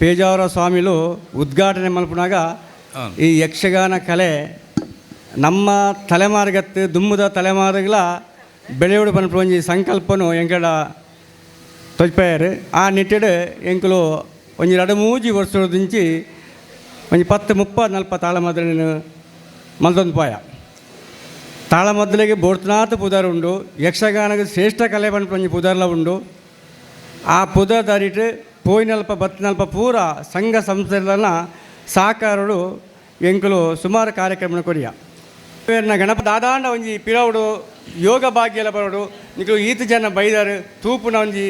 ಪೇಜಾವರ ಸ್ವಾಮಿಲು ಉದ್ಘಾಟನೆ ಮಲ್ಪನಾಗ ಈ ಯಕ್ಷಗಾನ ಕಲೆ ನಮ್ಮ ತಲೆಮಾರಿಗತ್ತು ದುಮ್ಮದ ತಲೆಮಾರುಗಳ ಬೆಳೆಯೋಡು ಪನ್ಪು ಒಂಜಿ ಸಂಕಲ್ಪನು ಎಂಕಡ ತೊಜ್ಪಾಯರು ಆ ನಿಟ್ಟಿಡು ಎಂಕುಲು ಒಂಜಿ 2-3 ವರ್ಷದಿಂಚಿ ಒಂಜಿ 10-30-40 ತಾಳಮದ್ದಳೆನು ಮಲ್ತೊಂದು ಪಾಯ ತಾಳಮದ್ದಲೆಗೆ ಬೋಡ್ತನಾಥ ಪುದಾರ ಉಂಡು ಯಕ್ಷಗಾನಕ್ಕೆ ಶ್ರೇಷ್ಠ ಕಲೆ ಪನ್ಪು ಒಂಜಿ ಪುದಾರ್ಲ ಉಂಡು ಆ ಪುದಾರ್ ದಾರಿಟ್ಟು ಪೋಯಿನಲ್ಪ ಬತ್ತಿನಲ್ಪ ಪೂರ ಸಂಘ ಸಂಸ್ಥೆಗಳನ್ನ ಸಹಕಾರಡು ಎಂಕುಲು ಸುಮಾರು ಕಾರ್ಯಕ್ರಮ ಕೊರಿಯ ಗಣಪ ದಾದಾಂಡ ಒಂಜಿ ಪಿರವುಡು ಯೋಗ ಭಾಗ್ಯಲ ಬರೋಡು ನಿಖಲು ಈತ ಜನ ಬೈದಾರು ತೂಪುನ ಒಂಜಿ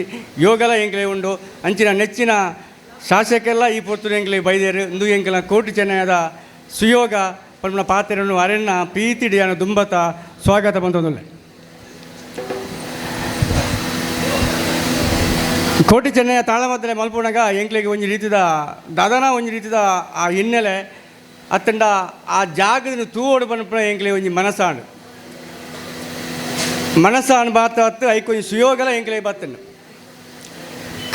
ಯೋಗಲ ಎಂಕ್ಲೆ ಉಂಡು ಅಂಚಿನ ನೆಚ್ಚಿನ ಶಾಸಕೆಲ್ಲ ಈ ಪೊರ್ತುಡು ಎಂಕ್ಲೆ ಬೈದೇರು ಇಂದು ಎಂಕಲ ಕೋಟಿ ಚೆನ್ನಯದ ಸುಯೋಗ ಪನ್ಪುನ ಪಾತ್ರೆಯನ್ನು ಅರಣ್ಯ ಪ್ರೀತಿಡಿಯನ ದುಂಬತ ಸ್ವಾಗತ ಬಂದೊಂದುಲ್ಲೆ ಕೋಟಿ ಚೆನ್ನಯ್ಯ ತಾಳಮದ್ದಲೆ ಮಲ್ಪುಣಗ ಎಂಕ್ಲೆಗೆ ಒಂಜಿ ರೀತಿದ ದಾದನ ಒಂಜಿ ರೀತಿದ ಆ ಹಿನ್ನೆಲೆ ಅತ್ತಂಡ ಆ ಜಾಗದ ತೂವೋಡು ಪನ್ಪುಣ ಎಂಕ್ಲೆ ಒಂಜಿ ಮನಸ್ಸಾಂಡು ಬಾತ ಹತ್ತು ಐಕೊಂಜಿ ಸುಯೋಗಲ ಎಂಕ್ಲೆ ಬತ್ತನು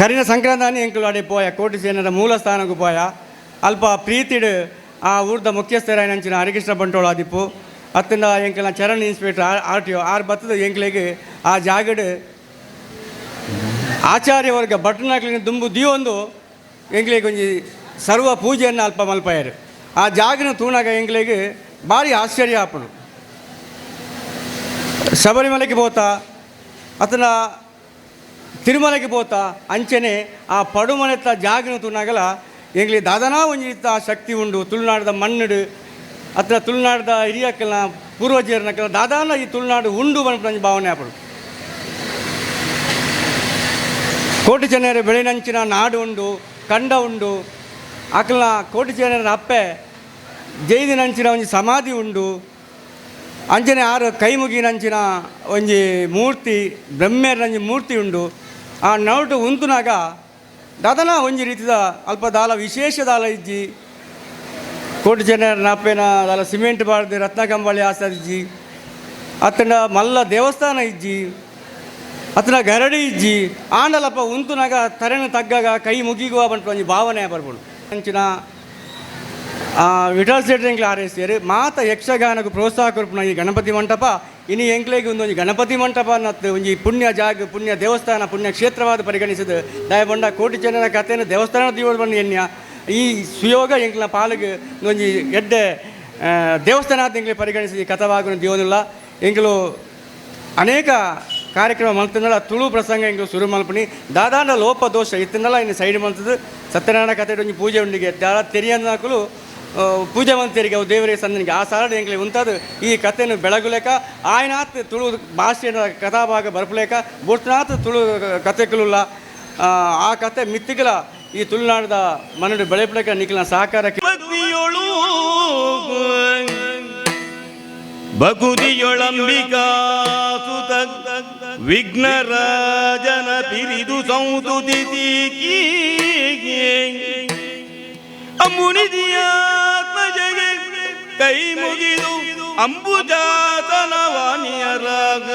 ಕರಿನ ಸಂಕ್ರಾಂತಾನಿ ಎಂಕುಲು ಅಡೆ ಪೋಯ ಕೋಟಿ ಚೆನ್ನದ ಮೂಲ ಸ್ಥಾನಕ್ಕೂ ಪೋಯ ಅಲ್ಪ ಪ್ರೀತಿಡು ಆ ಊರ್ದ ಮುಖ್ಯಸ್ಥರಾಯನಂಚಿನ ಹರಿಕೃಷ್ಣ ಬಂಟೋಳು ಆದಿಪ್ಪು ಅತ್ತಂಡ ಎಂಕಲ್ನ ಚರಣ್ ಇನ್ಸ್ಪೆಕ್ಟರ್ RTO ಆರು ಬತ್ತದ ಎಂಕ್ಲೆಗೆ ಆ ಜಾಗಡು ಆಚಾರ್ಯ ವರ್ಗ ಭಟ್ನಾಕ್ಲಿನ ದುಂಬು ದಿಯೊಂದು ಎಂಕ್ಲೆಗೆ ಒಂಜಿ ಸರ್ವ ಪೂಜೆಯನ್ನು ಅಲ್ಪ ಮಲ್ಪಾಯರು ಆ ಜಾಗನ ತೂಣಾಗ ಎಂಕ್ಲೆಗೆ ಭಾರಿ ಆಶ್ಚರ್ಯ ಆಪಣು ಶಬರಿಮಲೆಗೆ ಪೋತಾ ಅತನ ತಿರುಮಲೆಗೆ ಪೋತಾ ಅಂಚನೆ ಆ ಪಡುಮನೆತ್ತ ಜಾಗನ ತೂಣಾಗಲ ಎಂಕ್ಲೆ ದಾದನಾ ಒಂಜಿ ರೀತ ಶಕ್ತಿ ಉಂಡು ತುಳುನಾಡದ ಮಣ್ಣುಡು ಅತ್ರ ತುಳುನಾಡದ ಹಿರಿಯಕ್ಕಲ್ನ ಪೂರ್ವಜರನಕ್ಕಲ್ಲ ದಾದಾನ ಈ ತುಳುನಾಡು ಉಂಡು ಬಂದು ಭಾವನೆ ಆಪಡು ಕೋಟಿ ಚೆನ್ನೈರ ಬೆಳೆನಂಚಿನ ನಾಡು ಉಂಡು ಕಂಡ ಉಂಡು ಆಕಲ್ನ ಕೋಟಿ ಚೆನ್ನೈರ ಅಪ್ಪೆ ಜೈದಿನಂಚಿನ ಒಂಜಿ ಸಮಾಧಿ ಉಂಡು ಅಂಚನೆ ಆರು ಕೈ ಮುಗಿನಂಚಿನ ಒಂಜಿ ಮೂರ್ತಿ ಬ್ರಹ್ಮೇರನಂಜಿ ಮೂರ್ತಿ ಉಂಡು ಆ ನೌಟು ಉಂತುನಾಗ ದಾದನ ಒಂಜಿ ರೀತಿದ ಅಲ್ಪ ದಾಲ ವಿಶೇಷ ದಾಲ ಇಜ್ಜಿ ಕೋಟಿ ಚೆನ್ನೈರ ಅಪ್ಪೆನ ದಾಲ ಸಿಮೆಂಟ್ ಬಾರ್ದು ರತ್ನ ಕಂಬಳಿ ಆಸರಿಜ್ಜಿ ಅತ್ತಂಡ ಮಲ್ಲ ದೇವಸ್ಥಾನ ಇಜ್ಜಿ ಅತನ ಗರಡಿ ಇಜ್ಜಿ ಆಂಡಲಪ್ಪ ಉಂತುನಾಗ ತರೆನ ತಗ್ಗಾಗ ಕೈ ಮುಗಿಗುವ ಬಂಟು ಒಂಜಿ ಭಾವನೆ ಬರ್ಬೋದು ಅಂಚಿನ ವಿಠಲ್ ಶೆಟ್ಟಿ ಎಂಕ್ಲೆ ಆರೈಸ್ತಾರೆ ಮಾತ ಯಕ್ಷಗಾನಕ್ಕೆ ಪ್ರೋತ್ಸಾಹ ಕೊರ್ಪುನ ಈ ಗಣಪತಿ ಮಂಟಪ ಇನ್ನು ಎಂಕ್ಲೆಗೆ ಒಂದೊಂದು ಗಣಪತಿ ಮಂಟಪ ಅನ್ನತ್ತು ಒಂಜಿ ಪುಣ್ಯ ಜಾಗ ಪುಣ್ಯ ದೇವಸ್ಥಾನ ಪುಣ್ಯ ಕ್ಷೇತ್ರವಾದ ಪರಿಗಣಿಸಿದ ದಯಬಂಡ ಕೋಟಿ ಜನರ ಕಥೆಯನ್ನು ದೇವಸ್ಥಾನ ದೀವೋಡು ಬಂದು ಎನ್ಯ ಈ ಸುಯೋಗ ಎಂಕ್ಲ ಪಾಲಿಗೆ ಒಂಜಿ ಎಡ್ಡೆ ದೇವಸ್ಥಾನ ಎಂಕ್ಲೆ ಪರಿಗಣಿಸಿ ಕಥವಾಗುವ ದೀವನಿಲ್ಲ ಎಂಕ್ಲು ಅನೇಕ ಕಾರ್ಯಕ್ರಮ ಮಲ್ತಂದಳ ತುಳು ಪ್ರಸಂಗ ಎಂಗ್ಲು ಶುರು ಮಲ್ಪನಿ ದಾದಾಂಡ ಲೋಪ ದೋಷ ಇತ್ತಂದಲ್ಲ ಇನ್ನು ಸೈಡ್ ಮಲ್ತದ್ದು ಸತ್ಯನಾರಾಯಣ ಕಥೆ ಒಂಜಿ ಪೂಜೆ ಉಂಡಿಗೆ ದಾದ ತೆರಿಯಂದಾಕಲು ಪೂಜೆ ಮಂತರಿಗೆ ಅವು ದೇವರಿಗೆ ಸಂದನಿಗೆ ಆ ಸಾರಡು ಎಂಕ್ಲೆ ಉಂತಾದು ಈ ಕಥೆಯನ್ನು ಬೆಳಗುಲೇಕ ಆಯ್ನಾತ್ ತುಳು ಭಾಷೆಯ ಕಥಾಭಾಗ ಬರ್ಪಲೇಕ ಬುಡ್ತನಾತ್ ತುಳು ಕಥೆಕಲುಲ್ಲ ಆ ಕಥೆ ಮಿತ್ತಿಗಲ ಈ ತುಳುನಾಡದ ಮನಡು ಬೆಳೆಪಲೇಕ ನಿಖಿಲ ಸಹಕಾರಕ್ಕೆ ಬಗುದಿಯೊಳಂಬಿಕಾ ಸುತ ವಿಘ್ನರಾಜನ ಪಿರಿದು ಸೌತುತಿಕಿ ಮುನಿದಿಯಾತ್ಮಜಗೆ ಕೈ ಮುಗಿದು ಅಂಬುಜಾತನವಾನಿಯರಾಗ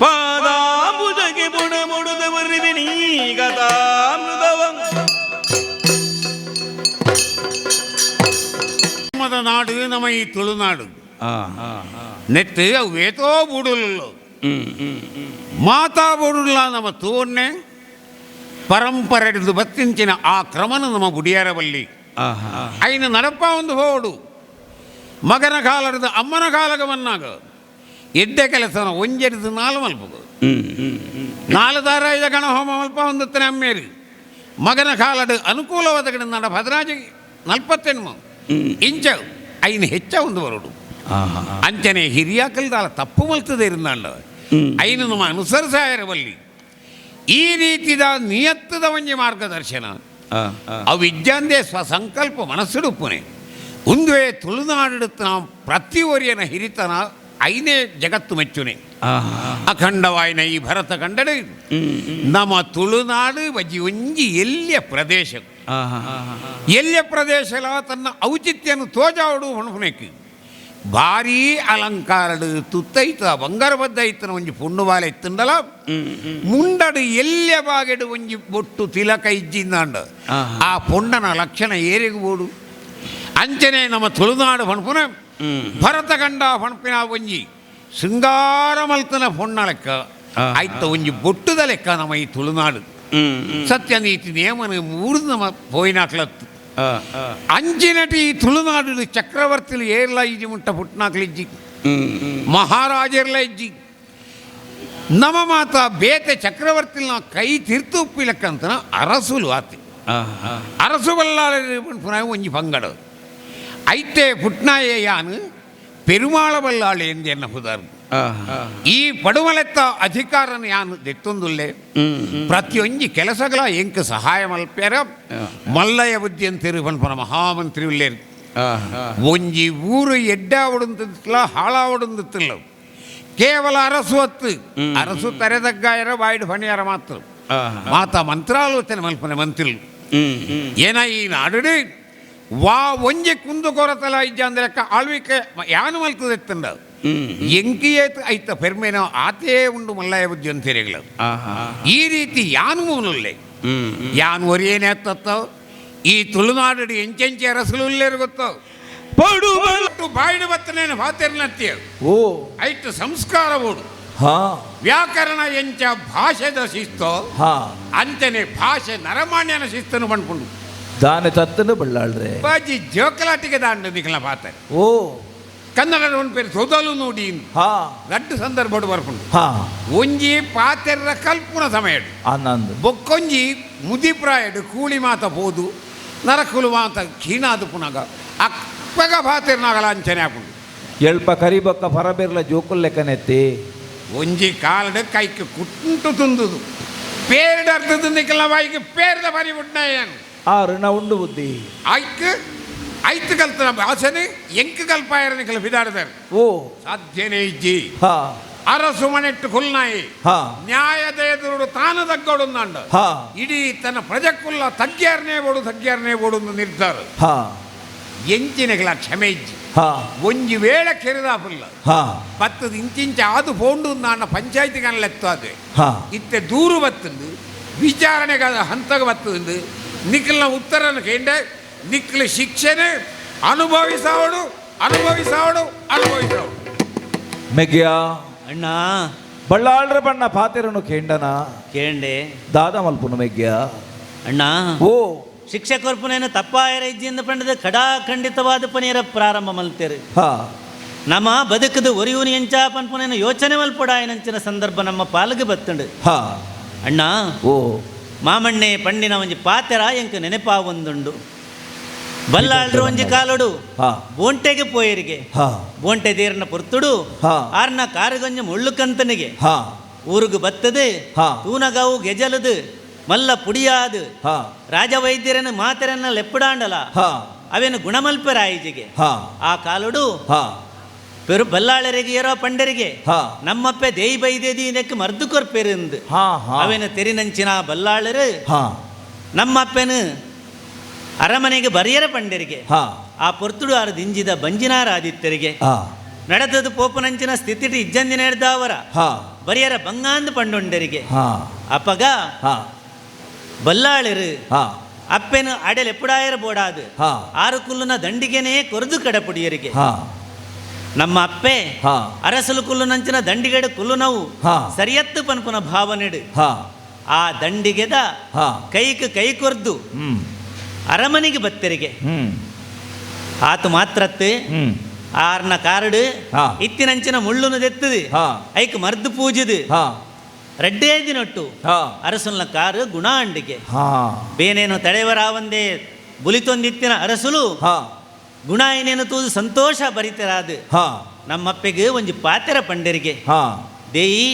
ಪಾದಾಂಬುಜಗೆ ಬುಡ ಮುಡುದವರಿದೆ ನೀಗತಾಮೃತವ നാട് നമ്മ ഈ തുളുനാട് നെറ്റ് വേത്തോ ബൂടുള്ളൂ ಮಾತಾ ಬುಡುಲ್ಲ ನಮ್ಮ ತೂರ್ನೆ ಪರಂಪರೆದು ಬತ್ತಿಂಚಿನ ಆ ಕ್ರಮನ ನಮ್ಮ ಬುಡಿಯಾರವಲ್ಲಿ ಐನ ನಡಪ ಒಂದು ಹೋಡು ಮಗನ ಕಾಲದ ಅಮ್ಮನ ಕಾಲಗವನ್ನಾಗ ಎಡ್ಡೆ ಕೆಲಸನ ಒಂಜೆರಿದು ನಾಲು ಮಲ್ಪದು ನಾಲು ದಾರ ಐದ ಗಣ ಹೋಮ ಮಲ್ಪ ಒಂದತ್ತನೆ ಅಮ್ಮೇರಿ ಮಗನ ಕಾಲದ ಅನುಕೂಲವಾದ ಗಣ ನಡ ಭದ್ರಾಜಿ 40 ಇಂಚ ಐನು ಹೆಚ್ಚ ಒಂದು ಬರೋಡು ಅಂಚನೆ ಹಿರಿಯ ಕಲ್ದಾಲ ತಪ್ಪು ಮಲ್ತದೆ ಇರುಂದಾಂಡ ಐನು ನಮ್ಮ ಅನುಸರಿಸಾಯರವಲ್ಲಿ ಈ ರೀತಿದ ನಿಯತ್ತದ ಒಂಜಿ ಮಾರ್ಗದರ್ಶನ ಅವಿದ್ಯಾಂದೆ ಸ್ವಸಂಕಲ್ಪ ಮನಸ್ಸುಡುಪ್ಪುನೆ ಒಂದುವೇ ತುಳುನಾಡಿಡುತ್ತ ಪ್ರತಿ ಒರಿಯನ ಹಿರಿತನ ಐನೇ ಜಗತ್ತು ಮೆಚ್ಚುನೆ ಅಖಂಡವಾಯಿನ ಈ ಭರತ ಕಂಡಡೆ ನಮ್ಮ ತುಳುನಾಡು ಬಜ್ಜಿ ಒಂಜಿ ಎಲ್ಲಿಯ ಪ್ರದೇಶ ತನ್ನ ಔಚಿತ್ಯನು ತೋಜಾವಡು ಹೊಣಪುನೆಕ್ ಭಾರೀ ಅಲಂಕಾರಡು ತುತ್ತೈತ ಬಂಗಾರ ಬದ್ದೈತನ ಒಂಜಿ ಪುಣ್ಣು ಬಾಲ ಎತ್ತುಂಡಲ ಮುಂಡಡು ಎಲ್ಯ ಬಾಗೆಡು ಒಂಜಿ ಬೊಟ್ಟು ತಿಲಕ ಇಜ್ಜಿಂದಾಂಡ ಆ ಪೊಂಡನ ಲಕ್ಷಣ ಏರಿಗೂ ಬೋಡು ಅಂಚನೆ ನಮ್ಮ ತುಳುನಾಡು ಪಣಪುನ ಭರತ ಗಂಡ ಪಣಪಿನ ಒಂಜಿ ಶೃಂಗಾರ ಮಲ್ತನ ಪೊಣ್ಣ ಲೆಕ್ಕ ಆಯ್ತ ಒಂಜಿ ಬೊಟ್ಟುದ ಲೆಕ್ಕ ನಮ್ಮ ಈ ತುಳುನಾಡು ಸತ್ಯ ನೀತಿ ನೇಮನ ಮೂರು ನಮ್ಮ ಪೋಯಿನಾಕ್ಲತ್ತು ಅಂಚಿನಟಿ ಈ ತುಳುನಾಡು ಚಕ್ರವರ್ತಿಲು ಏರ್ಲ ಇಜ್ಜಿ ಮುಟ್ಟ ಪುಟ್ನಾಕ್ಲು ಇಜ್ಜಿ ಮಹಾರಾಜರ್ಲ ಇಜ್ಜಿ ನಮ ಮಾತ ಬೇತೆ ಚಕ್ರವರ್ತಿನ ಕೈ ತಿರ್ತು ಉಪ್ಪಿಲಕ್ಕಂತನ ಅರಸುಲು ಆತಿ ಅರಸು ಬಲ್ಲಾಳ ಪುನಃ ಒಂಜಿ ಪಂಗಡ ಐತೆ ಪುಟ್ನಾಯ ಯಾನು ಪೆರುಮಾಳ ಬಲ್ಲಾಳೆ ಎಂದೆನ್ನ ಹುದಾರು ಈ ಪಡುಮಲೆತ್ತ ಅಧಿಕಾರನ ಯಾನು ದೆತ್ತೊಂದುಲ್ಲೆ ಪ್ರತಿಯೊಂಜಿ ಕೆಲಸಗಳ ಎಂಕ ಸಹಾಯ ಮಲ್ಪ್ಯಾರ ಮಲ್ಲಯ್ಯ ಬುದ್ಧಿ ಅಂತೀರು ಪನ್ಪನ ಮಹಾಮಂತ್ರಿ ಉಳ್ಳೇರು ಒಂಜಿ ಊರು ಎಡ್ಡ ಆವಡುತ್ತಿಲ್ಲ ಹಾಳಾವಡುತ್ತಿಲ್ಲ ಕೇವಲ ಅರಸು ಹತ್ತು ಅರಸು ತರೆದಗ್ಗಾಯರ ಬಾಯ್ಡು ಪಣಿಯಾರ ಮಾತ್ರ ಮಾತ ಮಂತ್ರಾಲೋಚನೆ ಮಲ್ಪನೆ ಮಂತ್ರಿ ಏನ ಈ ನಾಡು ವಾ ಒಂಜಿ ಕುಂದು ಕೊರತಲ ಇಜ್ಜ ಅಂದ್ರೆ ಆಳ್ವಿಕೆ ಯಾನು ಮಲ್ತದೆತ್ತಂಡ ಎಂಕಿಯೇತು ಐತ ಪೆರ್ಮೇನೋ ಆತೇ ಉಂಡು ಮಲ್ಲಯ್ಯ ಬುದ್ಧಿ ಅಂತೀರಿಗಳು ಈ ರೀತಿ ಯಾನು ಮೂನುಲ್ಲೆ ಯಾನು ಒರಿಯೇನೆ ಹತ್ತತ್ತೋ ಈ ತುಳುನಾಡು ಎಂಚೆಂಚೆ ಅರಸಲು ಉಳ್ಳೇರು ಗೊತ್ತೋ ಪಡು ಬಾಯ್ಡು ಬತ್ತನೇನು ಪಾತೆರ್ನತ್ಯ ಓ ಐತು ಸಂಸ್ಕಾರ ಓಡು ವ್ಯಾಕರಣ ಎಂಚ ಭಾಷೆದ ಶಿಸ್ತೋ ಅಂತೆನೆ ಭಾಷೆ ನರಮಾಣ್ಯನ ಶಿಸ್ತನು ಬಂದ್ಕೊಂಡು ದಾನೆ ತತ್ತನು ಬಳ್ಳಾಳ್ರೆ ಬಾಜಿ ಜೋಕಲಾಟಿಗೆ ದಾಂಡು ನಿಖಲ ಪಾತೆ ಓ ಕನ್ನಡ ಒಂದು ಪೇರು ಸೊದಲು ನೋಡಿ ಗಡ್ಡು ಸಂದರ್ಭ ಬರ್ಕೊಂಡು ಒಂಜಿ ಪಾತೆರ ಕಲ್ಪುನ ಸಮಯ ಆನಂದ್ ಬೊಕ್ಕೊಂಜಿ ಮುದಿಪ್ರಾಯಡು ಕೂಳಿ ಮಾತ ಬೋದು ನರಕುಲು ಮಾತ ಕ್ಷೀಣಾದು ಪುನಗ ಅಪ್ಪಗ ಪಾತೆರ್ನಾಗಲ ಅಂಚನೆ ಹಾಕೊಂಡು ಎಲ್ಪ ಕರಿಬೊಕ್ಕ ಪರಬೇರ್ಲ ಜೋಕುಲ್ ಲೆಕ್ಕನೆತ್ತಿ ಒಂಜಿ ಕಾಲದ ಕೈಗೆ ಕುಟ್ಟು ತುಂದುದು ಪೇರ್ಡ ಅರ್ಥದ ನಿಖಲ ಬಾಯಿಗೆ ಪೇರ್ದ ಬರಿ ಬಿಟ್ಟಾಯನು ಆ ಋಣ ಉಂಡು ಬುದ್ಧಿ ಆಯ್ಕೆ ಐತು ಕಲ್ತನ ಭಾಷೆನೆ ಎಂಕ ಕಲ್ಪಾಯರ ನಿಖಲ ಬಿದಾಡ್ದಾರೆ ಓ ಸಾಧ್ಯನೇ ಇಜ್ಜಿ ಹಾ ಅರಸು ಮನೆಟ್ಟು ಕುಲ್ನಾಯಿ ನ್ಯಾಯದ ಎದುರು ತಾನು ತಗ್ಗೋಡು ಇಡೀ ತನ್ನ ಪ್ರಜೆಕ್ಕುಲ್ಲ ತಗ್ಗ್ಯಾರನೇ ಓಡು ನಿರ್ಧಾರ ಎಂಚಿನಗಳ ಕ್ಷಮೆ ಇಜ್ಜಿ ಒಂಜಿ ವೇಳೆ ಕೆರೆದಾಪುಲ್ಲ ಪತ್ತದ ಇಂಚಿಂಚ ಆದು ಪೋಂಡು ನನ್ನ ಪಂಚಾಯತಿ ಕನ್ಲೆತ್ತು ಅದೇ ಇತ್ತೆ ದೂರು ಬತ್ತಂದು ವಿಚಾರಣೆಗ ಹಂತಗ ಬತ್ತಂದು ನಿಖಲ್ನ ಉತ್ತರನ ಕೇಂದ್ರ ನಿಖಲ್ ಶಿಕ್ಷೆನೆ ಅನುಭವಿಸಾವಡು ಮೆಗ್ಯ ಅಣ್ಣ ಬಳ್ಳಾಳ್ರ ಬಣ್ಣ ಪಾತೆರನು ಕೇಂಡನ ಕೇಂಡೆ ದಾದ ಮಲ್ಪುನು ಮೆಗ್ಯ ಅಣ್ಣ ಓ ಶಿಕ್ಷಕರ್ಪುನೇನು ತಪ್ಪಾಯರ ಇಜ್ಜಿಯಿಂದ ಪಂಡದ ಖಂಡಿತವಾದ ಪನಿಯರ ಪ್ರಾರಂಭ ಮಲ್ತೇರು ನಮ್ಮ ಬದುಕದ ಒರಿಯೂನಿ ಎಂಚ ಪನ್ಪುನೇನು ಯೋಚನೆ ಮಲ್ಪಡಾಯನಂಚಿನ ಸಂದರ್ಭ ನಮ್ಮ ಪಾಲ್ಗೆ ಬತ್ತಂಡು ಅಣ್ಣ ಓ ಮಾಮಣ್ಣೆ ಪಂಡಿನ ಒಂಜಿ ಪಾತೆರ ಎಂಕ ನೆನಪಾ ಒಂದುಂಡು ಬಲ್ಲಾಳ್ರು ಒಂಜಿ ಕಾಲೋಡು ಬೋಂಟೆಗೆ ಪೋಯರಿಗೆ ಬೋಂಟೆ ತೀರ್ನ ಪೊರ್ತುಡು ಆರ್ನ ಕಾರುಗೊಂಜ ಮುಳ್ಳು ಕಂತನಿಗೆ ಊರುಗು ಬತ್ತದು ತೂನಗಾವು ಗೆಜಲದು ಮಲ್ಲ ಪುಡಿಯಾದು ರಾಜವೈದ್ಯರನ್ನು ಮಾತೆರನ್ನ ಲೆಪ್ಪಡಾಂಡಲ ಅವೇನು ಗುಣಮಲ್ಪರಾಯಿಜಿಗೆ ಆ ಕಾಲೋಡು ಪೆರು ಬಲ್ಲಾಳರಿಗೆ ಏರೋ ಪಂಡರಿಗೆ ನಮ್ಮಪ್ಪೆ ದೇಯಿ ಬೈದೇದಿ ನೆಕ್ ಮರ್ದು ಕೊರ್ಪೆರಿಂದು ಅವೇನು ತೆರಿನಂಚಿನ ಬಲ್ಲಾಳರು ನಮ್ಮಪ್ಪೆನು ಅರಮನೆಗೆ ಬರಿಯರ ಪಂಡರಿಗೆ ಆ ಪೊರ್ತುಡು ಆರು ದಿಂಜಿದ ಬಂಜಿನಾರ ಆದಿತ್ಯರಿಗೆ ನಡೆದದು ಪೋಪನಂಚಿನ ಸ್ಥಿತಿ ಇಜ್ಜಂದಿನ ಹಿಡ್ದವರ ಬರಿಯರ ಬಂಗಾಂದು ಪಂಡೊಂಡರಿಗೆ ಅಪ್ಪಗ ಬಲ್ಲಾಳರು ಅಪ್ಪೆನು ಅಡೆಲ್ ಎಪ್ಪುಡಾಯರ ಬೋಡಾದು ಆರು ಕುಲ್ಲುನ ದಂಡಿಗೆನೇ ಕೊರದು ಕಡಪುಡಿಯರಿಗೆ ನಮ್ಮ ಅಪ್ಪೆ ಅರಸಲು ಕುಲ್ಲು ನಂಚಿನ ದಂಡಿಗೆಡು ಕುಲ್ಲು ನಾವು ಸರಿಯತ್ತು ಪನ್ಪುನ ಭಾವನೆಡು ಆ ದಂಡಿಗೆದ ಕೈ ಕೊರ್ದು ಅರಮನೆಗೆ ಬತ್ತರಿಗೆ ಆತು ಮಾತ್ರತ್ತು ಆರ್ನ ಕಾರಡು ಇತ್ತಿನಂಚಿನ ಮುಳ್ಳುನು ದೆತ್ತದು ಐಕ್ ಮರ್ದು ಪೂಜದು ರೆಡ್ಡೇ ದಿನೊಟ್ಟು ಅರಸುಲ್ನ ಕಾರು ಗುಣ ಅಂಡಿಗೆ ಬೇನೇನು ತಡೆವರಾವಂದೇ ಬುಲಿತೊಂದಿತ್ತಿನ ಅರಸುಲು ಗುಣ ಏನೇನು ತೂದು ಸಂತೋಷ ಬರಿತರಾದು ನಮ್ಮಪ್ಪೆಗೆ ಒಂಜಿ ಪಾತೆರ ಪಂಡರಿಗೆ ದೇಯಿ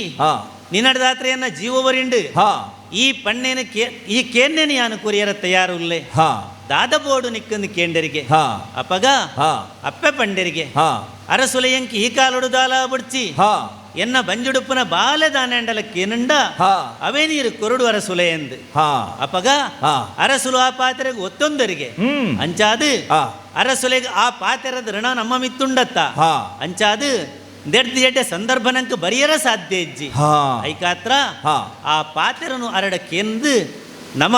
ನಿನ್ನಡದಾತ್ರೆಯನ್ನ ಜೀವವರಿಂಡು ಈ ಪಣ್ಣೇನು ಈ ಕೇನ್ನೇನು ಯಾನು ಕುರಿಯರ ತಯಾರುಲ್ಲೆ ದಾದಬೋಡು ನಿಕ್ಕಂದು ಕೇಂಡರಿಗೆ ಅಪ್ಪಗ ಅಪ್ಪೆ ಪಂಡರಿಗೆ ಅರಸುಲೆಯಂಕಿ ಈ ಕಾಲೊಡು ದಾಲ ಬುಡ್ಚಿ ಎನ್ನ ಬಂಜುಡುಪ್ಪನ ಬಾಲೆ ದಾನೆಂಡಲಕ್ಕೇನುಂಡ ಅವೇ ನೀರು ಕೊರಡು ಅರಸುಲೆ ಎಂದು ಅಪ್ಪಗ ಅರಸುಲು ಆ ಪಾತ್ರೆಗೆ ಒತ್ತೊಂದರಿಗೆ ಅಂಚಾದು ಅರಸೊಲೆಗೆ ಆ ಪಾತೆರದ ಋಣ ನಮ್ಮ ಮಿತ್ತುಂಡತ್ತ ಹಾ ಅಂಚಾದು ದೆಡ್ದು ಜಡ್ಡೆ ಸಂದರ್ಭನಂಕ ಬರಿಯರ ಸಾಧ್ಯ ಇಜ್ಜಿ ಹಾ ಐಕಾತ್ರ ಹಾ ಆ ಪಾತೆರನು ಅರಡಕ್ಕೆಂದು ನಮ್ಮ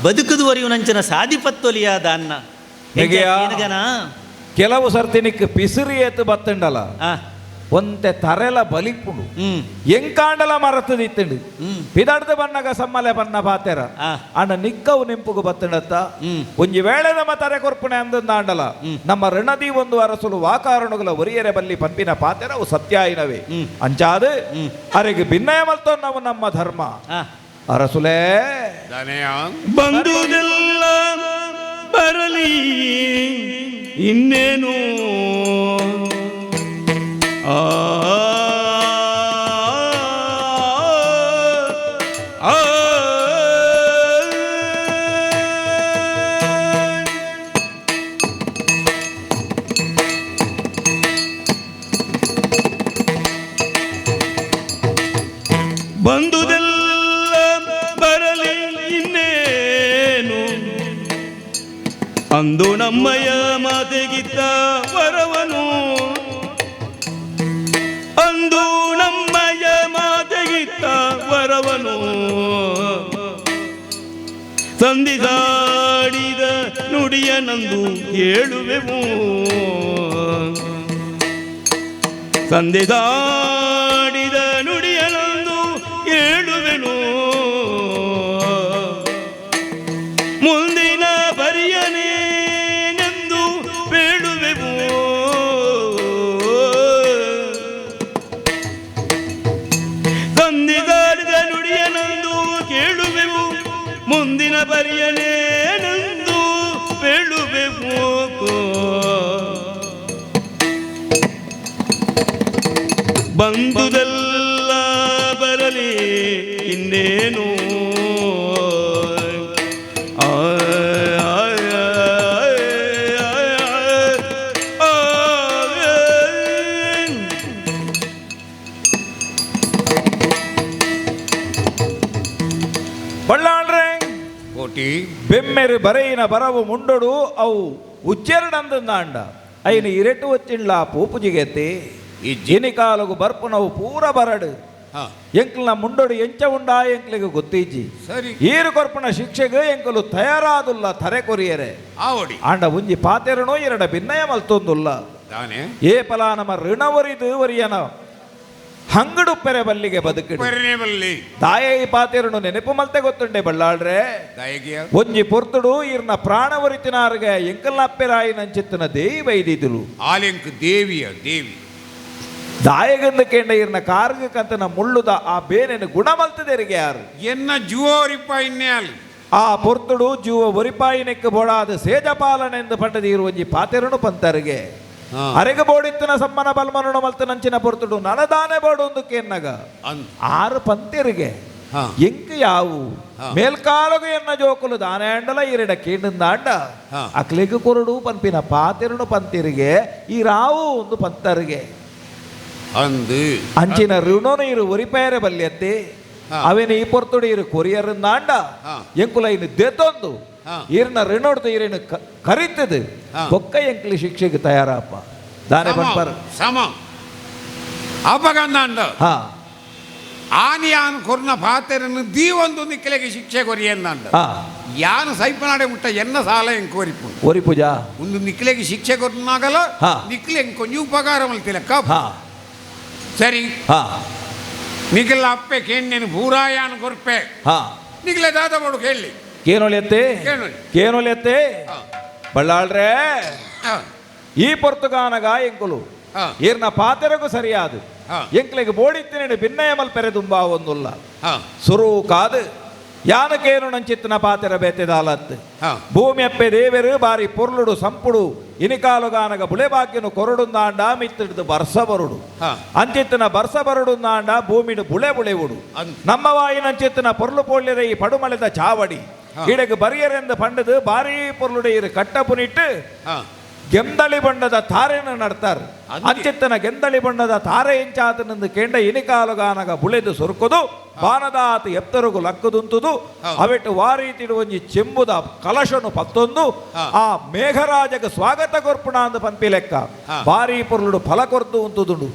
ಬದುಕುದುವರಿಯು ನಂಚನ ಸಾಧಿಪತ್ತೊಲಿಯಾದ ಅನ್ನ ಹೇಗೆಯಾ? ಏನಗನ ಕೆಲವು ಸರ್ತಿ ನಿಕ್ ಪಿಸಿರಿ ಎತ್ತು ಬತ್ತಂಡಲ ಆ, ಒಂತೆ ತರೆಲ ಬಲಿಪುಡು ಹ್ಮ್ ಎಂಕಾಂಡಲ ಮರತದಿತ್ತಂಡು ಹ್ಮ್ ಪಿದಡ್ದು ಬಣ್ಣಗ ಸಮ್ಮಲೆ ಬಣ್ಣ ಪಾತೆರ ಆ, ಅಣ್ಣ ನಿಕ್ಕವು ನಿಂಪುಗು ಬತ್ತಂಡತ್ತ ಹ್ಮ್ ಒಂಜಿ ವೇಳೆ ನಮ್ಮ ತರೆ ಕೊರ್ಪಣೆ ಅಂದಾಂಡಲ ನಮ್ಮ ಋಣದಿ ಒಂದು ಅರಸುಲು ವಾಕಾರಣಗಳ ಒರಿಯರೆ ಬಲ್ಲಿ ಪಂಪಿನ ಪಾತೆರ ಅವು ಸತ್ಯಾಯಿನವೇ ಹ್ಮ್. ಅಂಚಾದು ಹ್ಮ್. ಅರೆಗೆ ಭಿನ್ನಯ ಮಲ್ತೋ ನಾವು ನಮ್ಮ ಧರ್ಮ ಆ, ಅರಸುಲೇ ದನೆಯ ಬಂದುದೆಲ್ಲ ಬರಲಿ ಇನ್ನೇನು ಆ ಆ, ಬಂದುದೆಲ್ಲ ಬರಲಿ ಇನ್ನೇನು ಅಂದು ನಮ್ಮಯ ಮಾತೆಗಿದ್ದ ವರವನು ಅಂದು ನಮ್ಮಯ ಮಾತೆಗಿದ್ದ ವರವನು ಸಂಧಿಸಾಡಿದ ನುಡಿಯ ನಂದು ಕೇಳುವೆವು ಸಂಧಿಸಾಡಿದ ನುಡಿಯ ನಂದು ಕೇಳುವೆನು ಮುಂದಿನ ಬರಿಯನೇನೆಂದು ಬೇಡುವೆವು ಸಂಧಿಸಾಡಿದ ನುಡಿಯ ನಂದು ಕೇಳುವೆವು ಮುಂದಿನ ಬರಿಯನೇನೆಂದು ಬೇಡುವೆವು ಬಂದುದೆಲ್ಲ ಬರಲಿ ಇನ್ನೇನು ಆ, ಆ, ಆ, ಆ, ಆ, ಬಳ್ಳಾಳ್ರೆ ಕೋಟಿ ಬೆಮ್ಮೆರು ಬರೆಯಿನ ಬರವು ಮುಂಡೊಡು ಅವು ಉಚ್ಚರಣಂದಂದಾಂಡ ಐನು ಇರೆಟು వచ్చిండ్ల ಪೂಪುಜಿಗೆತ್ತಿ ಎನಿಕಾಲಗು ಬರ್ಪು ನಾವು ಪೂರ ಬರಡು ಹಾ ಎಂಕ್ಲನ ಮುಂಡೊಡು ಎಂಚ ಉಂಡಾ ಎಂಕ್ಲಿಗೆ ಗೊತ್ತಿಜ್ಜಿ ಸರಿ ಈರು ಕೊರ್ಪಣ ಶಿಕ್ಷೆಗೆ ಎಂಕಲು ತಯಾರಾದುಲ್ಲ ತರೆ ಕೊರಿಯರೆ ಆವಡಿ ಆಂಡ ಒಂಜಿ ಪಾತೆರನೋ ಎರಡ ಭಿನ್ನಯ ಮಲ್ತೊಂದುಲ್ಲ ದಾನೆ ಏ ಪಲ ನಮ್ಮ ಋಣವರಿದು ವರಿಯನ ಹಂಗಡು ಪೆರೆ ಬಲ್ಲಿಗೆ ಬದುಕಿಡು ಪರಿಣೆಬಲ್ಲಿ ತಾಯ ಈ ಪಾತೆರನು ನೆನಪು ಮಲ್ತೆ ಗೊತ್ತುಂಡೆ ಬಳ್ಳಾಳ್ರೆ ದಯಗಿಯ ಒಂಜಿ ಪೊರ್ತುಡು ಈರ್ನ ಪ್ರಾಣವರಿತಿನಾರ್ಗೆ ಎಂಕಲ್ನಪ್ಪೆರಾಯಿ ನಂಚಿತ್ತನ ದೇವಿ ಬೈದಿದ್ಲು ಆಲೆಂಕ್ ದೇವಿಯ ದೇವಿ ದಾಯಗಂದ ಕೇಂಡ ಈರ್ನ ಕಾರ್ಗ ಕಂತನ ಮುಳ್ಳುದ ಆ ಬೇನೆನ ಗುಣ ಮಲ್ತದೆರಿಗೆ ಯಾರು ಎನ್ನ ಜುವೋರಿಪ್ಪ ಇನ್ನೇ ಅಲ್ಲಿ ಆ ಪೊರ್ತುಡು ಜೀವ ಒರಿಪಾಯಿನೆಕ್ಕೆ ಬೋಡಾದ ಸೇಜಪಾಲನೆಂದು ಪಂಡದೀರು ಒಂಜಿ ಪಾತೆರನು ಪಂತರಿಗೆ ಅರೆಗ ಬೋಡಿತ್ತಿನ ಸಮ್ಮನ ಬಲ್ಮನು ಮಲ್ತ ನಂಚಿನ ಪೊರ್ತುಡು ನನದಾನೆ ಬೋಡೊಂದು ಕೆನ್ನಗ ಅಂತ ಆರು ಪಂತೆರಿಗೆ ಹಾ. ಎಂಕ ಯಾವು ಮೇಲ್ಕಾಲಗು ಎನ್ನ ಜೋಕುಲು ದಾನೆ ಅಂಡಲ ಈರೆಡ ಕೇಂಡಂದಾಂಡ ಹಾ. ಅಕ್ಲಿಗೆ ಕೊರಡು ಪಂಪಿನ ಪಾತೆರನು ಪಂತಿರಿಗೆ ಈ ರಾವು ಒಂದು ಪಂತರಿಗೆ ಅಂದು ಅಂಚಿನ ಋಣನು ಇರು ಒರಿಪೇರೆ ಬಲ್ಯತ್ತೆ ಹಾ. ಅವೇನು ಈ ಪೊರ್ತುಡು ಇರು ಕೊರಿಯರಂದಾಂಡ ಹಾ. ಎಂಕುಲ ಇನ್ನು ದೆತ್ತೊಂದು ಹಾ. ಈರ್ನ ಋಣೋಡ್ದು ಈರೇನು ಕರಿತದೆ ಹಾ. ಬೊಕ್ಕ ಎಂಕ್ಲಿ ಶಿಕ್ಷೆಗೆ ತಯಾರಪ್ಪ ದಾನೆ ಪಂಪರ್ ಸಮ ಅಪಗಂದ ಹಾ ಆನಿ ಯಾನು ಕೊರ್ನ ಪಾತೆರನ್ನು ದೀವೊಂದು ನಿಕ್ಕಲೆಗೆ ಶಿಕ್ಷೆ ಕೊರಿಯಂದಂಡ ಹಾ ಯಾನು ಸೈಪನಾಡೆ ಮುಟ್ಟ ಎನ್ನ ಸಾಲ ಎಂಕ್ ಕೋರಿಪು ಒರಿ ಪೂಜಾ ಒಂದು ನಿಕ್ಕಲೆಗೆ ಶಿಕ್ಷೆ ಕೊರ್ನಾಗಲ ಹಾ. ನಿಕ್ಲೆ ಎಂಕ್ ಕೊಂಚ ಉಪಕಾರ ಮಲ್ತಿಲ್ಲ ಕಪ್ ಹಾ ಸರಿ ಹಾ ನಿಖಿಲ ಅಪ್ಪೆ ಕೇಂದ್ರನು ಭೂರಾಯಾನು ಕೊರ್ಪೆ ಹಾ ನಿಖಿಲ ದಾದ ಬೋಡು ಕೇಳಿ ಕೇನೊಲೆತ್ತೆ ಕೇನೊಲಿ. ಕೇನೊಲೆತ್ತೆ ಹಾ. ಬಳ್ಳಾಳ್ರೆ ಹಾ. ಈ ಪೊರ್ತುಗಾನಗ ಎಂಕುಲು ಹಾ. ಈರ್ನ ಪಾತೆರಗೂ ಸರಿಯಾದು ಹಾ. ಎಂಕ್ಲೆಗೆ ಬೋಡಿತ್ತಿನ ಭಿನ್ನಯ ಮಲ್ಪೆರೆ ತುಂಬಾ ಒಂದುಲ್ಲ ಹಾ. ಸುರು ಕಾದು ಯಾನಕೇನು ನಂಚಿತ್ತಿನ ಪಾತೆರ ಬೇತೆದಾಲತ್ ಹಾ. ಭೂಮಿ ಅಪ್ಪೆ ದೇವೆರು ಬಾರಿ ಪೊರ್ಲುಡು ಸಂಪುಡು ಇನಿಕಾಲುಗಾನಗ ಬುಳೆಬಾಕಿನು ಕೊರಡುಂದಾಂಡ ಮಿತ್ತಿಡ್ದು ಬರ್ಸ ಬರುಡು ಹಾ. ಅಂಚಿತ್ತಿನ ಬರ್ಸ ಬರುಡುಂದಾಂಡ ಭೂಮಿಡು ಬುಳೆ ಬುಳೆವುಡು ಅಂದ್. ನಮ್ಮ ವಾಯಿನಂಚಿತ್ತಿನ ಪೊರ್ಲು ಪೊಳ್ಳೆದ ಈ ಪಡುಮಳೆದ ಚಾವಡಿ ಹಾ. ಇಡೆಗೆ ಬರಿಯರೆಂದು ಪಂಡದು ಬಾರಿ ಪೊರ್ಲುಡೆ ಇರು ಕಟ್ಟಪುನಿಟ್ಟು ಹಾ. ಗೆಂದಳಿ ಬಣ್ಣದ ತಾರೆಯನ್ನು ನಡ್ತಾರೆ. ಅಂಚಿತ್ತನ ಗೆಂದಳಿ ಬಣ್ಣದ ತಾರೆ ಎಂಚಾತನಂದು ಕೆಂಡ ಇನಿಕಾಲುಗಾನಗ ಬುಳೆದು ಸೊರ್ಕುದು ಬಾನದಾತ ಎತ್ತರುಗು ಲಕ್ಕದುಂತುದು ಅವೆಟ್ಟು ವಾರೀತಿಡು ಒಂಜಿ ಚೆಂಬುದ ಕಲಶನು ಪತ್ತೊಂದು ಆ ಮೇಘರಾಜಗ ಸ್ವಾಗತ ಕೊರ್ಪುಣ ಅಂದ ಪಂಪಿ ಲೆಕ್ಕ ಬಾರಿ ಪೊರ್ಲುಡು ಫಲ ಕೊರ್ದು ಉಂತುದುಂಡು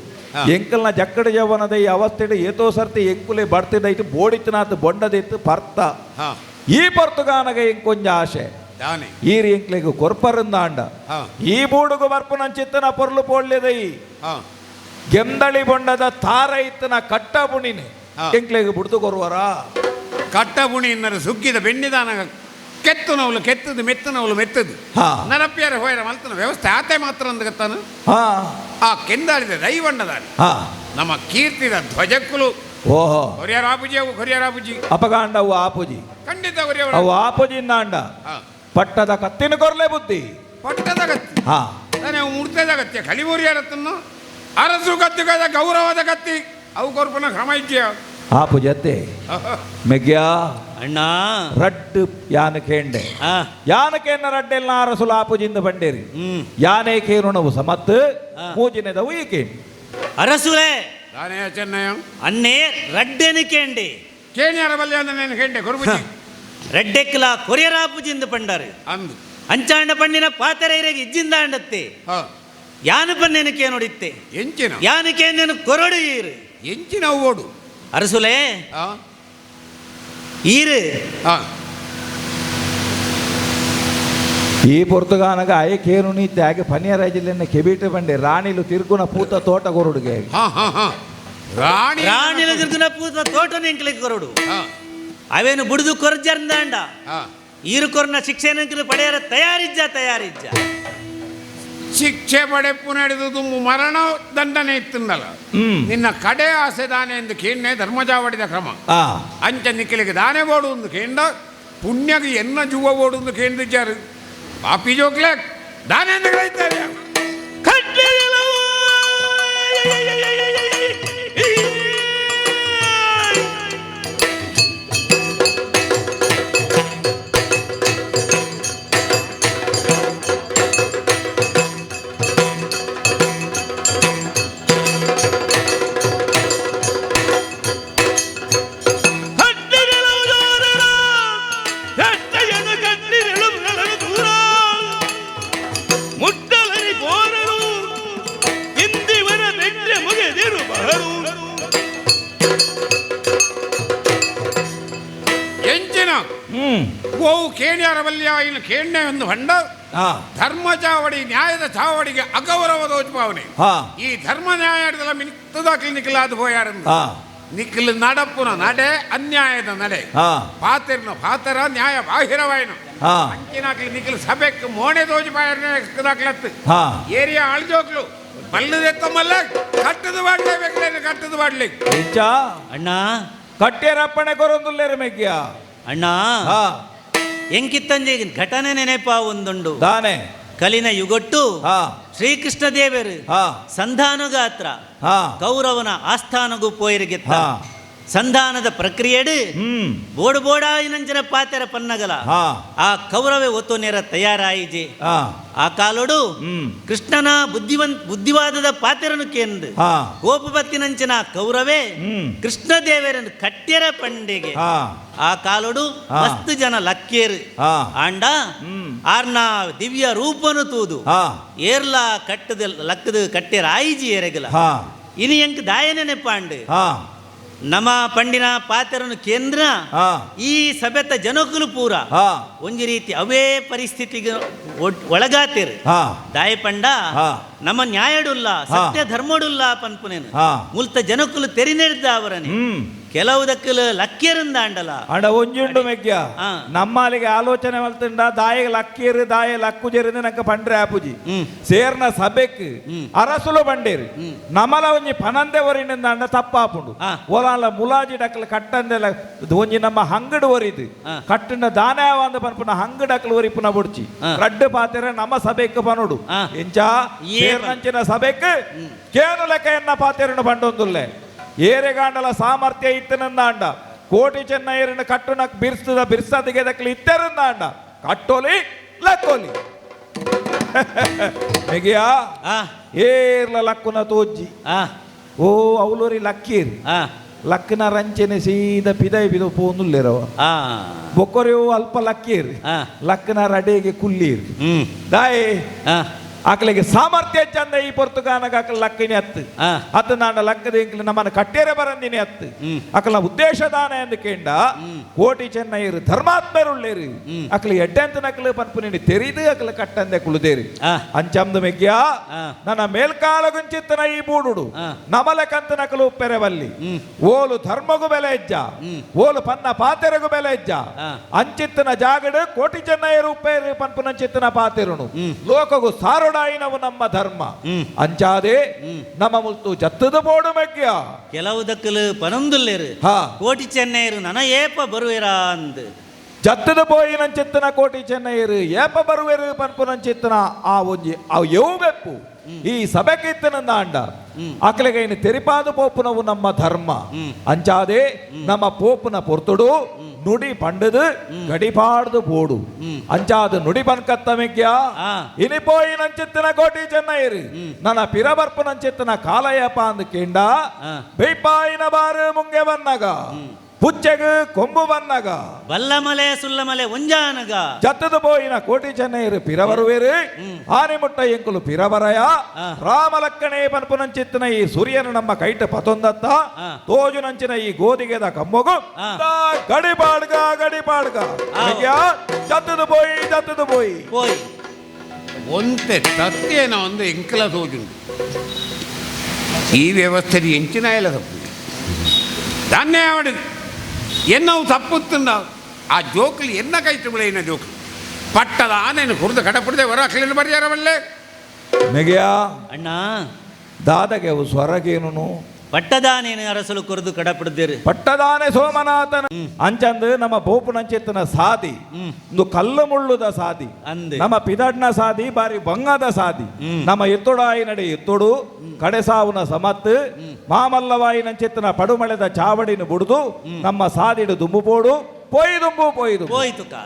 ಎಂಕಲ್ನ ಜಕ್ಕಡ ಜವನದ ಈ ಅವಸ್ಥೆಡು ಏತೋ ಸರ್ತಿ ಎಂಕುಲೆ ಬಡ್ತಿದೈತು ಬೋಡಿತನಾಥ ಬೊಂಡದಿತ್ತು ಪರ್ತ ಈ ಪರ್ತುಗಾನಗ ಎಂಕೊಂಜ ಆಶೆ ಈರಿ ಎಂಕ್ಲೆಗು ಕೊರ್ಪರಂದಾಂಡ ಈ ಬೂಡುಗು ಬರ್ಪುನಂಚಿತ್ತನ ಪೊರ್ಲು ಪೋಳ್ಯದೈ ಗೆಂದಳಿ ಬೊಂಡದ ತಾರ ಇತ್ತನ ಕಟ್ಟ ಬುಣಿನಿ ಎಂಕ್ಲೆಗು ಬುಡ್ದು ಕೊರುವರ ಕಟ್ಟ ಬುಣಿ ಇನ್ನರು ಸುಗ್ಗಿದ ಬೆಣ್ಣಿದಾನ ಕೆತ್ತು ನವಲು ಕೆತ್ತದು ಮೆತ್ತು ನವಲು ಮೆತ್ತದು ನರಪ್ಯಾರ ಹೋಯರ ಮಲ್ತನ ವ್ಯವಸ್ಥೆ ಆತೆ ಮಾತ್ರ ಅಂದ ಗತ್ತಾನು ಆ ಕೆಂದಾಳಿದ ದೈವಣ್ಣದ ನಮ್ಮ ಕೀರ್ತಿದ ಧ್ವಜಕ್ಕುಲು ಓಹೋ ಕೊರಿಯರ್ ಆಪುಜಿ ಅವು ಕೊರಿಯರ್ ಆಪುಜಿ ಅಪಗಾಂಡ ಅವು ಆಪುಜಿ ಖಂಡಿತ ಕೊರಿಯರ್ ಅವು ಆಪುಜಿಂದ ಅಂಡ ಪಟ್ಟದ ಕತ್ತಿನ ಕೊರ್ಲೆ ಬುದ್ಧಿ ಪಟ್ಟದ ಕತ್ತಿ ನಾನು ಮುಡ್ತದ ಕತ್ತಿ ಕಲಿಮೂರಿಯರತ್ತನ್ನು ಅರಸು ಕತ್ತಿಗದ ಗೌರವದ ಕತ್ತಿ ಅವು ಕೊರ್ಪನ ಕ್ರಮ ಇಜ್ಜಿಯ ಆಪುಜತ್ತೆ ಮೆಗ್ಯಾ ಅಣ್ಣ ರಡ್ಡು ಯಾನಕೇಂಡೆ ಯಾನಕೇನ ರಡ್ಡೆಲ್ಲ ಅರಸುಲ ಆಪುಜಿಂದ ಬಂಡೇರಿ ಯಾನೇ ಕೇರುಣವು ಸಮತ್ ಮೂಜಿನೆದವು ಈಕೆ ಅರಸುಲೆ ನಾನೇ ಚೆನ್ನಯ ಅನ್ನೇ ರಡ್ಡೆನಿಕೇಂಡಿ ಕೇಣಿಯರ ಬಲ್ಲೆ ಅಂದ నేను ಕೇಂಡೆ ಕೊರ್ಬುಜಿ రెడ్డెక్కుల కొరియరాపుజింది పండారు ಅಂದು ಅಂಚಾಂಡ ಪಣ್ಣಿನ ಪಾತರೈರೆಗೆ ಇಜ್ಜಿಂದ ಅಂಡತ್ತೆ ಯಾನು ಪನ್ನೇನಕ್ಕೆ ನೋಡಿತ್ತೆ ಎಂಚಿನ ಯಾನಕ್ಕೆ నేను ಕೊರಡು ಈರು ಎಂಚಿನ ಓಡು ಅರಸುಲೆ ಈರು ಈ ಪೊರ್ತುಗಾನಗ ಅಯ ಕೇರುಣಿದ್ದೆ ಹಾಗೆ ಪನ್ಯರಾಜಿಲೆನ್ನ ಕೆಬಿಟ ಬಂಡೆ ರಾಣಿಲು ತಿರ್ಗುನ ಪೂತ ತೋಟ ಕೊರಡುಗೆ ರಾಣಿಲು ತಿರ್ಗುನ ಪೂತ ತೋಟ ನೆಂಕ್ಲಿಕ್ಕೆ ಕೊರಡು ಅವೇನು ಬುಡ್ದು ಕೊರ್ಜರ್ಂದಾಂಡ ಈರು ಕೊರ್ನ ಶಿಕ್ಷೆನಂಕಲು ಪಡೆಯರ ತಯಾರಿಜ್ಜ ಶಿಕ್ಷೆ ಪಡೆಪ್ಪು ನಡೆದುದು ಮರಣ ದಂಡನೆ ಇತ್ತಂದಲ್ಲ ನಿನ್ನ ಕಡೆ ಆಸೆ ದಾನೆ ಎಂದು ಕೇಂಡೆ ಧರ್ಮಜಾವಡಿದ ಕ್ರಮ ಅಂಚ ನಿಕ್ಕಲಿಗೆ ದಾನೆ ಬೋಡು ಒಂದು ಕೇಂಡ ಪುಣ್ಯಗೆ ಎನ್ನ ಜುವ ಬೋಡು ಒಂದು ಕೇಂದಿದ್ದಾರೆ ಪಾಪಿ ಜೋಕ್ಲೆ ದಾನೆ ಎಂದು ಹೇಳ್ತಾರೆ ಗೋವು ಕೇಣಿಯರಬಲ್ಯ ಇನ್ನು ಕೇಣ್ಯ ಒಂದು ಹೊಂಡ ಧರ್ಮ ಚಾವಡಿ ನ್ಯಾಯದ ಚಾವಡಿಗೆ ಅಗೌರವದ ಉಜ್ಭಾವನೆ ಈ ಧರ್ಮ ನ್ಯಾಯದ ಮಿತ್ತದಾಕಲಿ ನಿಖಿಲಾದ ಹೋಯಾರಂದು ನಿಖಿಲ್ ನಡಪುನ ನಡೆ ಅನ್ಯಾಯದ ನಡೆ ಪಾತಿರ್ನ ಪಾತರ ನ್ಯಾಯ ಬಾಹಿರವಾಯನು ಅಂಕಿನಾಕ್ಲಿ ನಿಖಿಲ್ ಸಭೆಕ್ ಮೋಣೆ ದೋಜಿ ಬಾಯರ್ನಕ್ಲತ್ತು ಏರಿಯಾ ಆಳ್ಜೋಕ್ಲು ಮಲ್ಲದೆತ್ತಮಲ್ಲ ಕಟ್ಟದು ಬಾಡ್ಲೇಬೇಕೇನು ಕಟ್ಟದು ಬಾಡ್ಲಿಕ್ಕೆ ಅಣ್ಣ ಕಟ್ಟೆರಪ್ಪಣೆ ಕೊರೊಂದುಲ್ಲೇರು ಮೆಗ್ಯ ಅಣ್ಣ ಎಂಕಿತ್ತಂಜೆ ಘಟನೆ ನೆನೆಪ ಒಂದುಂಡು ದಾನೆ ಕಲಿನ ಯುಗೊಟ್ಟು ಶ್ರೀಕೃಷ್ಣ ದೇವರು ಸಂಧಾನಗಾತ್ರ ಕೌರವನ ಆಸ್ಥಾನಗೂ ಪೋಯಿರಿಗೆತ್ತ ಸಂಧಾನದ ಪ್ರಕ್ರಿಯೆಡು ಬೋಡು ಬೋಡಾಯಿನಂಚಿನ ಪಾತೆರ ಪನ್ನಗಲ ಆ ಕೌರವೆ ಒತ್ತು ನೇರ ತಯಾರಾಯಿಜೆ ಆ ಕಾಲೋಡು ಕೃಷ್ಣನ ಬುದ್ಧಿವಾದದ ಪಾತೆರನು ಕೇಂದ್ರ ಗೋಪಪತ್ತಿನಂಚಿನ ಕೌರವೆ ಕೃಷ್ಣ ದೇವರನ್ನು ಕಟ್ಟೆರ ಪಂಡೆಗೆ ಆ ಕಾಲೋಡು ಮಸ್ತ್ ಜನ ಲಕ್ಕೇರು ಆಂಡ ಆರ್ನ ದಿವ್ಯ ರೂಪನು ತೂದು ಏರ್ಲ ಕಟ್ಟದ ಲಕ್ಕದ ಕಟ್ಟೆರ ಆಯಿಜಿ ಎರೆಗಲ ಇನಿ ಎಂಕ್ ದಾಯನೇ ಪಾಂಡು ನಮ ಪಂಡಿನ ಪಾತ್ರನು ಕೇಂದ್ರ ಈ ಸಭೆತ ಜನಕುಲು ಪೂರ ಒಂಜಿ ರೀತಿ ಅವೇ ಪರಿಸ್ಥಿತಿಗೆ ಒಳಗಾತಿರು ದಾಯ ಪಂಡ ನಮ್ಮ ನ್ಯಾಯಡುಲ್ಲ ಸತ್ಯ ಧರ್ಮಡುಲ್ಲ ಪನ್ಪುನೇನು ಮುಲ್ತ ಜನಕುಲು ತೆರಿನೆಡ್ದ ಅವರನೆ ಕೆಲವು ದಕ್ಕಲು ಲಕ್ಕಿಯರಿಂದ ಅಂಡಲ ಅಂಡ ಒಂಜುಂಡು ಮೆಗ್ಯ ನಮ್ಮಲ್ಲಿಗೆ ಆಲೋಚನೆ ಮಲ್ತಂಡ ದಾಯ ಲಕ್ಕಿಯರು ದಾಯ ಲಕ್ಕುಜರಿಂದ ನಂಗೆ ಪಂಡ್ರೆ ಆಪುಜಿ ಸೇರ್ನ ಸಭೆಕ್ ಅರಸುಲು ಬಂಡೇರು ನಮಲ ಒಂಜಿ ಪನಂದೆ ಒರಿನಿಂದ ಅಂಡ ತಪ್ಪಾಪುಂಡು ಓಲಾಲ ಮುಲಾಜಿ ಡಕ್ಕಲು ಕಟ್ಟಂದೆಲ್ಲ ಒಂಜಿ ನಮ್ಮ ಹಂಗಡು ಒರಿದು ಕಟ್ಟಂಡ ದಾನವಂದ ಪನ್ಪುನ ಹಂಗಡು ಡಕ್ಕಲು ಒರಿ ಪುನ ಬುಡ್ಚಿ ರಡ್ಡು ಪಾತೆರ ನಮ್ಮ ಸಭೆಕ್ ಪನುಡು ಎಂಚ ಸೇರ್ನಂಚಿನ ಸಭೆಕ್ ಕೇನು ಲೆಕ್ಕ ಎನ್ನ ಪಾತೆರನು ಬಂಡೊಂದುಲ್ಲೆ ಏರೆಗಾಂಡಲ ಸಾಮರ್ಥ್ಯ ಇತ್ತನಂದಾಂಡ ಕೋಟಿ ಚೆನ್ನೈರನ್ನು ಕಟ್ಟುನಕ್ ಬಿರ್ಸದ ಬಿರ್ಸದಿಗೆ ದಕ್ಕಲಿ ಇತ್ತರಂದಾಂಡ ಕಟ್ಟೋಲಿ ಲಕ್ಕೋಲಿ ಮೆಗಿಯಾ ಆ ಏರ್ಲ ಲಕ್ಕುನ ತೋಜ್ಜಿ ಆ ಓ ಅವಲೂರಿ ಲಕ್ಕೀರ್ ಆ ಲಕ್ಕನ ರಂಚನೆ ಸೀದ ಪಿದೈ ಬಿದು ಪೋನುಲ್ಲೇರವ ಆ ಬೊಕ್ಕೊರೆವು ಅಲ್ಪ ಲಕ್ಕೀರ್ ಆ ಲಕ್ಕನ ರಡೆಗೆ ಕುಲ್ಲೀರ್ ಹ್ಮ್ ದಾಯ್ ಆ ಆಕಲಿಗೆ ಸಾಮರ್ಥ್ಯ ಚಂದ ಈ ಪೊರ್ತುಗಾನಗ ಆಕಲ ಲಕ್ಕಿನಿ ಹತ್ತು ಆ ಅತ್ತ ನಾಂಡ ಲಕ್ಕದ ಎಂಕ್ಲು ನಮ್ಮನ್ನ ಕಟ್ಟೇರೆ ಬರಂದಿನಿ ಹತ್ತು ಅಕಲ ಉದ್ದೇಶದಾನ ಎಂದು ಕೇಂಡ ಕೋಟಿ ಚೆನ್ನೈರು ಧರ್ಮಾತ್ಮರುಳ್ಳೇರು ಅಕಲ ಎಡ್ಡೆಂತ ನಕಲು ಪನ್ಪುನಿ ತೆರಿದು ಅಕಲ ಕಟ್ಟಂದೆ ಕುಳುದೇರಿ ಆ ಅಂಚಮ್ದು ಮೆಗ್ಗ್ಯಾ ಆ ನನ್ನ ಮೇಲ್ಕಾಲಗುಂಚಿತ್ತನ ಈ ಬೂಡುಡು ಆ. ನಮಲೆ ಕಂತ ನಕಲು ಪೆರೆವಲ್ಲಿ ಓಲು ಧರ್ಮಗು ಬೆಲೆ ಹೆಜ್ಜ ಓಲು ಪನ್ನ ಪಾತೆರೆಗು ಬೆಲೆ ಹೆಜ್ಜ ಆ. ಅಂಚಿತ್ತನ ಜಾಗಡು ಕೋಟಿ ಚೆನ್ನೈರು ಉಪ್ಪೇರು ಪನ್ಪುನ ಚಿತ್ತನ ಪಾತೆರುನು ಲೋಕಗು ಸಾರುಡಾಯಿನವು ನಮ್ಮ ಧರ್ಮ ಅಂಚಾದೆ ನಮ್ಮ ಮುಲ್ತು ಜತ್ತದ ಬೋಡು ಮೆಗ್ಗ್ಯ ಕೆಲವು ದಕ್ಕಲು ಪನೊಂದುಲ್ಲೇರು ಹಾ ಕೋಟಿ ಚೆನ್ನೈರು ನನ ಏಪ ಬರುವೆರಾ ಅಂದ್ ಜತ್ತದ ಬೋಯಿನ ಚಿತ್ತನ ಕೋಟಿ ಚೆನ್ನೈರು ಏಪ ಬರುವೆರು ಪನ್ಪುನ ಚಿತ್ತನ ಆ ಒಂಜಿ ಅವು ಎವು ಬೆಪ್ಪು ಈ ಸಭೆಕಿತ್ತನಂದ ಅಂಡ ಆಕಲಿಗೆ ಇನ್ನು ತೆರಿಪಾದ ಪೋಪುನವು ನಮ್ಮ ಧರ್ಮ ಅಂಚಾದೆ ನಮ್ಮ ಪೋಪುನ ಪೊರ್ತುಡು ನುಡಿ ಪಂಡದು ಗಡಿಪಾಡ್ದು ಬೋಡು ಅಂಚಾದು ನುಡಿ ಪನ್ಕತ್ತ ಮೆಗ್ಗ್ಯ ಆ. ಇನಿಪೋಯಿ ನಂಚಿತ್ತನ ಕೋಟಿ ಚೆನ್ನೈರು ನನ್ನ ಪಿರಬರ್ಪು ನಂಚಿತ್ತನ ಕಾಲಯಪ ಅಂದು ಕೇಂಡ ಆ. ಬೈಪಾಯಿನ ಬಾರು ಮುಂಗೆ ಬನ್ನಗ ಹುಚ್ಚೆಗು ಕೊಂಬು ಬನ್ನಗ ಬಲ್ಲಮಲೆ ಸುಲ್ಲಮಲೆ ಒಂಜಾನಗ ಜತ್ತದ ಬೋಯಿನ ಕೋಟಿ ಚೆನ್ನೈರು ಪಿರವರುವೇರು ಆನೆಮುಟ್ಟ ಎಂಕುಲು ಪಿರವರಯ ಆ. ರಾಮಲಕ್ಕಣೆ ಪನ್ಪುನಂಚಿತ್ತಿನ ಈ ಸೂರ್ಯನು ನಮ್ಮ ಕೈಟ ಪತೊಂದತ್ತ ಆ. ತೋಜು ನಂಚಿನ ಈ ಗೋದಿಗೆದ ಕಮ್ಮಗು ಆ. ಗಡಿಪಾಡ್ಗ ಗಡಿಪಾಡ್ಗ ಆ. ಜತ್ತದ ಬೋಯಿ ಹೋಯ್ ಒಂತೆ ತತ್ತೇನ ಒಂದು ಎಂಕಲ ತೋಜುಂಡು ಈ ವ್ಯವಸ್ಥೆ ಎಂಚಿನ ಎಲ್ಲ ತಪ್ಪು దాన్నే ఆవిడది ఎన్నో తప్పుతుందా ఆ జోకులు ఎన్న కైటములైన జోకులు పట్టదా నేను కుర్ద కడపడితే ఎవరు అక్కలేని పరిచార వల్లే ಮೆಗೆಯ ಅಣ್ಣ ದಾದಗೆ ಅವು ಸ್ವರಗೇನು ಪಟ್ಟದಾನೇನು ಅರಸಲು ಕೊರದು ಕಡಪಡ್ದೇರು ಪಟ್ಟದಾನೆ ಸೋಮನಾಥನ ಅಂಚಂದು ನಮ್ಮ ಬೋಪುನಂಚಿತ್ತನ ಸಾದಿ ಒಂದು ಕಲ್ಲು ಮುಳ್ಳುದ ಸಾದಿ ಅಂದೆ. ನಮ್ಮ ಪಿದಡ್ನ ಸಾದಿ ಬಾರಿ ಬಂಗದ ಸಾದಿ ನಮ್ಮ ಎತ್ತೊಡಾಯಿ ನಡೆ ಎತ್ತೊಡು ಕಡೆಸಾವುನ ಸಮತ್ತು ಮಾಮಲ್ಲವಾಯಿ ನಂಚಿತ್ತನ ಪಡುಮಳೆದ ಚಾವಡಿನ ಬುಡುದು ನಮ್ಮ ಸಾದಿಡು ದುಂಬು ಪೋಡು ಪೊಯ್ದುಂಬು ಪೊಯ್ದು ಹೋಯ್ತು ಕಾ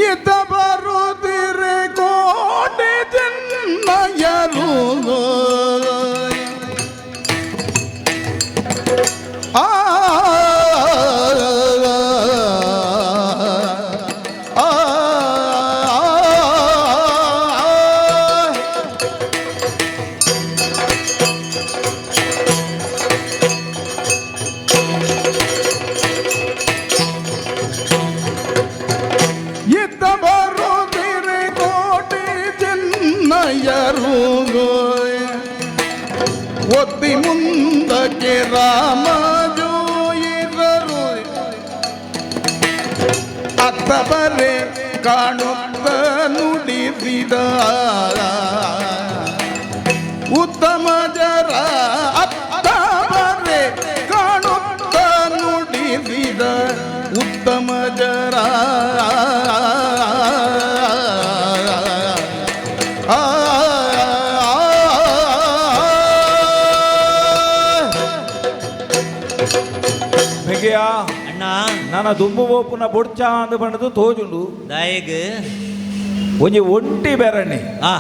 ಇದ್ದ ಬರುತ್ತಿರೆ ಕೋಟಿ ಚೆನ್ನಯರು ಆ ಇದ್ದ ಬರುತ್ತಿರೆ ಕೋಟಿ ಚೆನ್ನಯರು ಒತ್ತಿ ಮುಂದಕ್ಕೆ ರಾಮಜೋಯಿರರು ಅತ್ತ ಬರೆ ಕಾಣುತ್ತ ನುಡಿಸಿದ ಉತ್ತಮ ಜರ ಅತ್ತ ಬರೆ ಕಾಣುತ್ತ ನುಡಿಸಿದ ಉತ್ತಮ ಜರ ಮೆಗೆಯ ಅಣ್ಣ ನನ್ನ ದುಂಬು ಬೋಪುನ ಬೊಡ್ಚ ಅಂದು ಬಣ್ಣದು ತೋಜುಂಡು ದಾಯಗ್ ಒಂಜಿ ಒಂಟಿ ಬೆರಣಿ ಆ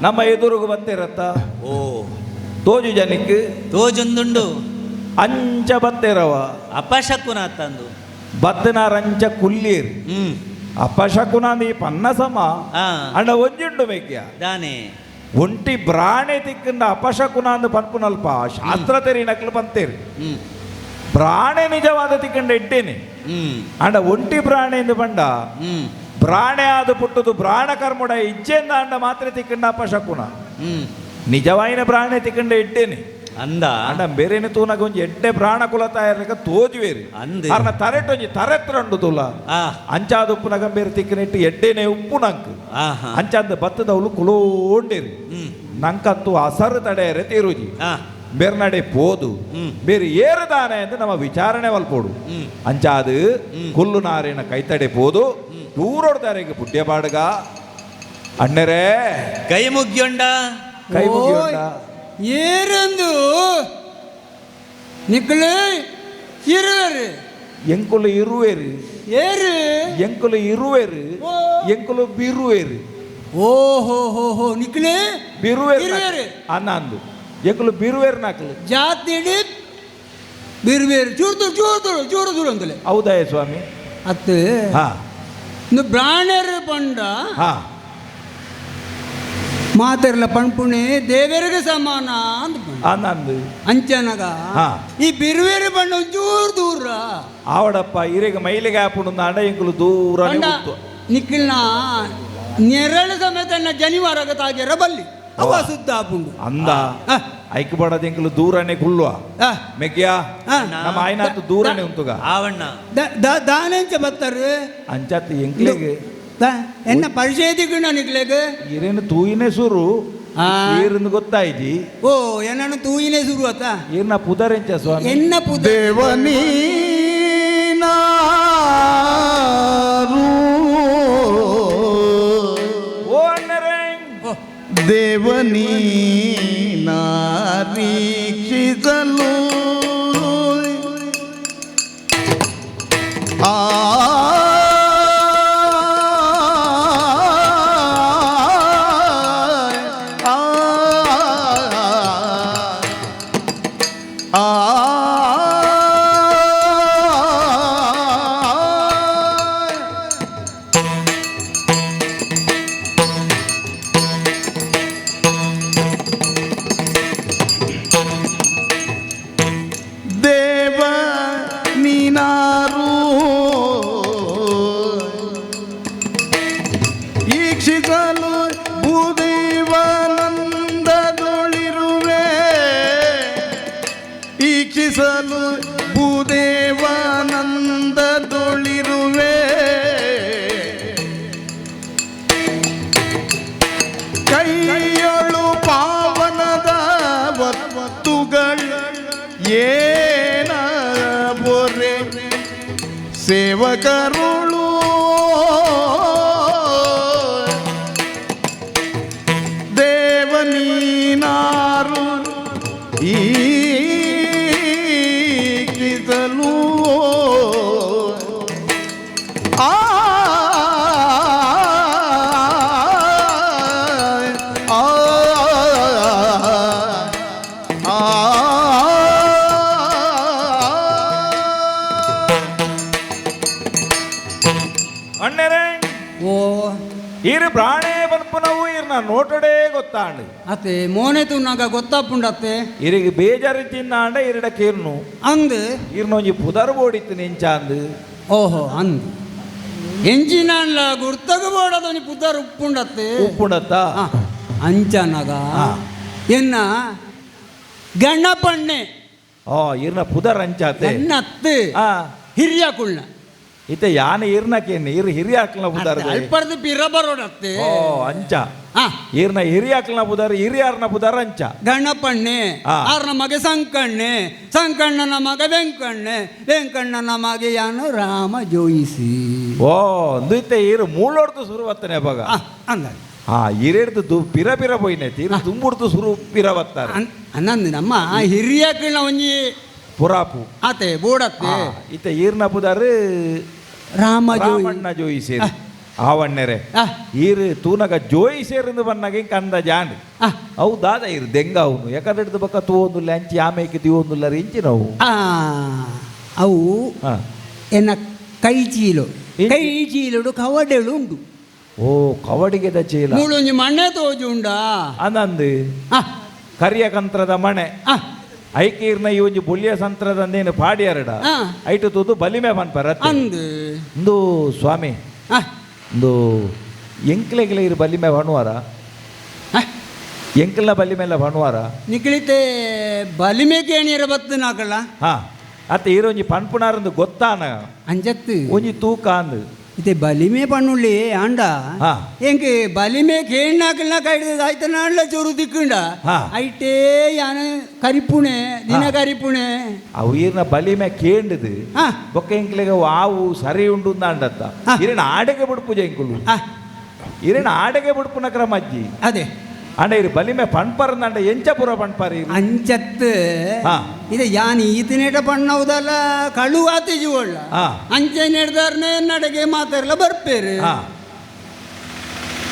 ನಮ್ಮ ಎದುರುಗು ಬತ್ತಿರತ್ತ ಓ ತೋಜು ಜನಿಕ್ ತೋಜೊಂದುಂಡು ಅಂಚ ಬತ್ತಿರವ ಅಪಶಕುನ ತಂದು ಬತ್ತನ ರಂಚ ಕುಲ್ಲೀರ್ ಅಪಶಕುನಾಂದಿ ಪನ್ನ ಸಮ ಆ ಅಂಡ ಒಂಜಿಂಡು ಮೆಗ್ಗ್ಯ ದಾನೆ ಒಂಟಿ ಬ್ರಾಣೆ ತಿಕ್ಕಂಡ ಅಪಶಕುನಾಂದು ಪನ್ಪುನಲ್ಪ ಶಾಸ್ತ್ರ ತೆರಿ ನಕ್ಲು ಪಂತೇರಿ ಹ್ಮ್ ಬ್ರಾಣೆ ನಿಜವಾದ ತಿಕ್ಕಂಡ ಎಡ್ಡೇನೆ ಹ್ಮ್ ಅಂಡ ಒಂಟಿ ಬ್ರಾಣೆ ಎಂದು ಬಂಡ ಹ್ಮ್ ಬ್ರಾಣೆ ಆದ ಪುಟ್ಟದು ಬ್ರಾಣ ಕರ್ಮುಡ ಇಜ್ಜೆಂದ ಅಂಡ ಮಾತ್ರ ತಿಕ್ಕಂಡ ಅಪಶಕುನ ಹ್ಮ್ ನಿಜವಾಯಿನ ಬ್ರಾಣೆ ತಿಕ್ಕಂಡ ಎಡ್ಡೇನೆ ಅಂದ ಅಂಡ ಬೇರೆನೆ ತೂನಗ ಒಂಜಿ ಎಡ್ಡೆ ಪ್ರಾಣ ಕುಲತ ಇರ್ಲಿಕ್ಕೆ ತೋಜುವೇರಿ ಅಂದೆ. ಅರ್ನ ತರೆಟ್ ಒಂಜಿ ತರೆತ್ರಂಡು ತುಲ ಆ ಅಂಚಾದ ಉಪ್ಪುನಗ ಬೇರೆ ತಿಕ್ಕನೆಟ್ಟು ಎಡ್ಡೆನೆ ಉಪ್ಪು ನಂಕ್ ಆಹಾ ಅಂಚಾದ ಬತ್ತದವಳು ಕುಲೋಂಡೇರಿ ಹ್ಮ್ ನಂಕಂತೂ ಅಸರು ತಡೆಯರೆ ತೀರುಜಿ ಆ ಬೇರೆ ನಡೆ ಪೋದು ಹ್ಮ್. ಬೇರೆ ಏರುದಾನೆ ಎಂದು ನಮ್ಮ ವಿಚಾರಣೆ ಮಲ್ಪೋಡು ಹ್ಮ್. ಅಂಚಾದು ಕುಲ್ಲು ನಾರಿನ ಕೈತಡೆ ಪೋದು ದೂರೊಡ್ದಾರೆಗೆ ಬುಡ್ಡೆ ಬಾಡ್ಗ ಅಣ್ಣರೇ ಕೈ ಮುಗ್ಯೊಂಡ ಕೈ ಮುಗಿಯೋಣ ಏರಂದು ನಿಕ್ಕಳು ಇರುವರು ಎಂಕುಲು ಇರುವೇರು ಏರು ಎಂಕುಲು ಇರುವೇರು ಎಂಕುಲು ಬಿರುವೇರು ಓಹೋ ಹೋ ಹೋ ನಿಕ್ಕಳು ಬಿರುವೇರು ಇರುವೇರು ಅನ್ನಂದು ಎಂಕುಲು ಬಿರುವೇರು ನಾಕಲು ಜಾತಿ ಬೇರೆ ಬೇರೆ ಚೂರು ದೂರ ಅಂತಲೇ ಹೌದಾ ಸ್ವಾಮಿ ಅತ್ತು ಹಾ ಇಂದು ಬ್ರಾಣರ್ ಪಂಡ ಹಾ ಮಾತೆರ್ಲ ಪಣ್ಪುಣೆ ದೇವರಿಗೆ ಸಮಾನ ಅಂತ ಪಂಡ ಅನ್ನಂದು ಅಂಚನಗ ಹಾ. ಈ ಬಿರುವೇರು ಪಂಡ ಒಂಚೂರು ದೂರ ಆವಡಪ್ಪ ಇರೆಗ ಮೈಲಿಗೆ ಹಾಪುಂಡು ಅಂಡ ಎಂಕುಲು ದೂರ ಪಂಡ ನಿಖಿಲ್ನ ನೆರಳು ಸಮೇತ ಜನಿವಾರಗ ತಾಗ್ಯಾರ ಬಲ್ಲಿ ಅವ ಸುತ್ತ ಹಾಪುಂಡು ಅಂದ ಹ. ಐಕ್ ಬಡದ ಎಂಕುಲು ದೂರನೆ ಕುಳ್ಳುವ ಹ. ಮೆಗ್ಯಾ ಹ. ನಮ್ಮ ಆಯ್ನಾತು ದೂರನೆ ಉಂತುಗ ಆವಣ್ಣ ದಾನೆಂಚ ಬತ್ತಾರೆ ಅಂಚತ್ ಎಂಕ್ಲೆಗೆ ಎನ್ನ ಪರಿಚಯದಿಗುಣ ನಿಕ್ಲೆಗೆ ಇರೇನು ತೂಯಿನೇ ಸುರು ಆ. ಈರಿಂದ ಗೊತ್ತಾಯ್ತಿ ಓ ಏನನ್ನು ತೂಯಿನೇ ಶುರು ಆತ ಈರ್ನ ಪುದರೆಂಚ ಸ್ವಾಮಿ ಎನ್ನ ಪುದ ದೇವನೀನಾರು ಓ ಅಣ್ಣರೇ ದೇವನೀ ನಾರೀಕ್ಷಿಸಲು ಆ ದೇವ ನೀನಾರು ಈಕ್ಷಿಸಲು ಭೂದೇವಾನಂದದೊಳಿರುವೆ ಈಕ್ಷಿಸಲು ಭೂದೇವಾನಂದದೊಳಿರುವೆ ಕೈಯೊಳು ಪಾವನದ ವಸ್ತುಗಳು ಏನ ಬೊರೆ ಸೇವಕರುಳು ದೇವನೀನಾರು ಈಗಿದಲು ಆ ಅಣ್ಣರೇ ಓ ಈರು ಪ್ರಾಣೇ ಬನ್ಪುನವು ಈರ್ನ ನೋಟಡೇ ಗೊತ್ತಾಂಡು ಅತ್ತೆ ಮೋನೆ ತುನ್ನಾಗ ಗೊತ್ತಾಪುಂಡತ್ತೆ ಇರಿಗೆ ಬೇಜಾರು ಚಿನ್ನಾಂಡ ಇರಡ ಕೇರ್ನು ಅಂದು ಇರ್ನೊಂಜಿ ಪುದರ್ ಬೋಡಿತ್ತು ನೆಂಚಾಂದು ಓಹೋ ಅಂದು ಎಂಚಿನಲ್ಲ ಗುರ್ತಗ ಬೋಡದೊಂದು ಪುದರ್ ಉಪ್ಪುಂಡತ್ತೆ ಉಪ್ಪುಂಡತ್ತ ಆ, ಅಂಚನಗ ಎನ್ನ ಗಣ್ಣಪಣ್ಣೆ ಓ ಇರ್ನ ಪುದರ್ ಅಂಚಾತೆ ಗಣ್ಣತ್ತು ಆ ಹಿರಿಯ ಕುಳ್ಳ ಇತ್ತೆ ಯಾನ ಇರ್ನಕೇನು ಇರ್ ಹಿರಿಯ ಹಾಕ್ಲ ಪುದರ್ ಅಲ್ಪರ್ದು ಪಿರ ಬರೋಡತ್ತೆ ಓ ಅಂಚ ಆ ಇರ್ನ ಹಿರಿಯ ಹಾಕ್ಲ ಪುದರ್ ಹಿರಿಯರ್ನ ಪುದರ್ ಅಂಚ ಗಣಪಣ್ಣೆ ಆ. ಆರ್ನ ಮಗೆ ಸಂಕಣ್ಣೆ ಸಂಕಣ್ಣನ ಮಗ ವೆಂಕಣ್ಣೆ ವೆಂಕಣ್ಣನ ಮಗೆ ಯಾನು ರಾಮ ಜೋಯಿಸಿ ಓ ಅಂದಿತ್ತೆ ಇರು ಮೂಳೋಡ್ದು ಶುರುವತ್ತನೆ ಬಗ ಅಂದ ಹಾ ಇರೆಡ್ದು ಪಿರ ಪಿರ ಪೋಯ್ನೈತಿ ಇರು ತುಂಬುಡ್ದು ಶುರು ಪಿರ ಬತ್ತಾರೆ ಅನ್ನಂದು ನಮ್ಮ ಹಿರಿಯ ಕಿಳ್ಳ ಒಂಜಿ ಪುರಾಪು ಆತೆ ಬೋಡತ್ತೆ ಇತ್ತೆ ಈರ್ನ ಪುದರ್ ರಾಮ ಜೋಯಿ ರಾಮಣ್ಣ ಜೋಯಿಸೇರು ಆವಣ್ಣರೆ ಆ. ಈರು ತೂನಗ ಜೋಯಿಸೇರಿಂದ ಬನ್ನಾಗ ಕಂದ ಜಾಂಡ್ ಆ. ಅವು ದಾದ ಇರು ದೆಂಗ ಅವನು ಯಾಕಂದ್ರೆ ಬಕ್ಕ ತೂ ಒಂದು ಲಂಚಿ ಆಮೇಲೆ ತೀವೊಂದುಲ್ಲ ಇಂಚಿ ನಾವು ಆ, ಅವು ಹಾ. ಎನ್ನ ಕೈ ಚೀಲು ಎಂಚಿ? ಕೈ ಚೀಲುಡು ಕವಡೆಳು ಉಂಡು ಓ ಕವಡಿಗೆ ಚೀಲ ಮೂಳೊಂಜಿ ಮಣ್ಣೆ ತೋಜುಂಡ ಅಂದಂದು ಆ, ಕರಿಯ ಕಂತ್ರದ ಮಣೆ ಆ, ಐಕೀರ್ನ ಈ ಒಂಜಿ ಬುಳ್ಳಿಯ ಸಂತ್ರದಂದೇನು ಪಾಡಿಯರಡ ಆ. ಐಟು ತೂದು ಬಲಿಮೆ ಪನ್ಪರ ಅಂದು ಒಂದು ಸ್ವಾಮಿ ಆ, ಒಂದು ಎಂಕ್ಲೆಗಿಲ ಇರು ಬಲಿಮೆ ಬಣುವಾರ ಆ, ಎಂಕ್ಲ ಬಲಿಮೆಲ್ಲ ಬಣುವಾರ ನಿಕ್ಲಿತೆ ಬಲಿಮೆ ಕೇಣಿಯರ ಬತ್ತು ನಾಕಲ್ಲ ಹಾ ಅತ್ತೆ ಈರೊಂಜಿ ಪನ್ಪುನಾರಂದು ಗೊತ್ತಾನ ಅಂಜತ್ತು ಒಂಜಿ ತೂಕ ಅಂದು ಇತ್ತೆ ಬಲಿಮೆ ಪಣ್ಣುಳ್ಳಿ ಆಂಡ ಹಾ. ಎಂಗೆ ಬಲಿಮೆ ಕೇಣ್ಣಾಕಲ್ನ ಕೈಡ್ದು ಆಯ್ತನ ಆಂಡ್ಲ ಚೂರು ದಿಕ್ಕುಂಡ ಹಾ. ಐಟೇ ಯಾನ ಕರಿಪುಣೆ ದಿನ ಹಾ. ಕರಿಪುಣೆ ಅವು ಈರ್ನ ಬಲಿಮೆ ಕೇಂಡದು ಹಾ. ಬೊಕ್ಕ ಎಂಕ್ಲೆಗೆ ವಾವು ಸರಿ ಉಂಡು ಅಂಡತ್ತ ಹಾ. ಇರೇನ ಆಡೆಗೆ ಬಿಡ್ಪುಜ ಎಂಕುಲು ಆ, ಇರೇನ ಆಡೆಗೆ ಬಿಡ್ಪುನ ಕ್ರಮ ಅಜ್ಜಿ ಅದೇ ಅಂಡ ಇರು ಬಲಿಮೆ ಪಣ್ಪರಂದಂಡ ಎಂಚ ಪುರ ಪಣ್ಪರಿ ಅಂಚತ್ತು ಹಾ. ಇದು ಯಾನ್ ಈತನೇಟ ಪಣ್ಣವುದಲ್ಲ ಕಳುವಾತಿಜುವಳ್ಳ ಹಾ. ಅಂಚೆ ನಡೆದಾರ್ನೆ ನಡಗೆ ಮಾತಾರಲ್ಲ ಬರ್ಪೇರು ಹಾ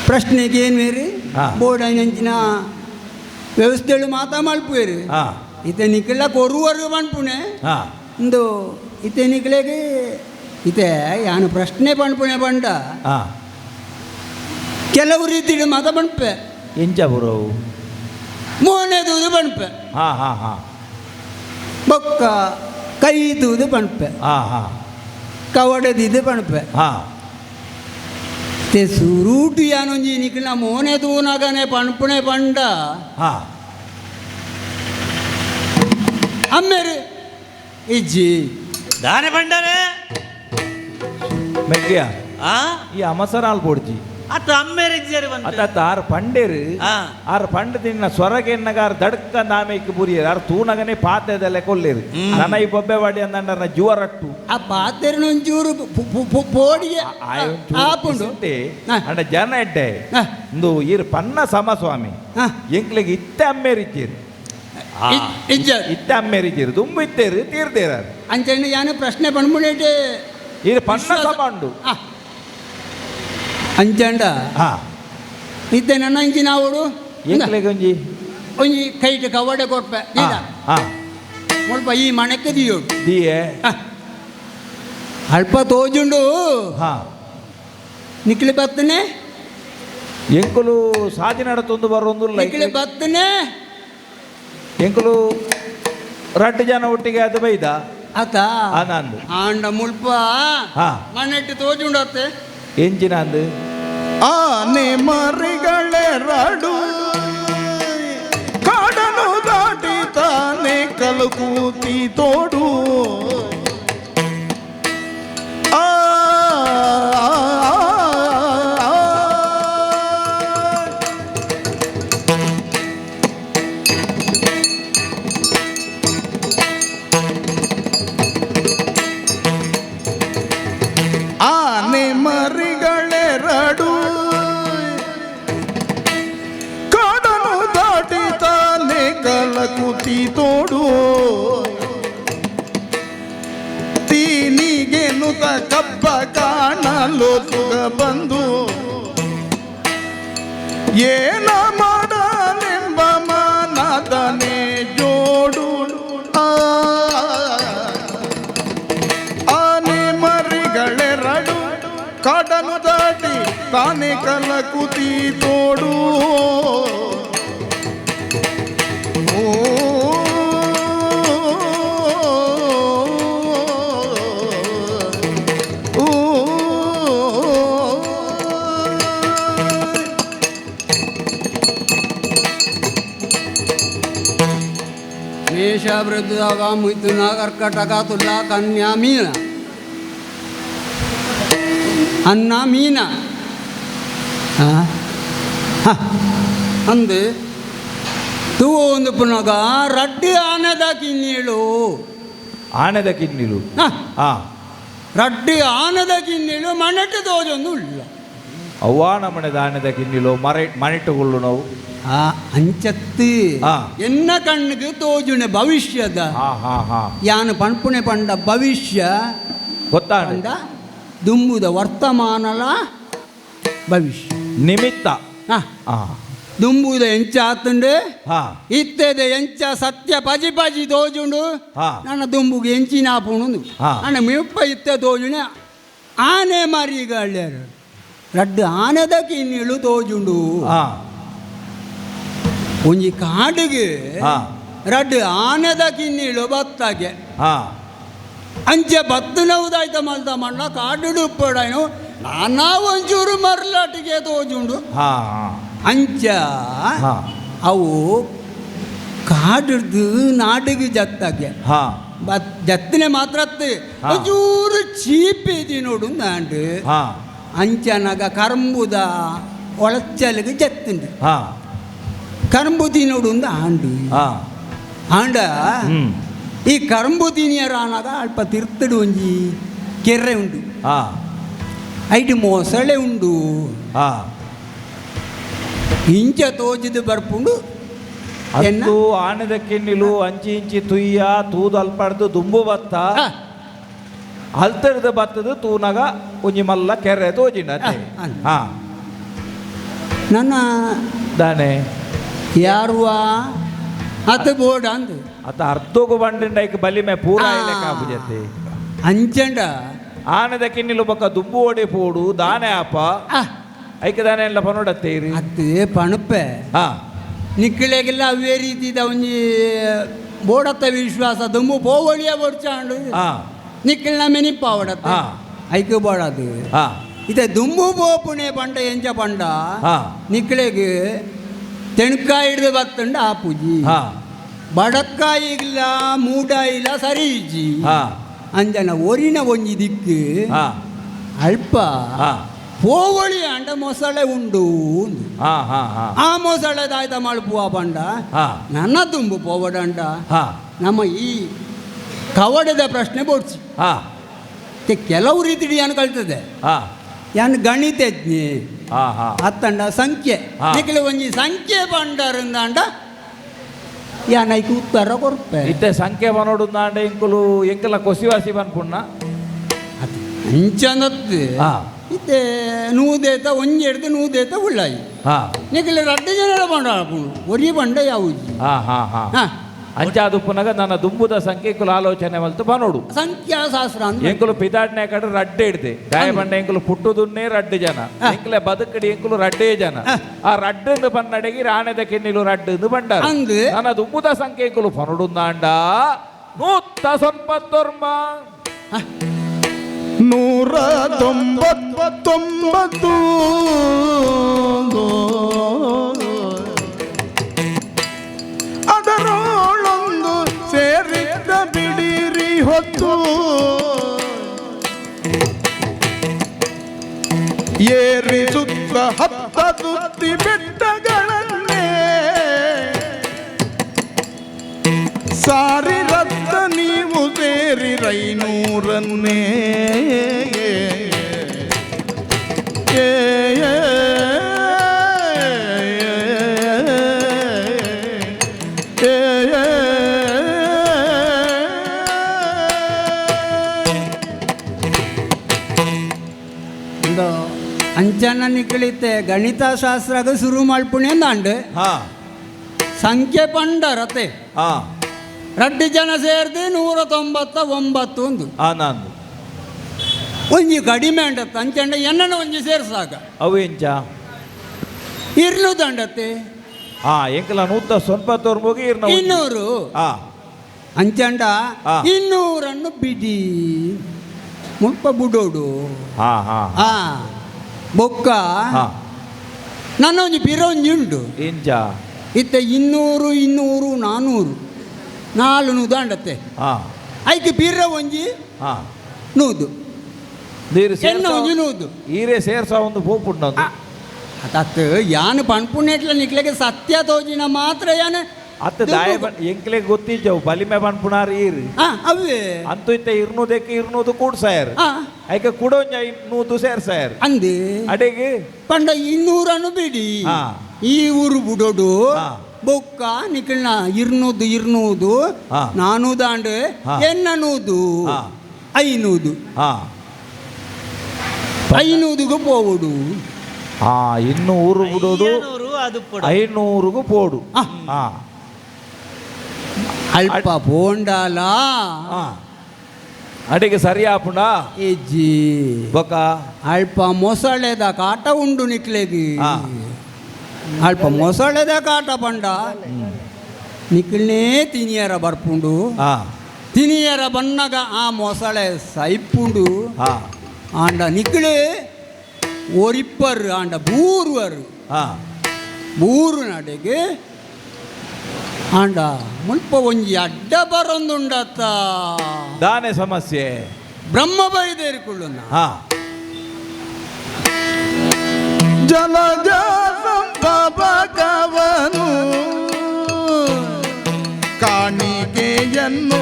ಪ್ರಶ್ನೆಗೆ ಏನು ಬೇರೆ ಹಾ. ಬೋರ್ಡ್ ಅಂಚಿನ ವ್ಯವಸ್ಥೆಗಳು ಮಾತಾ ಮಲ್ಪೇರು ಹಾ ಇತ ನಿಖಿಲ ಕೊರುವರ್ಗು ಪಣ್ಪುಣೆ ಹಾ ಇಂದು ಇತೆ ನಿಖಿಲೆಗೆ ಇತೆ ಯಾನು ಪ್ರಶ್ನೆ ಪಣ್ಪುಣೆ ಬಂಡ ಹಾ ಕೆಲವು ರೀತಿ ಮಾತ ಪಣ್ಪೆ ಎಂಚ ಪುರವು ಮೋನೆ ತೂದು ಪಣ್ಪೆ ಹಾ ಹಾ ಹಾ ಬೊಕ್ಕ ಕೈ ತೂದು ಪಣ್ಪೆ ಹಾ ಹಾ ಕವಡದಿದ್ದು ಪಣ್ಪೆ ಹಾ ते सुरूट यानोंजी निकला मोने तू नागने पणपुणे पंड ಹಾ अम्मेरे इज्जी ದಾನೆ ಬಂಡನೆ ಮೆಗ್ಗಿಯ ಆ ಈ ಅಮಸರಾಲ್ ಪೋಡ್ಜಿ ಅತ್ತ ಅಮ್ಮೇರೆ ಇಜ್ಜರಿ ಬಂತ ಅತ್ತ ಆರು ಪಂಡೇರು ಆ ಆರು ಪಂಡ ತಿನ್ನ ಸ್ವರಗೆನ್ನಗಾರ ದಡ್ಕ ನಾಮೇಕ್ ಬುರಿಯರು ಆರು ತೂನಗನೆ ಪಾತೆದೆಲ್ಲ ಕೊಲ್ಲೇರು ನನ್ನ ಈ ಬೊಬ್ಬೆ ಬಾಡಿ ಅಂದಂಡ ಜುವರಟ್ಟು ಆ ಪಾತೆರನ ಒಂಚೂರು ಪೋಡಿಗೆ ಆಪುಂಡು ಅಂಡ ಜನ ಎಡ್ಡೆ ಹಾ. ಇಂದು ಈರು ಪನ್ನ ಸಮಸ್ವಾಮಿ ಹಾ. ಎಂಕ್ಲೆಗೆ ಇತ್ತೆ ಅಮ್ಮೇರಿದ್ದೀರು ಇಜ್ಜ ಇತ್ತೆ ಅಮ್ಮೇರಿದ್ದೀರು ತುಂಬ ಇತ್ತೇರು ತೀರ್ದೇರಾರು ಅಂಚೆಂಡು ಯಾನು ಪ್ರಶ್ನೆ ಪಣ್ಪುಣೇಟೆ ಈರು ಪನ್ನ ಸಮಾಂಡು ಅಂಚಂಡ ಹಾ ಇತ್ತೆ ನನ್ನ ಇಂಚಿನ ಅವಡು ಎಂಕ್ಲೆಗೆ ಒಂಜಿ ಒಂಜಿ ಕೈಟ್ ಕವಡೆ ಕೊಡ್ಪೆ ಹಾ ಹಾ ಮುಲ್ಪ ಈ ಮಣಕ್ಕೆ ದಿಯೋಡು ದಿಯೆ ಅಲ್ಪ ತೋಜುಂಡು ಹಾ ನಿಕ್ಲಿ ಬತ್ತನೆ ಎಂಕುಲು ಸಾಧಿ ನಡತೊಂದು ಬರೋದು ನಿಕ್ಲಿ ಬತ್ತನೆ ಎಂಕುಲು ರಡ್ಡು ಜನ ಒಟ್ಟಿಗೆ ಅದು ಬೈದ ಆತ ಆನಂದ್ ಆಂಡ ಮುಲ್ಪ ಹಾ ಮನೆಟ್ಟು ತೋಜುಂಡು ಅತ್ತೆ ಎಂಚಿನ ಅಂದು ಆನೆ ಮರಿಗಳೆರಡು ಕಾಡನು ದಾಟಿ ತಾನೆ ಕಲಕೂತಿ ತೋಡು ಆ ಆನೆ ಮರಿಗಳೆರಡು ಕಾಡನು ದಾಟಿ ತಾನೆ ಕಲಕುತಿ ತೋಡು ತೀನಿಗೆ ನುತ ಕಬ್ಬ ಕಾಣಲು ಸುಗ ಬಂದು ಏನ ಮಾಡಲೆಂಬ ಮಾನದನೆ ಜೋಡು ಆನೆ ಮರಿಗಳೆರಡು ಕಾಡನು ದಾಟಿ ತಾನೆ ಕಲಕುತಿ ತೋಡು ಓ ಓ ಮೇಷ ವೃದ್ಧಾಗ ಮಿಥುನ ಕರ್ಕಟಕ ತುಲಾ ಕನ್ಯಾ ಮೀನ ಅನ್ನ ಮೀನ ಅಂದು ತೂ ಒಂದು ಪುನಗ ರಡ್ಡಿ ಆನೆದ ಕಿನ್ನೀಳು ಆನೆದ ಕಿನ್ನಿಲು ಹಾ ರಡ್ಡಿ ಆನೆದ ಕಿನ್ನೀಳು ಮನೆಟ್ಟು ತೋಜೊಂದು ಇಲ್ಲ ಅವ್ವಾನ ಮನೆದ ಆನೆದ ಕಿನ್ನಿಲು ಮನೆಟ್ಟುಗೊಳ್ಳು ನಾವು ಆ ಅಂಚತ್ತು ಆ. ಎನ್ನ ಕಣ್ಣಿಗೆ ತೋಜುನೆ ಭವಿಷ್ಯದ ಹಾ ಹಾ ಹಾ ಯಾನು ಪಣ್ಪುಣೆ ಪಂಡ ಭವಿಷ್ಯ ಗೊತ್ತಾಂಡ ಪಂಡ ದುಂಬುದ ವರ್ತಮಾನಲ ಭವಿಷ್ಯ ನಿಮಿತ್ತ ಹಾ ಹಾ ದುಂಬುದ ಎಂಚ ಆತುಂಡು ಹಾ ಇತ್ತೆದ ಎಂಚ ಸತ್ಯ ಪಜಿ ಪಜಿ ತೋಜುಂಡು ಹಾ ನನ್ನ ದುಂಬುಗೆ ಎಂಚಿನ ಆಪುಣು ಹಾ. ನನ್ನ ಮಿಪ್ಪ ಇತ್ತೆ ತೋಜುನೆ ಆನೆ ಮರಿಗಳರು ರಡ್ಡು ಆನೆದ ಕಿನ್ನಿಳು ತೋಜುಂಡು ಹಾ ಒಂಜಿ ಕಾಡಿಗೆ ಹಾ ರಡ್ಡು ಆನೆದ ಕಿನ್ನಿಳು ಬತ್ತಗೆ ಹಾ ಅಂಚೆ ಬತ್ತನವುದಾಯ್ತ ಮಲ್ದ ಮಣ್ಣ ಕಾಡು ಉಪ್ಪಡಾಯ್ನು ನಾನಾ ಒಂಚೂರು ಮರ್ಲಾಟಿಗೆ ತೋಜುಂಡು ಹಾ ಅಂಚ ಹಾ ಅವು ಕಾಡಿಡ್ದು ನಾಡಿಗೆ ಜತ್ತಾಗೆ ಹಾ ಜತ್ತಿನ ಮಾತ್ರ ಹಾ. ಒಂಚೂರು ಚೀಪಿದಿ ನೋಡು ನಾಂಡು ಹಾ ಅಂಚನಗ ಕರಂಬುದ ಒಳಚಲಿಗೆ ಜತ್ತಿಂಡು ಹಾ ಕರಂಬು ತಿನ್ನೋಡು ಆಂಡು ಹಾ ಆಂಡ ಹ್ಮ್ ಈ ಕರಂಬು ತಿನಿಯರ ಆನಾಗ ಅಲ್ಪ ತಿರ್ತಡು ಒಂಜಿ ಕೆರೆ ಉಂಡು ಹಾ ಐಟಿ ಮೊಸಳೆ ಉಂಡು ಹಾ ಇಂಚ ತೋಜಿದು ಬರ್ಪುಂಡು ಅಂದು ಆನೆದ ಕಿನ್ನಿಲು ಅಂಚಿ ಇಂಚಿ ತುಯ್ಯ ತೂದು ಅಲ್ಪಡ್ದು ದುಂಬು ಬತ್ತ ಅಲ್ತರ್ದು ಬತ್ತದು ತೂನಗ ಒಂಜಿ ಮಲ್ಲ ಕೆರೆ ತೋಜಿನ ಹಾ ನನ್ನ ದಾನೆ ಯಾರುವ ಅತ ಬೋರ್ಡ್ ಅಂದ್ ಅತ ಅರ್ಧೋಗು ಬಂಡಿಂಡ ಐಕ್ ಬಲಿಮೆ ಪೂರ ಕಾಪುಜತೆ ಅಂಚಂಡ ಆನೆದ ಕಿನ್ನಿಲು ಬೊಕ್ಕ ದುಂಬು ಓಡಿ ಪೋಡು ದಾನೆ ಆಪ ಐಕ ದಾನೆ ಎಲ್ಲ ಪನೋಡತ್ತೇರಿ ಅತ್ತೆ ಪಣಪೆ ಹಾ ನಿಕ್ಕಳೆಗೆಲ್ಲ ಅವೇ ರೀತಿದ ಒಂಜಿ ಬೋಡತ್ತ ವಿಶ್ವಾಸ ದುಂಬು ಪೋವಳಿಯ ಬಡ್ಚಾಂಡು ಹಾ ನಿಕ್ಕಲ್ನ ಮೆನಿಪ್ಪ ಅವಡತ್ತ ಹಾ ಐಕ ಬೋಡದು ಹಾ ಇತ್ತೆ ದುಂಬು ಪೋಪುಣೆ ಪಂಡ ಎಂಚ ಪಂಡ ಹಾ ನಿಕ್ಕಳೆಗೆ ತೆಣಕಾಯಿ ಹಿಡ್ದು ಬತ್ತಂಡ ಆ ಪೂಜಿ ಹಾ ಬಡಕ್ಕಾಯಿ ಇಲ್ಲ ಮೂಡ ಇಲ್ಲ ಸರಿ ಇಜ್ಜಿ ಹಾ ಅಂಜನ ಒರಿನ ಒಂಜಿ ದಿಕ್ಕು ಹಾ ಅಲ್ಪ ಹಾ ಪೋವಳಿ ಅಂಡ ಮೊಸಳೆ ಉಂಡು ಹಾ ಹಾ ಹಾ ಆ ಮೊಸಳೆ ದಾಯ್ತ ಮಲ್ಪುವ ಪಂಡ ಹಾ ನನ್ನ ತುಂಬು ಪೋವಡಂಡ ಹಾ ನಮ್ಮ ಈ ಕವಡದ ಪ್ರಶ್ನೆ ಬೋಡ್ಸಿ ಹಾ ಕೆಲವು ರೀತಿ ಯಾನು ಕಲ್ತದೆ ಹಾ ಯಾನು ಗಣಿತಜ್ಞೆ ಹಾ ಹಾ ಅತ್ತಂಡ ಸಂಖ್ಯೆ ಹಾ. ನಿಖಿಲ ಒಂಜಿ ಸಂಖ್ಯೆ ಪಂಡರಿಂದ ಅಂಡ ಯಾನೈಕ್ ಉತ್ತರ ಕೊರ್ಪೆ ಇತ್ತೆ ಸಂಖ್ಯೆ ಬನೋಡು ನಾಂಡೆ ಇಂಕುಲು ಎಂಕಲ ಕೊಸಿವಾಸಿ ಬನ್ಪುಣ್ಣ ಅಂಚನದ್ದು ಹಾ ಇತ್ತೆ ನೂದೇತ ಒಂಜಿ ಹಿಡ್ದು ನೂದೇತ ಉಳ್ಳಾಯಿ ಹಾ ನಿಖಿಲ ರಡ್ಡು ಜನ ಬಂಡ ಒರಿ ಬಂಡ ಯಾವುಜಿ ಹಾ ಹಾ ಹಾ ಹಾ ಅಂಚಾದುಪ್ಪುನಗ ನನ್ನ ದುಂಬುದ ಸಂಖ್ಯೆ ಇಂಕುಲು ಆಲೋಚನೆ ಮಲ್ತು ಬನೋಡು ಸಂಖ್ಯಾಶಾಸ್ತ್ರ ಅಂದ್ರೆ ಎಂಕುಲು ಪಿದಾಡ್ನೆ ಕಡೆ ರಡ್ಡೆ ಹಿಡ್ದೆ ಗಾಯ ಬಂಡ ಎಂಕುಲು ಪುಟ್ಟುದುನ್ನೇ ರಡ್ಡು ಜನ ಎಂಕಲೆ ಬದುಕಡಿ ಎಂಕುಲು ರಡ್ಡೇ ಜನ ಆ ರಡ್ಡು ಬನ್ನಡೆಗಿ ರಾಣೆದ ಕೆನ್ನಿಲು ರಡ್ಡು ಬಂಡಾರ ಅಂದು ನನ್ನ ದುಂಬುದ ಸಂಖ್ಯೆ ಇಂಕುಲು ಪನೋಡು ನಾಂಡ 199 199 ಅದರೊಳೊಂದು ಸೇರಿದ್ದ ಬಿಡಿರಿ ಹೊತ್ತು ಏರಿಸುತ್ತ ಹತ್ತ ಸುತ್ತಿ ಬೆಟ್ಟಗಳನ್ನೇ ಸಾರಿ ರತ್ತ ನೀವು ಸೇರಿ ರೈನೂರನ್ನೇ ಅಂಚನ ನಿಕ್ಕಳಿತೆ ಗಣಿತಶಾಸ್ತ್ರಗ ಶುರು ಮಲ್ಪುಣೆ ಅಂದಾಂಡು ಹಾ ಸಂಖ್ಯೆ ಪಂಡರತೆ ಹಾ ರಡ್ಡು ಜನ ಸೇರ್ದು 199 ಒಂದು ಹಾ ನಂದು ಒಂಜಿ ಕಡಿಮೆ ಅಂಡತ್ತೆ ಅಂಚಂಡ ಎನ್ನನ ಒಂಜಿ ಸೇರ್ಸಾಗ ಅವು ಎಂಚ ಇರ್ನುದು ಅಂಡತ್ತೆ ಹಾ ಎಂಕಲ 199 ಮುಗಿ ಇರ್ನ 200 ಹಾ ಅಂಚಂಡ ಹಾ. 200 ಬಿಡಿ ಮುಲ್ಪ ಬುಡೋಡು ಹಾ ಹಾ ಹಾ ಬೊಕ್ಕ ಹಾ ನನ್ನ ಒಂಜಿ ಪಿರ ಒಂಜಿ ಉಂಡು ಎಂಚ ಇತ್ತೆ 200 400 400 ಅಂಡತ್ತೆ ಹಾ ಐಕೆ ಪಿರ ಒಂಜಿ ಹಾ ನೂದು ನೀರು ಎನ್ನ ಒಂಜಿ ನೂದು ಈರೇ ಸೇರ್ಸ ಒಂದು ಪೋಪುಂಡ ಅದತ್ತು ಯಾನು ಪಣ್ಪುಣ್ಯಟ್ಲ ನಿಕ್ಲೆಗೆ ಸತ್ಯ ತೋಜಿನ ಮಾತ್ರ ಯಾನ ಅತ್ತ ದಾಯ ಎಂಕ್ಲೆ ಗೊತ್ತಿದ್ದವು ಬಲಿಮೆ ಬನ್ಪುನಾರ್ ಈರು ಅವೇ ಅಂತೂ ಇತ್ತ ಇರ್ನೂದಕ್ಕೆ ಇರ್ನೂದು ಕೂಡ್ಸಾಯರ್ ಐಕೆ ಕೂಡೊಂಜ 200 ಸೇರ್ಸಾಯರ್ ಅಂದೆ ಅಡೆಗೆ ಪಂಡ 200 ಬಿಡಿ ಹಾ. ಈ ಊರು ಬುಡೋಡು ಹಾ. ಬೊಕ್ಕ ನಿಕ್ಲನ 200 ಹಾ. 400 ಆಂಡ್ ಹಾ. 800 ಹಾ. 500 ಹಾ 500ಗೂ ಪೋವುಡು ಹಾ 200 ಬಿಡೋದು 500 ಅದು ಪುಡ 500ಗೂ ಪೋಡು ಹಾ ಅಲ್ಪ ಪೋಂಡಾಲ ಹಾ ಅಡಿಗೆ ಸರಿ ಆಪುಂಡ ಎಜ್ಜಿ ಬೊಕ ಅಲ್ಪ ಮೊಸಳೆದ ಕಾಟ ಉಂಡು ನಿಕ್ಲೆಗಿ ಹಾ. ಅಲ್ಪ ಮೊಸಳೆದ ಕಾಟ ಪಂಡ ನಿಕ್ಲನೇ ತಿನಿಯರ ಬರ್ಪುಂಡು ಹಾ ತಿನಿಯರ ಬನ್ನಗ ಆ ಮೊಸಳೆ ಸೈಪುಂಡು ಹಾ ಆಂಡ ನಿಕ್ಲೆ ಒರಿಪ್ಪರ್ ಆಂಡ ಬೂರ್ವರು ಹಾ ಬೂರು ನಡೆಗೆ ಆಂಡ ಮುಲ್ಪ ಒಂಜಿ ಅಡ್ಡ ಬರೊಂದುಂಡತ್ತ ದಾನೆ ಸಮಸ್ಯೆ ಬ್ರಹ್ಮ ಬೈದೇರಿಕೊಳ್ಳುನ ಹಾ ಜಲಜ ಸಂಭವಕವನು ಕಾಣಿಕೆಯನ್ನು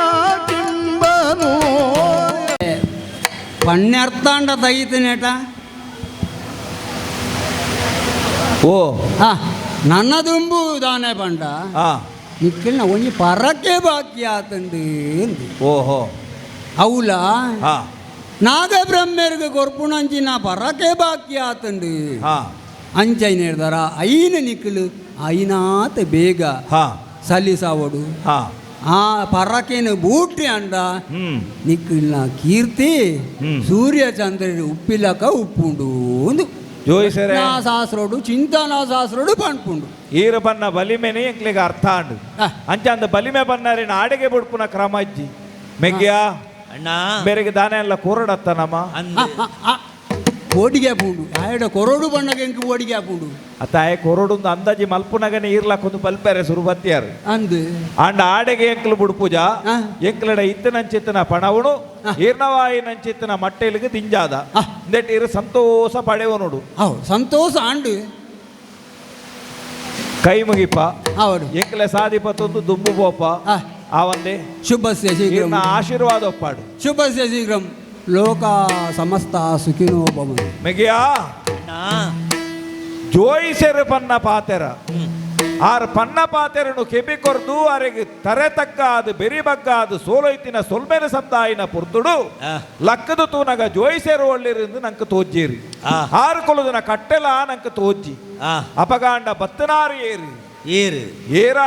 ಸಲಿದಲಿಲ್ಯಾಕಿಂಬನು ಪಣ್ಯರ್ಥಾಂಡ ತೈತನೇಟ ಓ ನನ್ನ ದುಂಬು ದಾನೆ ಪಂಡ ಹಾ ನಿಕ್ಕಿನ ಒಂಜಿ ಪರಕ್ಕೆ ಬಾಕಿ ಆತಂಡು ಎಂದು ಓಹೋ అవుల ಹಾ ನಾಗಬ್ರಹ್ಮರಿಗೆ ಕೊರ್ಪುಣಂಚಿನ ಪರಕ್ಕೆ ಬಾಕಿ ಆತಂಡು ಹಾ ಅಂಚೈನ ಹೇಳ್ದಾರ ಐನ ನಿಕ್ಕಲು ಐನಾತ ಬೇಗ ಹಾ ಸಲ್ಲಿಸಾವಡು ಹಾ ಆ ಪರಕೇನು ಬೂಟ್ರಿ ಅಂಡ ನಿಕ್ಕಲ್ನ ಕೀರ್ತಿ ಹ್ಮ್. ಸೂರ್ಯ ಚಂದ್ರರು ಉಪ್ಪಿಲಕ ಉಪ್ಪುಂಡು ಒಂದು ಜೋಯಿಸರೆ నా శాస్త్రుడు చింతనా శాస్త్రుడు పండుకుండు ಈರ ಬನ್ನ ಬಲಿಮೆನೆ ಎಂಕ್ಲಿಗೆ ಅರ್ಥ ಅಂಡು ಅಂಚ ಅಂದ ಬಲಿಮೆ ಬನ್ನಾರಿನ ಆಡೆಗೆ ಬುಡ್ಪುನ ಕ್ರಮ ಅಜ್ಜಿ ಮೆಗ್ಗ್ಯ ಅಣ್ಣ ಬೇರೆಗೆ ದಾನೆ ಎಲ್ಲ ಕೂರಡತ್ತ ನಮ್ಮ ಅಂದೆ ಓಡಿಗೆ ಪೂಂಡು ಆಯಡ ಕೊರೋಡು ಬಣ್ಣಗೆ ಎಂಕು ಓಡಿಗೆ ಪೂಂಡು ಅತ್ತಾಯ ಕೊರಡುಂದು ಅಂದಾಜಿ ಮಲ್ಪುನಗನೆ ಈರ್ಲಕ್ಕೊಂದು ಬಲ್ಪೆರೆ ಸುರುಬತ್ತಿಯಾರು ಅಂದು ಅಂಡ ಆಡೆಗೆ ಎಂಕ್ಲು ಬುಡ್ಪುಜ ಆ. ಎಂಕ್ಲಡ ಇತ್ತನಂಚಿತ್ತಿನ ಪಣವಣು ಈರ್ನವಾಯಿನಂಚಿತ್ತಿನ ಮಟ್ಟೆಲಿಗೆ ತಿಂಜಾದ ಆ. ಇಂದೆಟ್ ಇರು ಸಂತೋಷ ಪಡೆವ ನೋಡು ಅವು ಸಂತೋಷ ಆಂಡು ಕೈ ಮುಗಿಪ ಅವರು ಎಂಕ್ಲೆ ಸಾಧಿಪತ್ತೊಂದು ದುಂಬು ಪೋಪ ಆ. ಆ ಒಂದೇ ಶುಭಸ್ಯ ಶೀಘ್ರಂ ಈರ್ನ ಆಶೀರ್ವಾದ ಒಪ್ಪಾಡು ಶುಭಸ್ಯ ಶೀಘ್ರಂ ಲೋಕ ಸಮಸ್ತ ಸುಖಿನೋ ಭವಂತು ಮೆಗಿಯಾ ಅಣ್ಣ ಜೋಯಿಸೆರು ಪನ್ನ ಪಾತೆರ ಆರ್ ಪನ್ನ ಪಾತೆರನು ಕೆಬಿ ಕೊರ್ದು ಅರೆಗೆ ತರೆ ತಕ್ಕ ಅದು ಬೆರಿ ಬಗ್ಗ ಅದು ಸೋಲೈತಿನ ಸೊಲ್ಮೆನ ಸಂದಾಯಿನ ಪುರ್ತುಡು ಆ. ಲಕ್ಕದು ತೂನಗ ಜೋಯಿಸೆರು ಒಳ್ಳಿರಿಂದ ನಂಗೆ ತೋಜ್ಜೇರಿ ಆ. ಆರು ಕೊಲುದನ ಕಟ್ಟೆಲ ನಂಗೆ ತೋಜ್ಜಿ ಆ ಅಪಗಾಂಡ ಬತ್ತನಾರು ಏರಿ ಏರು ಏರ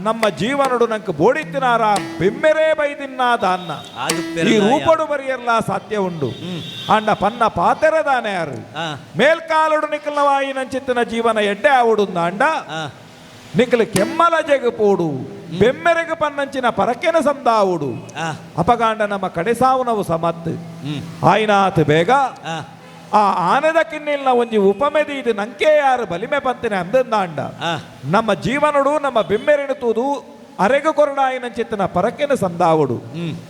ನಮ್ಮ ಜೀವನಡು ನಂಗೆ ಬೋಡಿತ್ತಿನಾರ ಬೆಮ್ಮೆರೇ ಬೈದಿನ್ನಾದ ಅನ್ನ ಅದು ಈ ರೂಪಡು ಬರಿಯಲ್ಲ ಸಾಧ್ಯ ಉಂಡು ಅಂಡ ಪನ್ನ ಪಾತೆರದಾನೆ ಯಾರು ಆ ಮೇಲ್ಕಾಲುಡು ನಿಖಲವಾಯಿ ನಂಚಿತ್ತಿನ ಜೀವನ ಎಡ್ಡೆ ಆವುಡುಂದ ಅಂಡ ಆ ನಿಖಲು ಕೆಮ್ಮಲ ಜಗಪೋಡು ಬೆಮ್ಮೆರೆಗೆ ಪನ್ನಂಚಿನ ಪರಕೆನ ಸಂದಾವುಡು ಆ ಅಪಗಾಂಡ ನಮ್ಮ ಕಡೆ ಸಾವುನವು ಸಮತ್ ಹ್ಮ್ ಆಯ್ನಾತ್ ಬೇಗ ಆ ಆ ಆನೆದ ಕಿನ್ನಿಲ್ನ ಒಂಜಿ ಉಪಮೆದಿ ಇದು ನಂಕೆ ಯಾರು ಬಲಿಮೆ ಪಂತಿನ ಅಂದಂದಾಂಡ ಆ ನಮ್ಮ ಜೀವನಡು ನಮ್ಮ ಬೆಮ್ಮೆರೆಣುತ್ತುದು ಅರೆಗ ಕೊರಡಾಯಿನಂಚಿತ್ತಿನ ಪರಕೆನ ಸಂದಾವುಡು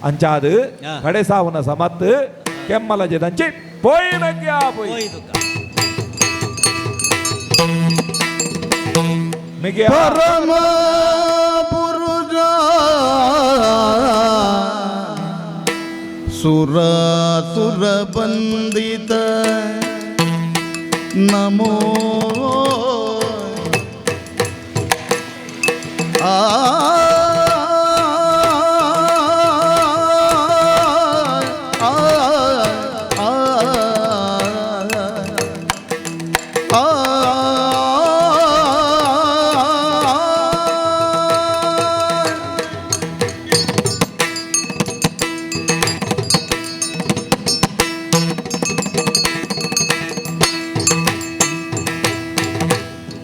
ಅಂಚಾದು ಆ. ಕಡೆ ಸಾವುನ ಸಮತ್ ಕೆಮ್ಮಲ ಜದಂಚಿ ಪೋಯಿನಕ್ಕೆ ಆ ಪೋಯಿ ಹೋಯ್ತು ಮಿಗೆ ಪರಮ ಪುರುಷ ಸುರಾಸುರ ಬಂದಿತ ನಮೋ ಆ ಆ ಆ ಆ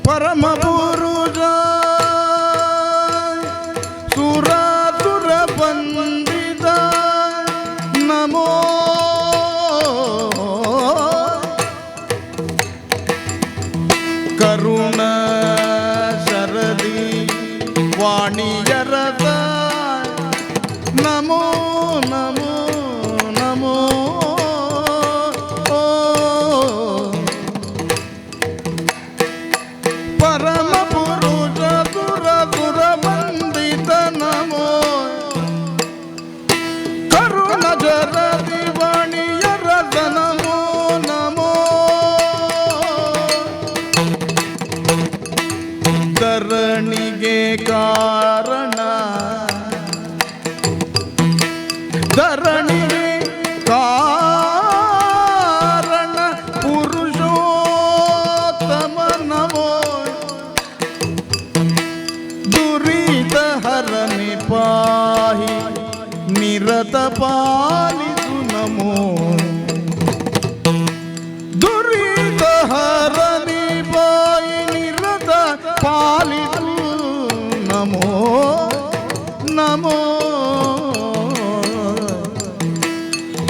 ಪರಮ ಪುರುಷ ಸುರಾಸುರ ಬಂದಿದ ನಮೋ ಕರುಣ ಶರದಿ ವಾಣಿಯರದ ನಮೋ ನಮೋ ನಮೋ ಪರಮ ಪುರುಷ ಸುರ ಸುರ ಬಂದಿತ ನಮೋ ಕರುಣ ಜರದಿ ವಾಣಿಯರದ ನಮೋ ನಮೋ ಧರಣಿಗೆ ಕಾರಣ ಧರಣಿಗೆ ಕಾರಣ ಪುರುಷೋತ್ತಮ ನಮೋ ದುರಿತ ಹರನಿ ಪಾಹಿ ನಿರತ ಪಾಲಿಸು ನಮೋ ದುರಿತ ಹರನಿ ಪಾಹಿ ನಿರತ ಪಾಲಿಸು ನಮೋ ನಮೋ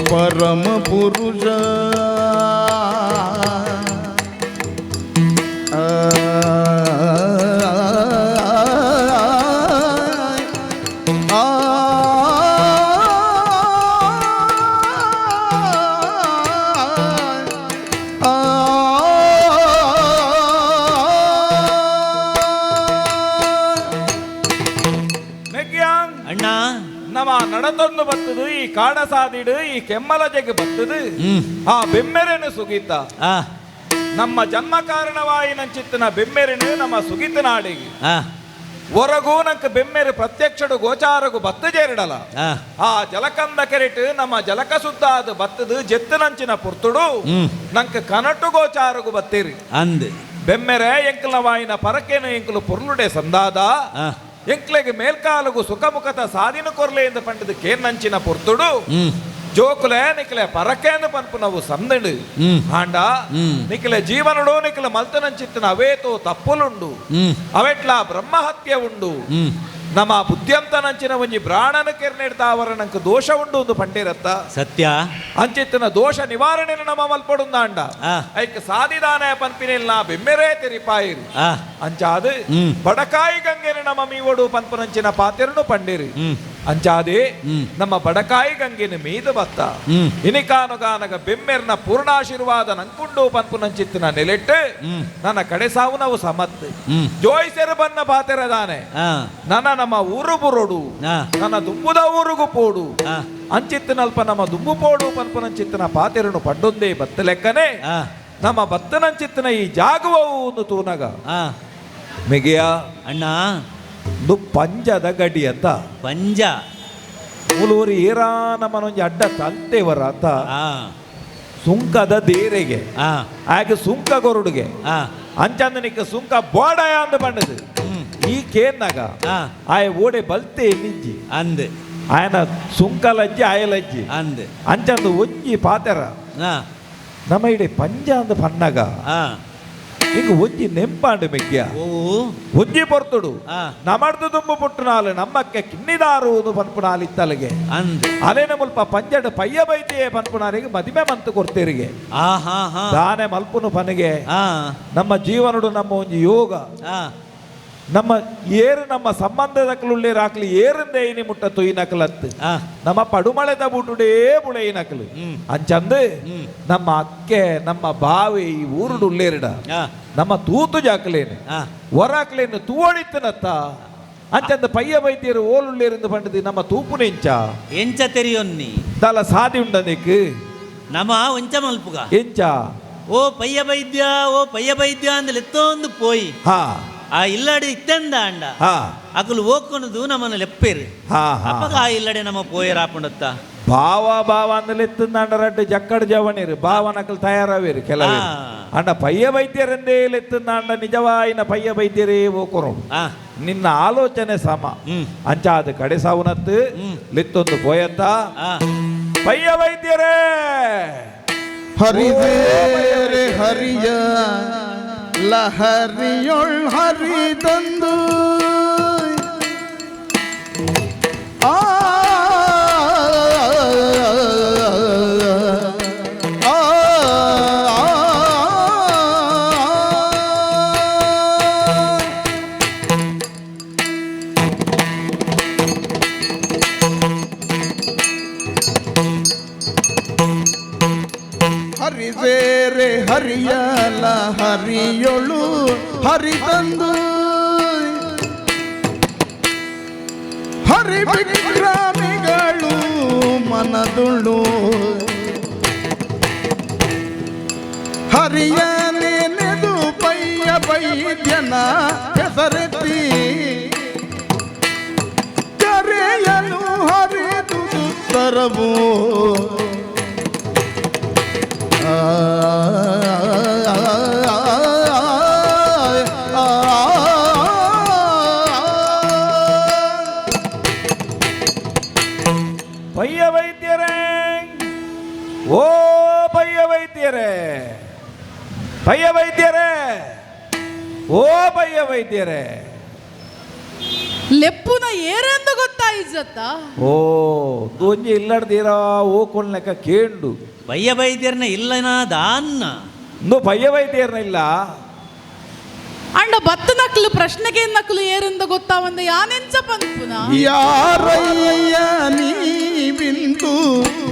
ಪರಮ ಪುರುಷ ಮೆಗ್ಯಾಂಗ್ ಅಣ್ಣ ನಮ್ಮ ನಡತೊಂದು ಬತ್ತದು ಈ ಕಾಡ ಸಾದಿಡು ಈ ಕೆಮ್ಮಲ ಜಗ ಬತ್ತದು ಆ ಬೆಮ್ಮೆರೆನು ಸುಗೀತ ಆ ನಮ್ಮ ಜನ್ಮ ಕಾರಣವಾಯಿನಂಚಿತ್ತಿನ ಬೆಮ್ಮೆರಿನ ನಮ್ಮ ಸುಗಿತ ನಾಡಿಗೆ ಆ ಹೊರಗೂ ನಂಗೆ ಬೆಮ್ಮೆರು ಪ್ರತ್ಯಕ್ಷಡು ಗೋಚಾರಗು ಬತ್ತ ಜೇರಿಡಲ ಆ ಆ ಜಲಕಂದ ಕೆರೆಟ್ ನಮ್ಮ ಜಲಕ ಸುದ್ದಾದ ಬತ್ತದು ಜೆತ್ತನಂಚಿನ ಪುರ್ತುಡು ನಂಗೆ ಕನಟು ಗೋಚಾರಗು ಬತ್ತೀರಿ ಅಂದ್ ಬೆಮ್ಮೆರೆ ಎಂಕಲವಾಯಿನ ಪರಕೇನು ಎಂಕಲು ಪುರ್ಲುಡೆ ಸಂದಾದ ಆ ಎಂಕ್ಲೆಗೆ ಮೇಲ್ಕಾಲುಗು ಸುಖಮುಖತ ಸಾಧಿನ ಕೊರ್ಲೆ ಎಂದು ಪಂಡದ ಕೇನ್ನಂಚಿನ ಪುರ್ತುಡು ಜೋಕುಲೆ ನಿಕ್ಲೆ ಪರಕೇಂದು ಪನ್ಪು ನಾವು ಸಂದಡು ಹಾಂಡ ನಿಕ್ಲೆ ಜೀವನಡು ನಿಕ್ಲೆ ಮಲ್ತನಂಚಿತ್ತಿನ ಅವೇತೋ ತಪ್ಪುಲುಂಡು ಅವೆಟ್ಲ ಬ್ರಹ್ಮಹತ್ಯೆ ಉಂಡು ನಮ್ಮ ಬುದ್ಧಿಯಂತನಂಚಿನ ಒಂಜಿ ಬ್ರಾಣನ ಕೆರ್ನೆಡ್ತಾ ಅವರ ನಂಗೆ ದೋಷ ಉಂಡು ಒಂದು ಪಂಡಿರತ್ತ ಸತ್ಯ ಅಂಚಿತ್ತಿನ ದೋಷ ನಿವಾರಣೆ ನಮ್ಮ ಮಲ್ಪಡುಂದ ಅಂಡ ಆ ಐಕ್ ಸಾಧಿದಾನ ಪನ್ಪಿನಿಲ್ ನಾ ಬೆಮ್ಮೆರೇ ತೆರಿಪಾಯಿರಿ ಆ ಅಂಚಾದು ಬಡಕಾಯಿ ಗಂಗೆನ ನಮ್ಮ ಮೀವಡು ಪನ್ಪನಂಚಿನ ಪಾತೆರನು ಪಂಡಿರಿ ಅಂಚಾದೆ ನಮ್ಮ ಬಡಕಾಯಿ ಗಂಗೆನ ಮೀದ ಬತ್ತ ಇನಿಕಾನುಗಾನಗ ಬೆಮ್ಮೆರ್ನ ಪೂರ್ಣಾಶೀರ್ವಾದ ನಂಕುಂಡು ಪನ್ಪುನಂಚಿತ್ತಿನ ನೆಲೆಟ್ಟು ನನ್ನ ಕಡೆ ಸಾವು ನಾವು ಸಮತ್ ಜೋಯಿಸೆರು ಬನ್ನ ಪಾತೆರದಾನೆ ಆ ನನ್ನ ನಮ್ಮ ಊರು ಬುರೋಡು ಆ ನನ್ನ ದುಂಬುದ ಊರುಗು ಪೋಡು ಆ ಅಂಚಿತ್ತಿನಲ್ಪ ನಮ್ಮ ದುಂಬು ಪೋಡು ಪನ್ಪನಂಚಿತ್ತಿನ ಪಾತೆರನು ಪಡ್ಡೊಂದೇ ಬತ್ತ ಲೆಕ್ಕನೆ ಆ ನಮ್ಮ ಬತ್ತನಂಚಿತ್ತಿನ ಈ ಜಾಗುವವು ಒಂದು ತೂನಗ ಆ ಮೆಗೆಯ ಅಣ್ಣ ದು ಪಂಜದ ಗಡಿ ಅಂತ ಪಂಜ ಮೂಲೂರಿ ಏರಾ ನಮ್ಮನೊಂಜಿ ಅಡ್ಡ ತಲ್ತೇವರ ಅಂತ ಆ ಸುಂಕದ ದೇರೆಗೆ ಆ ಹಾಗೆ ಸುಂಕ ಗೊರುಡುಗೆ ಆ ಅಂಚಂದನಿಕ ಸುಂಕ ಬೋಡಯ ಅಂದ ಬಂಡದು ಈ ಕೇನ್ನಾಗ ಆ ಆಯ ಓಡೆ ಬಲ್ತೆ ನಿಂಜಿ ಅಂದ್ ఆయన సుంకలజ్జి ఆయలజ్జి ಅಂದ್ అంచందు ఒంజి పాతెర ಆ ನಮ್ಮ ಇಡೆ ಪಂಜಾಂದು ಪನ್ನಗ ಆ ಇಂಗ ಒಂಜಿ ನೆಂಪಾಂಡು ಮೆಗ್ಗ್ಯ ಓ ಒಂಜಿ ಪೊರ್ತುಡು ಆ ನಮರ್ದು ದುಂಬು ಪುಟ್ಟುನಾಲು ನಮ್ಮಕ್ಕೆ ಕಿನ್ನಿದಾರು ಪನ್ಪುನಾಲು ಇತ್ತಲಿಗೆ ಅಂದ್ ಅದೇನ ಮುಲ್ಪ ಪಂಜಡ್ ಪಯ್ಯ ಬೈತಿಯೇ ಪನ್ಪುನಾರಿಗೆ ಮದಿಮೆ ಮಂತು ಕೊಡ್ತೀರಿಗೆ ಆ ಹಾ ಹಾ ದಾನೆ ಮಲ್ಪುನು ಪನಿಗೆ ಆ ನಮ್ಮ ಜೀವನಡು ನಮ್ಮ ಒಂಜಿ ಯೋಗ ಆ ನಮ್ಮ ಏರು ನಮ್ಮ ಸಂಬಂಧದಕ್ಲುಳ್ಳೇ ರಾಕ್ಲಿ ಏರಿಂದೇ ಇನಿ ಮುಟ್ಟ ತೊಯ್ನಕಲತ್ತು ಆ ನಮ್ಮ ಪಡುಮಳೆದ ಬುಟುಡೇ ಬುಳೆಯಿನಕಲು ಅಂಚಂದು ನಮ್ಮ ಅಕ್ಕೆ ನಮ್ಮ ಬಾವಿ ಈ ಊರುಡು ಉಳ್ಳೇರಿಡ ಆ ನಮ್ಮ ತೂತು ಜಾಕಲೇನು ಆ ಹೊರಾಕ್ಲೇನು ತೂವಳಿತ್ತನತ್ತ ಅಂಚಂದ ಪಯ್ಯ ವೈದ್ಯರು ಓಲುಳ್ಳೇರಿಂದ ಪಂಡದಿ ನಮ್ಮ ತೂಪು ನೆಂಚ ಎಂಚ ತೆರಿಯೊನ್ನಿ ದಲ ಸಾದಿ ಉಂಡ ನೀಕು ನಮ ಒಂಚ ಮಲ್ಪುಗ ಎಂಚ ಓ ಪಯ್ಯ ವೈದ್ಯ ಅಂದ್ ಎತ್ತೊಂದು ಪೋಯಿ ಹಾ ಆ ಇಲ್ಲಡೆ ಇತ್ತೆಂದ ಅಂಡ ಹಾ ಅಕಲು ಓಕೊನದು ನಮ್ಮನ್ನ ಲೆಪ್ಪೇರು ಹಾ ಹಾ ಅಪ್ಪಗ ಆ ಇಲ್ಲಡೆ ನಮ್ಮ ಪೋಯರಾಪುಂಡತ್ತ ಬಾವ ಅಂದಲೆತ್ತಂದಾಂಡ ಜಕ್ಕಡ ಜವಣಿರು ಬಾವನಕಲ್ ತಯಾರವೇರು ಕೆಲವೇ ಆ. ಅಂಡ ಪಯ್ಯ ವೈದ್ಯರೆಂದೇ ಲೆತ್ತಂದಾಂಡ ನಿಜವಾಯಿನ ಪಯ್ಯ ವೈದ್ಯರೇ ಓಕೊರು ಆ ನಿನ್ನ ಆಲೋಚನೆ ಸಮ ಅಂಚಾದ ಕಡೆ ಸಾವುನತ್ತು ಲಿತ್ತೊಂದು ಪೋಯತ್ತ ಆ ಪಯ್ಯ ವೈದ್ಯರೇ ಹರಿದೇರೆ ಹರಿಯ ಲಹರಿಯೊಳ್ ಹರಿದಂದು ಆ ಹರಿದೇರೆ ಹರಿಯಲ ಹರಿಯೊಳು ಹರಿದಂದು ಹರಿ ವಿಕ್ರಮಿಗಳು ಮನದುಳು ಹರಿಯ ನೆನೆದು ಪಯ್ಯ ವೈದ್ಯನ ಹೆಸರೆತ್ತಿ ಕರೆಯಲು ಹರಿದು ತರವು ಪಯ್ಯ ವೈದ್ಯರೇ ಓ ಪಯ್ಯ ವೈದ್ಯರೇ ಪಯ್ಯ ವೈದ್ಯರೇ ಓ ಪಯ್ಯ ವೈದ್ಯರೇ ಲೆಪ್ಪುನ ಏರೆಂದು ಗೊತ್ತಾಯಿಜತ್ತ ಓ ಒಂಜಿ ಇಲ್ಲಡ್ದೀರಾ ಓಕೊಳ್ನೆಕ ಕೇಂಡು ಪಯ್ಯ ವೈದ್ಯರ್ನ ಇಲ್ಲನ ದಾನ್ನ ಇಂದು ಪಯ್ಯ ವೈದ್ಯರ್ನ ಇಲ್ಲ ಅಂಡ ಬತ್ತ ನಕ್ಲು ಪ್ರಶ್ನೆಗೆ ನಕ್ಲು ಏರೆಂದು ಗೊತ್ತಾವಂದ ಯಾನೆಂಚ ಪಂಪುನ ಯಾರಯ್ಯ ನೀವಿಂದು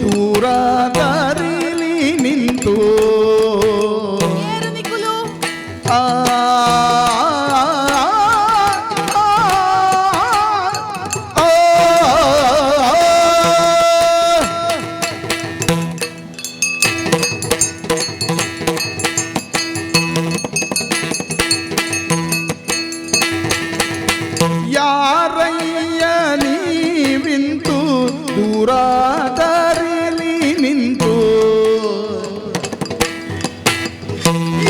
ದೂರದಾರಿಲಿ ನಿಂತು ಏರು ನಿಕುಲು ಆ ಯಾರಯ್ಯ ನೀವಿಂತು ದೂರಾದಾರಿಲಿ ನಿಂತು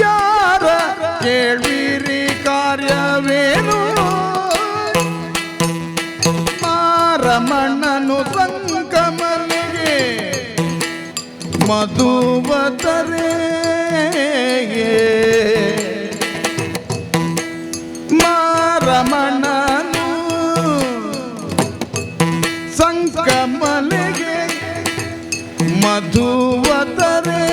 ಯಾರ ಕೇಳಿರಿ ಕಾರ್ಯವೇನು ಮಾರಮಣ್ಣನು ಸಂಗಮನಿಗೆ ಮಧುವತರೇ ಮಾರಮಣ್ಣನು ಸಂಗಮನಿಗೆ ಮಧುವತರೇ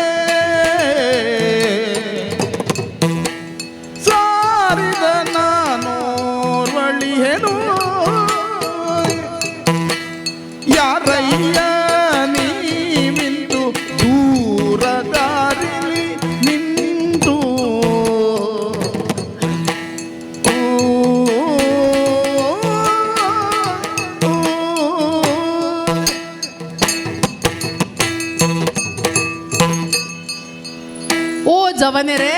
ಸಾರಿದ ನಾನೋರ್ವಳಿಯೇನು ಯಾರಯ್ಯ ನೀವಿಂದು ದೂರ ದಾರಿಲಿ ನಿಂತು ಓ ಜವನೆರೆ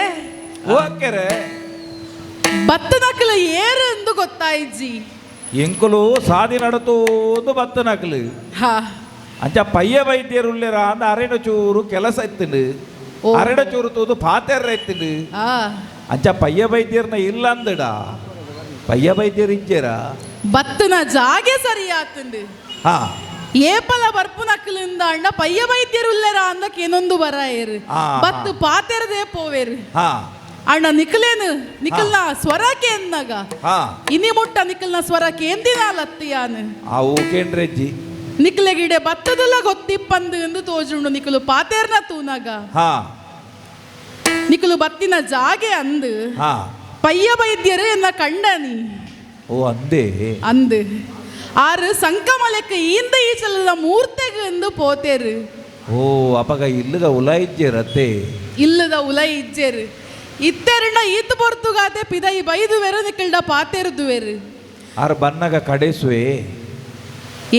ಓಕೆರೆ ಬತ್ತನಕಲು ಏರು ಎಂದು ಗೊತ್ತಾಯಿಜ್ಜಿ ಎಂಕುಲು ಸಾದಿ ನಡತೋದು ಬತ್ತನಕ್ಲು ಹಾ ಅಂಚ ಪಯ್ಯ ವೈದ್ಯರುಳ್ಳೆರ ಅಂದ ಅರೆಡ ಚೂರು ಕೆಲಸ ಇತ್ತಿಂಡು ಓ. ಅರೆಡ ಚೂರು ತೂದು ಪಾತೆರ ಇತ್ತಿಂಡು ಆ ಅಂಚ ಪಯ್ಯ ವೈದ್ಯರ್ನ ಇಲ್ಲ ಅಂದಡ ಪಯ್ಯ ವೈದ್ಯರು ಇಜ್ಜೇರ ಬತ್ತನ ಜಾಗೆ ಸರಿಯಾತಂಡು ಹಾ ಏಪಲ ಬರ್ಪುನಕ್ಕಲಿಂದ ಅಂಡ ಪಯ್ಯ ವೈದ್ಯರುಲ್ಲೆರ ಅಂದಕ್ಕೇನೊಂದು ಬರ ಏರು ಆ, ಬತ್ತು ಪಾತೆರದೇ ಪೋವೇರು ಹಾ ಅಣ್ಣ ನಿಖಲೇನು ನಿಖಲ್ನ ಸ್ವರಕ್ಕೆ ಎಂದಾಗ ಹಾ ಇನಿ ಮುಟ್ಟ ನಿಖಲ್ನ ಸ್ವರಕ್ಕೆ ಎಂದಿನ ಲತ್ತಿಯಾನು ಅವು ಕೇಂದ್ರಜ್ಜಿ ನಿಖಲೆಗಿಡೆ ಬತ್ತದಲ್ಲ ಗೊತ್ತಿಪ್ಪಂದು ಎಂದು ತೋಜುಂಡು ನಿಖಲು ಪಾತೆರ್ನ ತೂನಾಗ ಹಾ ನಿಖಲು ಬತ್ತಿನ ಜಾಗೆ ಅಂದು ಹಾ ಪಯ್ಯ ವೈದ್ಯರು ಎನ್ನ ಕಂಡನಿ ಓ ಅಂದೇ ಅಂದು ಆರು ಸಂಕಮಲೆಕ್ಕ ಈಂದ ಈಚಲದ ಮೂರ್ತೆಗೆ ಎಂದು ಪೋತೇರು ಓ ಅಪಗ ಇಲ್ಲದ ಉಲ ಇಜ್ಜೇರತ್ತೆ ಇಲ್ಲದ ಉಲ ಇಜ್ಜೇರು ಇತ್ತೆರಡ ಈತ ಬೊರ್ತುಗಾತೆ ಪಿದೈ ಬೈದುವೆರು ನಿಕಲ್ಡ ಪಾತೆರುದುವೆರು ಆರು ಬನ್ನಗ ಕಡೆಸುವೆ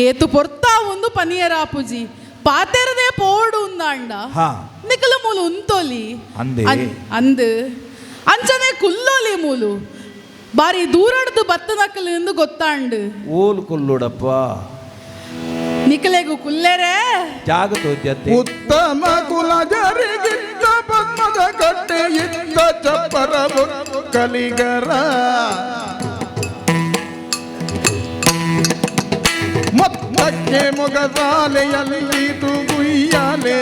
ಏತು ಪೊರ್ತಾ ಒಂದು ಪನಿಯರಾಪುಜಿ ಪಾತೆರದೇ ಪೋಡು ಉಂದಾಂಡ ಹಾ ನಿಕಲು ಮೂಲು ಉಂತೋಲಿ ಅಂದೆ. ಅಂದು ಅಂಚನೆ ಕುಲ್ಲೋಲಿ ಮೂಲು ಬಾರಿ ದೂರಡ್ದು ಬತ್ತನಕಲು ಎಂದು ಗೊತ್ತಾಂಡು ಓಲು ಕೊಲ್ಲುಡಪ್ಪ ನಿಕಲೆಗು ಕುಲ್ಲೆರೆ ಜಾಗ ತೋಜತ್ತೆ ಉತ್ತಮ ಕುಲ ಜರಿಗಿದ್ದ ಪದ್ಮದ ಕಟ್ಟೆ ಇದ್ದ ಚಪ್ಪರವು ಕಲಿಗರ ಮತ್ತಕ್ಕೆ ಮೊಗಸಾಲೆಯಲ್ಲಿ ತುಗುಯ್ಯಾಲೆ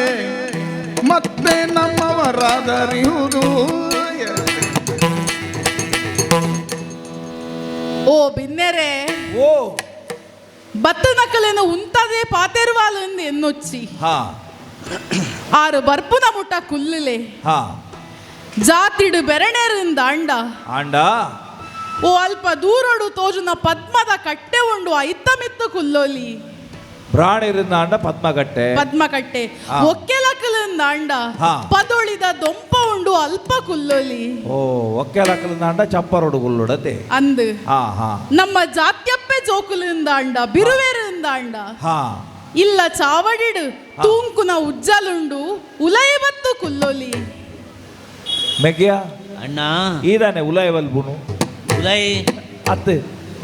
ಮತ್ತೆ ನಮ್ಮವರಾದರಿಹುದು ಓ ಬಿನ್ನೆರೆ ಓ ಬತ್ತನಕಲೇನು ಉಂತದೇ ಪಾತೆರುವಾಲು ಎಂದು ಎನ್ನೊಚ್ಚಿ ಹಾ ಆರು ಬರ್ಪುನ ಮುಟ್ಟ ಕುಲ್ಲುಲೆ ಹಾ ಜಾತಿಡು ಬೆರಣೆರಿಂದ ಅಂಡ ಆಂಡ ಓ ಅಲ್ಪ ದೂರಡು ತೋಜುನ ಪದ್ಮದ ಕಟ್ಟೆ ಉಂಡು ಐತ್ತಮಿತ್ತು ಕುಲ್ಲೋಲಿ ಪ್ರಾಣಿರಿಂದ ಆಂಡ ಪದ್ಮಗಟ್ಟೆ ಪದ್ಮ ಕಟ್ಟೆ ಹಾ. ಒಕ್ಕೆಲಕಲಿಂದ ಅಂಡ ಹಾ. ಪದೊಳಿದ ದೊಂಪ ಉಂಡು ಅಲ್ಪ ಕುಲ್ಲೋಲಿ ಓ ಒಕ್ಕೆಲಕ್ಕಲಿಂದ ಆಂಡ ಚಪ್ಪರೊಡು ಗುಲ್ಲುಡತೆ ಅಂದು ಹಾ ಹಾ ನಮ್ಮ ಜಾತ್ಯಪ್ಪೆ ಜೋಕುಲಿಂದ ಅಂಡ ಬಿರುವೇರಿಂದ ಅಂಡ ಹಾ ಇಲ್ಲ ಚಾವಡಿಡು ತೂಂಕುನ ಉಜ್ಜಲುಂಡು ಉಲೈ ಬತ್ತು ಕುಲ್ಲೋಲಿ ಮೆಗ್ಯ ಅಣ್ಣ ಈದಾನೆ ಉಲಾಯ್ ಬಲ್ಬುನು ಉಲೈ ಅತ್ತು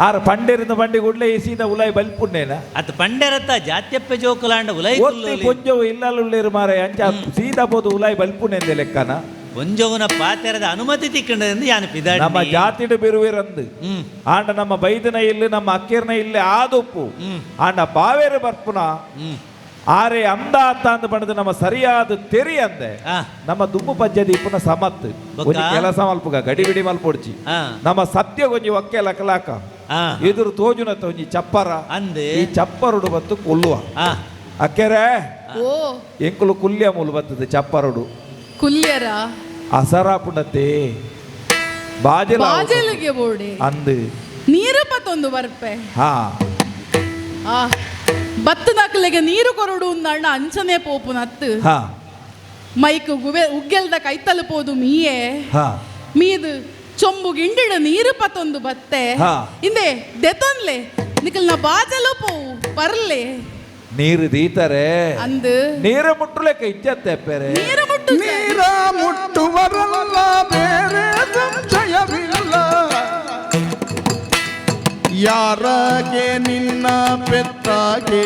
ಆರು ಪಂಡೇರಿಂದ ಬಂಡಿ ಗುಡ್ಲೆ ಈ ಸೀದಾ ಉಲಾಯ್ ಬಲ್ಪುನ್ನೇನ ಅತ್ ಪಂಡೆರತ್ತ ಜಾತ್ಯಪ್ಪೆ ಜೋಕುಲಾಂಡ ಉಲೈ ಒತ್ತಿ ಪೊಂಜವು ಇಲ್ಲಲ್ಲುಳ್ಳೇರು ಮಾರೆ ಅಂಚ ಸೀದಾ ಬೋದು ಉಲಾಯ್ ಬಲ್ಪುನೆಂದೆ ಲೆಕ್ಕನ ಒಂಜೋಗುನ ಪಾತೆರದ ಅನುಮತಿ ತಿಕ್ಕಂಡು ಯಾನು ಪಿದಾಡಿ ನಮ್ಮ ಜಾತಿಡು ಬಿರುವಿರಂದು ಹ್ಮ್ ಆಂಡ ನಮ್ಮ ಬೈದನ ಇಲ್ಲಿ ನಮ್ಮ ಅಕ್ಕಿರ್ನ ಇಲ್ಲಿ ಆದುಪ್ಪು ಆಂಡ ಬಾವೇರು ಬರ್ಪುನ ಹ್ಮ್ ಆರೆ ಅಂದ ಅತ್ತ ಅಂದ್ ಬಣ್ಣದ ನಮ್ಮ ಸರಿಯಾದ ತೆರಿ ಅಂದೆ ಆ ನಮ್ಮ ದುಮ್ಮು ಪಂಚದಿ ಪುನಃ ಸಮತ್ ಬೊಕ್ಕ? ಒಂಜಿ ಕೆಲಸ ಮಲ್ಪುಗ ಗಡಿ ಬಿಡಿ ಮಲ್ಪೊಡ್ಚಿ ಆ ನಮ್ಮ ಸತ್ಯ ಒಂಜಿ ಒಕ್ಕೆ ಲಕಲಾಕ ಆ ಎದುರು ತೋಜುನತ್ತ ಒಂಜಿ ಚಪ್ಪರ ಅಂದೆ ಈ ಚಪ್ಪರುಡು ಬತ್ತು ಕೊಲ್ಲುವ ಆ ಅಕ್ಕೆರೆ ಓ ಎಂಕುಲು ಕುಲ್ಯ ಮೂಲು ಬರ್ತದೆ ಚಪ್ಪರುಡು ಕುಲ್ಯರ ಅಸರಾಪುಣತೆ ಬಾಜಲ ಬಾಜಲಿಗೆ ಬೋಡೆ ಅಂದು ನೀರು ಪತ್ತೊಂದು ಬರ್ಪೆ ಹಾ ಆ ಬತ್ತನಕಲೆಗೆ ನೀರು ಕೊರಡು ಅಣ್ಣ ಅಂಚನೆ ಪೋಪು ನತ್ತು ಹಾ ಮೈಕ್ ಉಗ್ಗೆಲ್ದ ಕೈ ತಲುಪೋದು ಮೀಯೆ ಹಾ ಮೀದು ಚೊಂಬು ಗಿಂಡಿಡ ನೀರು ಪತ್ತೊಂದು ಬತ್ತೆ ಹಾ. ಹಿಂದೆ ದೆತೊನ್ಲೆ ನಿಕಲ್ನ ಬಾಜಲು ಪೋವು ಬರ್ಲೆ ನೀರು ದೀತಾರೆ ಅಂದು ನೀರು ಮುಟ್ಟಲೆಕ್ಕ ಇಚ್ಚತ್ತೆ ಪೇರೆ ನೀರು ಮುಟ್ಟು ನೀರ ಮುಟ್ಟುವರಲ್ಲ ಬೇರೆ ಸಂಶಯವಿಲ್ಲ ಯಾರಗೆ ನಿನ್ನ ಪೆತ್ತಾಗೆ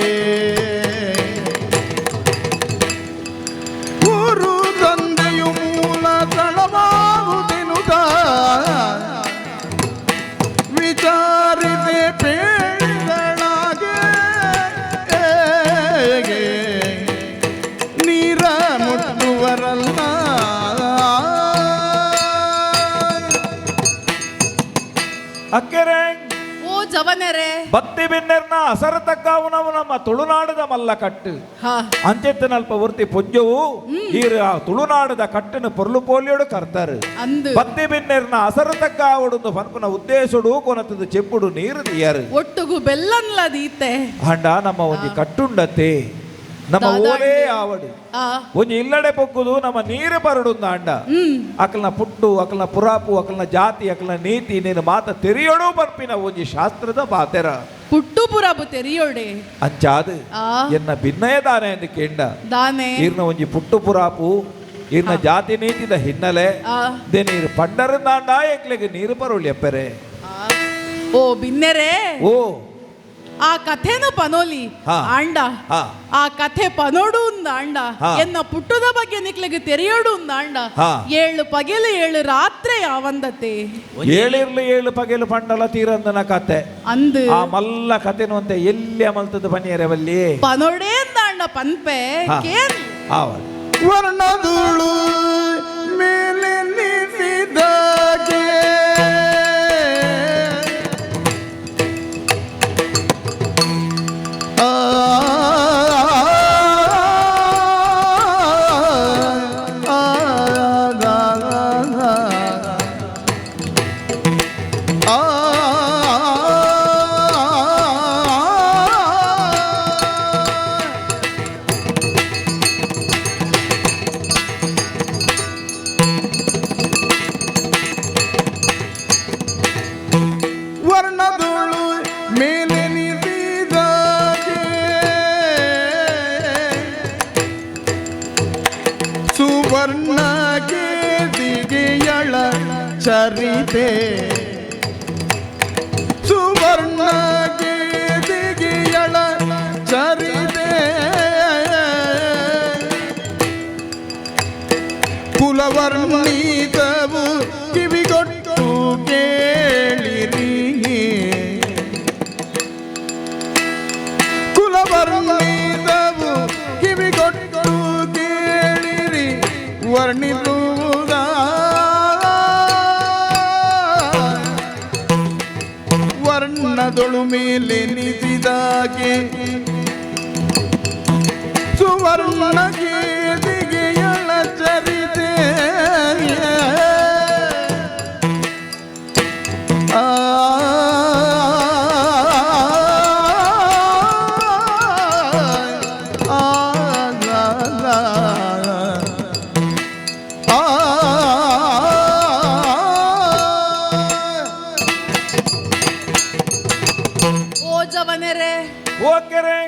ಊರು ತಂದೆಯು ಮೂಲ ತಳವಾಗುವುದೆನುದ ವಿಚಾರಿದೆ ಪೇಳಿದಳಾಗೆ ನೀರ ಮುಟ್ಟುವರಲ್ಲ ಅಕ್ಕೆರೆ ಓ ಜವನರೇ ಬತ್ತಿ ಬಿನ್ನೆರ್ನ ಅಸರತಕ್ಕಾವುನವು ನಮ್ಮ ತುಳುನಾಡದ ಮಲ್ಲ ಕಟ್ಟು ಹಾ ಅಂಚೆತ್ತನಲ್ಪ ವರ್ತಿ ಪೊಂಜವು ಈರ ತುಳುನಾಡದ ಕಟ್ಟನ್ನು ಪೊರ್ಲು ಪೋಲಿಯೋಡು ಕರ್ತಾರೆ ಅಂದು ಬತ್ತಿ ಬಿನ್ನೆರ್ನ ಅಸರತಕ್ಕಾವುಡು ಪನ್ಪನ ಉದ್ದೇಶಡು ಕೊನತದ ಚೆಪ್ಪುಡು ನೀರು ದಿಯರು ಒಟ್ಟುಗು ಬೆಲ್ಲನ್ಲ ದೀತೆ ಹಂಡ ನಮ್ಮ ಒಂಜಿ ಕಟ್ಟುಂಡತೆ ನಮ್ಮ ಓಲೇ ಆವಡು ಆ ಒಂಜಿ ಇಲ್ಲಡೆ ಪೊಕ್ಕುದು ನಮ್ಮ ನೀರು ಬರಡುಂದ ಅಂಡ ಅಕಲ್ನ ಪುಟ್ಟು ಅಕಲ್ನ ಪುರಾಪು ಅಕಲ್ನ ಜಾತಿ ಅಕಲ್ನ ನೀತಿ ನೀನು ಮಾತ ತೆರಿಯೋಡು ಬರ್ಪಿನ ಒಂಜಿ ಶಾಸ್ತ್ರದ ಬಾತೆರ ಪುಟ್ಟು ಪುರಬು ತೆರಿಯೋಡೆ ಅಂಚಾದು ಆ ಎನ್ನ ಭಿನ್ನಯದಾನೆ ಎಂದು ಕೇಂಡ ದಾನೆ ಈರ್ನ ಒಂಜಿ ಪುಟ್ಟು ಪುರಾಪು ಈರ್ನ ಜಾತಿ ನೀತಿದ ಹಿನ್ನೆಲೆ ಆ ದೇ ನೀರು ಪಂಡರಂದಾಂಡ ಎಂಕ್ಲೆಗೆ ನೀರು ಬರೋಳಿ ಎಪ್ಪರೆ ಆ. ಓ ಬಿನ್ನೆರೆ ಓ ಆ ಕಥೆನು ಪನೋಲಿ ಹಾ. ಆಂಡ ಹಾ. ಆ ಕಥೆ ಪನೋಡು ಉಂದ ಆಂಡ ಹಾ. ಎನ್ನ ಪುಟ್ಟದ ಬಗ್ಗೆ ನಿಕ್ಲೆಗೆ ತೆರೆಯೋಡು ಉಂದ ಆಂಡ ಹಾ. 7 ಪಗೆಲು 7 ರಾತ್ರಿ ಯಾವಂದತೆ ಏಳಿರ್ಲು ಏಳು ಪಗೆಲು ಪಂಡಲ ತೀರಂದನ ಕತೆ ಅಂದು ಆ ಮಲ್ಲ ಕಥೆನು ಅಂತ ಎಲ್ಲಿ ಅಮಲ್ತದ ಬನ್ನಿಯರೆ ಬಲ್ಲಿ ಪನೋಡೆ ಅಂದ ಆಂಡ ಪನ್ಪೆ ಹಾ. ಕೇನ್ ಆವ ವರ್ಣದುಳು ಮೇಲೆ ನಿಸಿದಾಗೆ ವರ್ಣದುಳು ಮೇಲೆ ನಿಸಿದಾಗೆ ಸುವರ್ಣಗೆ ದಿಗೆಯಳ ಚರಿತೆ ಸುವರ್ಣಗೆ ದಿಗೆಯಳ ಚರಿತೆ ಕುಲವರ್ಣೀತವು ಕಿವಿಗೊಟ್ಟು ಕೇಳಿರಿ ಕುಲವರ್ಣೀತವು ಕಿವಿಗೊಟ್ಟು ಕೇಳಿರಿ ವರ್ಣಿಸುವುದ ವರ್ಣದೊಳು ಮೇಲೆ ನಿಸಿದಾಗೆ ಸುವರ್ಣಗೆ ದಿಗೆಯಳ ಚರಿತೆ ಆ ಓ ಜವನರೇ ಓಕೆರೆ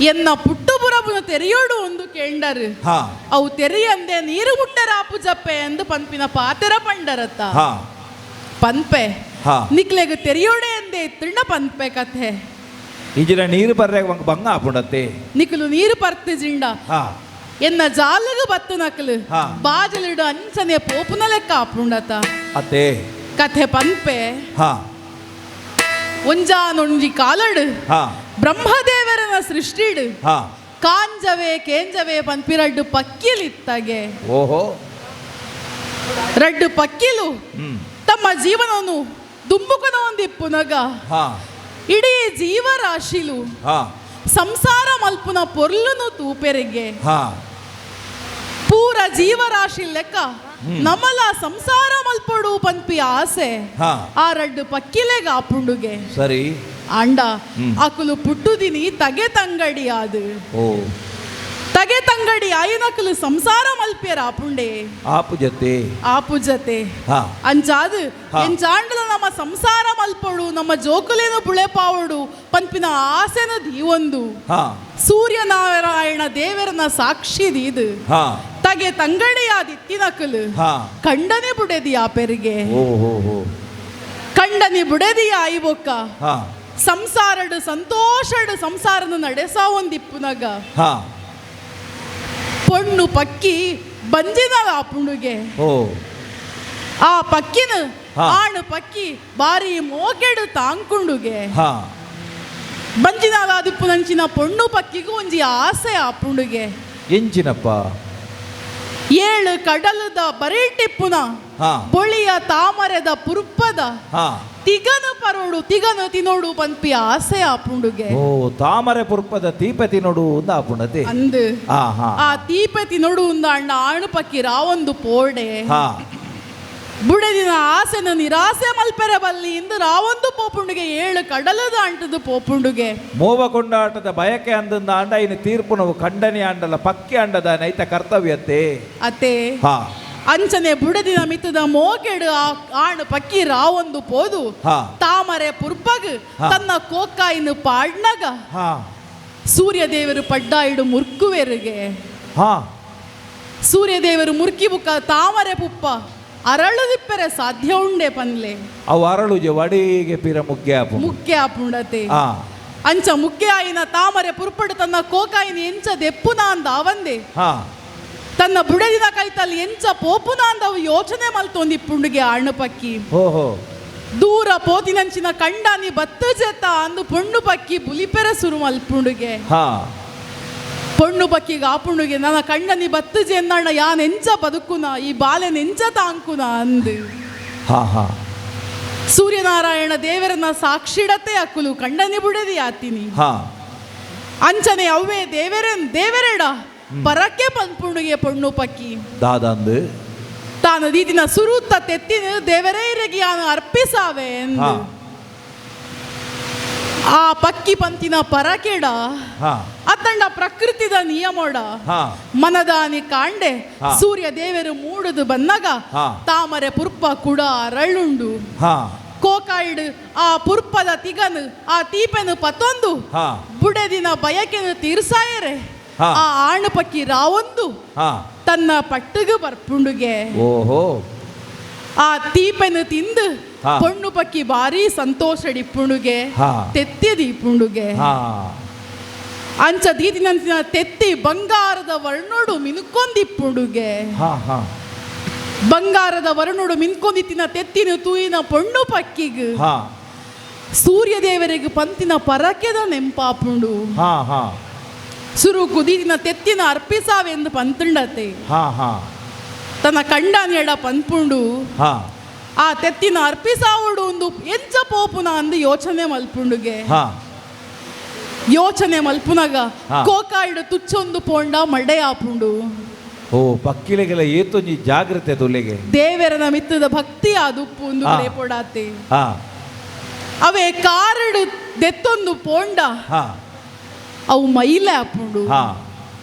ಎನ್ನ ಪುಟ್ಟು ಪುರಬುನು ತೆರೆಯೋಡು ಒಂದು ಕೇಂಡರು ಹಾ ಅವು ತೆರೆಯಂದೆ ನೀರು ಮುಟ್ಟರ ಆಪುಜಪ್ಪೆ ಎಂದು ಪನ್ಪಿನ ಪಾತೆರ ಪಂಡರತ್ತ ಹಾ ಪನ್ಪೆ ಹಾ ನಿಕ್ಲೆಗ್ ತೆರೆಯೋಡೆ ಎಂದೇ ತಿಂಡ ಪನ್ಪೆ ಕಥೆ ಈಜಿನ ನೀರು ಬರ್ರೆ ಬಂಗ ಆಪುಂಡತ್ತೆ ನಿಕ್ಲು ನೀರು ಪರ್ತಿ ಜಿಂಡ ಹಾ ಎನ್ನ ಜಾಲಗು ಬತ್ತು ನಕ್ಲು ಹಾ. ಬಾಜಲಿಡು ಅಂಚನೆ ಪೋಪುನ ಲೆಕ್ಕ ಆಪುಂಡತ ಅತ್ತೆ ಕಥೆ ಪನ್ಪೆ ಹಾ ಒಂಜಾನೊಂಜಿ ಕಾಲಡು ಹಾ ಬ್ರಹ್ಮದೇವರನ ಸೃಷ್ಟಿಡು ಹಾ ಕಾಂಜವೆ ಕೇಂಜವೆ ಪನ್ಪಿರಡ್ಡು ಪಕ್ಕಿಲಿತ್ತಗೆ ಓಹೋ ರಡ್ಡು ಪಕ್ಕಿಲು ಹ್ಮ್ ತಮ್ಮ ಜೀವನವನ್ನು ದುಂಬುಕನ ಒಂದಿಪ್ಪುನಗ ಹಾ ಇಡೀ ಜೀವರಾಶಿಲು ಹಾ ಸಂಸಾರ ಮಲ್ಪುನ ಪೊರ್ಲುನು ತೂಪೆರಿಗೆ ಹಾ ಪೂರ ಜೀವರಾಶಿ ಲೆಕ್ಕ ನಮಲ ಸಂಸಾರ ಮಲ್ಪಡು ಪನ್ಪಿ ಆಸೆ ಹಾ ಆ ರಡ್ಡು ಪಕ್ಕಿಲೆಗ ಆಪುಂಡುಗೆ ಸರಿ ಅಂಡ ಅಕುಲು ಪುಟ್ಟುದಿನಿ ತಗೆ ತಂಗಡಿ ಆದು ಓ ತಗೆ ತಂಗಡಿ ಆಯಿನಕಲು ಸಂಸಾರ ಮಲ್ಪ್ಯರ ಆಪುಂಡೆ ಆಪು ಜೊತೆ ಆಪು ಜತೆ ಹಾ ಅಂಚಾದು ಹಾ. ಎಂಚಾಂಡ್ಲ ನಮ್ಮ ಸಂಸಾರ ಮಲ್ಪಡು ನಮ್ಮ ಜೋಕುಲೇನು ಬುಳೆಪಾವಡು ಪನ್ಪಿನ ಆಸೆನ ದೀವೊಂದು ಹಾ ಸೂರ್ಯನಾರಾಯಣ ದೇವರನ ಸಾಕ್ಷಿ ದೀದು ಹಾ ತಗೆ ತಂಗಡಿ ಆದಿತ್ತಿನಕಲು ಹಾ ಕಂಡನೆ ಬುಡೆದಿ ಆ ಪೆರಿಗೆ ಓ ಹೋ ಹೋ ಕಂಡನಿ ಬುಡದಿಯ ಆಯ್ಬೊಕ್ಕ ಹಾ ಸಂಸಾರಡು ಸಂತೋಷಡು ಸಂಸಾರನ ನಡೆಸಾ ಒಂದಿಪ್ಪುನಗ ಹಾ ಪೊಣ್ಣು ಪಕ್ಕಿ ಬಂಜಿನಲ್ಲ ಆ ಪುಂಡುಗೆ ಓ ಆ ಪಕ್ಕಿನ ಹಾ. ಆಣು ಪಕ್ಕಿ ಬಾರಿ ಮೋಕೆಡು ತಾಂಕುಂಡುಗೆ ಹಾ ಬಂಜಿನಲ್ಲ ದಿಪ್ಪು ನಂಚಿನ ಪೊಣ್ಣು ಪಕ್ಕಿಗೂ ಒಂಜಿ ಆಸೆ ಆ ಪುಂಡುಗೆ ಎಂಚಿನಪ್ಪ 7 ಕಡಲದ ಬರೀಟಿಪ್ಪುನ ಹಾ ಬೊಳಿಯ ತಾಮರೆದ ಪುರುಪದ ಹಾ ತಿಗನು ಪರೋಡು ತಿಗನು ತಿನೋಡು ಪನ್ಪಿ ಆಸೆ ಆ ಪುಂಡುಗೆ ಓ ತಾಮರೆ ಪುರ್ಪದ ತೀಪತಿ ನೋಡು ಒಂದು ಆಪುಣತೆ ಅಂದು ಹಾ ಹಾ ಆ ತೀಪತಿ ನೋಡು ಉಂದ ಅಣ್ಣ ಆಣು ಪಕ್ಕಿ ರಾವೊಂದು ಪೋಡೆ ಹಾ ಬುಡದಿನ ಆಸೆನ ನಿರಾಸೆ ಮಲ್ಪೆರೆ ಬಲ್ಲಿ ಇಂದು ರಾವೊಂದು ಪೋಪುಂಡುಗೆ 7 ಕಡಲದ ಅಂಟದು ಪೋಪುಂಡುಗೆ ಮೋವ ಕೊಂಡಾಟದ ಬಯಕೆ ಅಂದಂದ ಅಂಡ ಇನ್ನು ತೀರ್ಪು ನಾವು ಖಂಡನೆ ಅಂಡಲ ಪಕ್ಕಿ ಅಂಡದ ನೈತ ಕರ್ತವ್ಯತೆ ಅತ್ತೆ ಹಾ ಅಂಚನೆ ಬುಡದಿನ ಮಿತ್ತದ ಮೋಕೆಡು ಆ ಆಣು ಪಕ್ಕಿ ರಾವೊಂದು ಪೋದು ಹಾ. ತಾಮರೆ ಪುರ್ಪಗ್ ಹಾ. ತನ್ನ ಕೋಕಾಯಿನ ಪಾಡ್ನಗ ಹಾ ಸೂರ್ಯದೇವರು ಪಡ್ಡಾಯಿಡು ಮುರ್ಕುವೆರಿಗೆ ಹಾ ಸೂರ್ಯದೇವರು ಮುರ್ಕಿ ಬುಕ್ಕ ತಾಮರೆ ಪುಪ್ಪ ಅರಳುದಿಪ್ಪರೆ ಸಾಧ್ಯ ಉಂಡೆ ಪನ್ಲೆ ಅವು ಅರಳುಜೆ ವಡಿಗೆ ಪಿರ ಮುಖ್ಯ ಆಪು ಮುಖ್ಯ ಆಪುಂಡತೆ ಹಾ ಅಂಚ ಮುಖ್ಯ ಆಯಿನ ತಾಮರೆ ಪುರ್ಪಡು ತನ್ನ ಕೋಕಾಯಿನ ಎಂಚ ದೆಪ್ಪುನ ಅಂದ ಅವಂದೆ ಹಾ ತನ್ನ ಬುಡದಿನ ಕೈತಲ್ಲಿ ಎಂಚ ಪೋಪುನ ಅಂದ ಅವು ಯೋಚನೆ ಮಲ್ತೊಂದಿ ಪುಂಡುಗೆ ಆಣು ಪಕ್ಕಿ ಓಹೋ ದೂರ ಪೋತಿನಂಚಿನ ಕಂಡಾನಿ ಬತ್ತ ಜೆತ್ತ ಅಂದು ಪೊಣ್ಣು ಪಕ್ಕಿ ಬುಲಿಪೆರ ಸುರು ಮಲ್ಪುಂಡುಗೆ ಹಾ ಪೊಣ್ಣು ಪಕ್ಕಿಗೆ ಆ ಪುಂಡುಗೆ ನನ್ನ ಕಂಡನಿ ಬತ್ತಜೆ ಎಂದಣ್ಣ ಯಾನ್ ಎಂಚ ಬದುಕುನ ಈ ಬಾಲೆ ನೆಂಚ ತಾಂಕುನ ಅಂದು ಹಾ ಹಾ ಸೂರ್ಯನಾರಾಯಣ ದೇವರನ್ನ ಸಾಕ್ಷಿಡತೆ ಅಕ್ಕುಲು ಕಂಡನಿ ಬುಡದಿ ಆತೀನಿ ಹಾ ಅಂಚನೆ ಅವೇ ದೇವರೆಡ ಪರಕ್ಕೆ ಪಂಪುಂಡುಗೆ ಪೊಣ್ಣು ಪಕ್ಕಿ ದಾದಂದು ತಾನು ದೀದಿನ ಸುರುತ್ತ ತೆತ್ತಿನ ದೇವರೇರಿಗೆ ಯಾನು ಅರ್ಪಿಸಾವೆ ಎಂದು ಹಾ ಆ ಪಕ್ಕಿ ಪಂತಿನ ಪರಕೆಡ ಹಾ ಅತ್ತಂಡ ಪ್ರಕೃತಿದ ನಿಯಮೋಡ ಹಾ ಮನದಾನಿ ಕಾಂಡೆ ಹಾ. ಸೂರ್ಯ ದೇವರು ಮೂಡುದು ಬಂದಾಗ ಹಾ. ತಾಮರೆ ಪುರ್ಪ ಕೂಡ ಅರಳುಂಡು ಹಾ ಕೋಕಾಯಿಡು ಆ ಪುರ್ಪದ ತಿಗನು ಆ ತೀಪೆನು ಪತ್ತೊಂದು ಹಾ ಬುಡೆದಿನ ಬಯಕೆನು ತೀರ್ಸಾಯರೆ ಹಾ. ಆ ಆಣು ಪಕ್ಕಿ ರಾವೊಂದು ಹಾ ತನ್ನ ಪಟ್ಟುಗು ಬರ್ಪುಂಡುಗೆ ಓಹೋ ಆ ತೀಪೆನು ತಿಂದು ಹಾ. ಪೊಣ್ಣು ಪಕ್ಕಿ ಭಾರಿ ಸಂತೋಷಡಿಪ್ಪುಂಡುಗೆ ಹಾ. ತೆತ್ತಿದೀಪುಂಡುಗೆ ಹಾ ಅಂಚ ದೀದಿನಂಚಿನ ತೆತ್ತಿ ಬಂಗಾರದ ವರ್ಣೋಡು ಮಿನುಕೊಂದಿಪ್ಪುಂಡುಗೆ ಹಾ ಹಾ ಬಂಗಾರದ ವರ್ಣೋಡು ಮಿನ್ಕೊಂದಿತ್ತಿನ ತೆತ್ತಿನ ತೂಯಿನ ಪೊಣ್ಣು ಪಕ್ಕಿಗ್ ಹಾ ಸೂರ್ಯ ದೇವರಿಗೆ ಪಂತಿನ ಪರಕೆದ ನೆಂಪಾಪುಂಡು ಹಾ ಹಾ ಸುರು ಕುದಿನ ತೆತ್ತಿನ ಅರ್ಪಿಸಾವೆಂದು ಪಂತುಂಡತೆ ಹಾ ಹಾ ತನ್ನ ಕಂಡಾನೆಡ ಪಂಪುಂಡು ಹಾ ಆ ತೆತ್ತಿನ ಅರ್ಪಿಸಾವುಡು ಒಂದು ಎಂಚ ಪೋಪುನ ಅಂದು ಯೋಚನೆ ಮಲ್ಪುಂಡುಗೆ ಹಾ ಯೋಚನೆ ಮಲ್ಪುನಗ ಹಾ. ಕೋಕಾಯಿಡು ತುಚ್ಚೊಂದು ಪೋಂಡ ಮಡೆ ಆಪುಂಡು ಓ ಪಕ್ಕಿಲೆಗೆಲ್ಲ ಏತೊಂಜಿ ಜಾಗ್ರತೆ ತುಲೆಗೆ ದೇವರನ ಮಿತ್ತದ ಭಕ್ತಿ ಆದುಪ್ಪು ಒಂದು ಹಾ. ಪೋಡಾತೆ ಹಾ ಅವೇ ಕಾರಡು ದೆತ್ತೊಂದು ಪೋಂಡ ಹಾ ಅವು ಮೈಲೆ ಆಪುಂಡು ಹಾ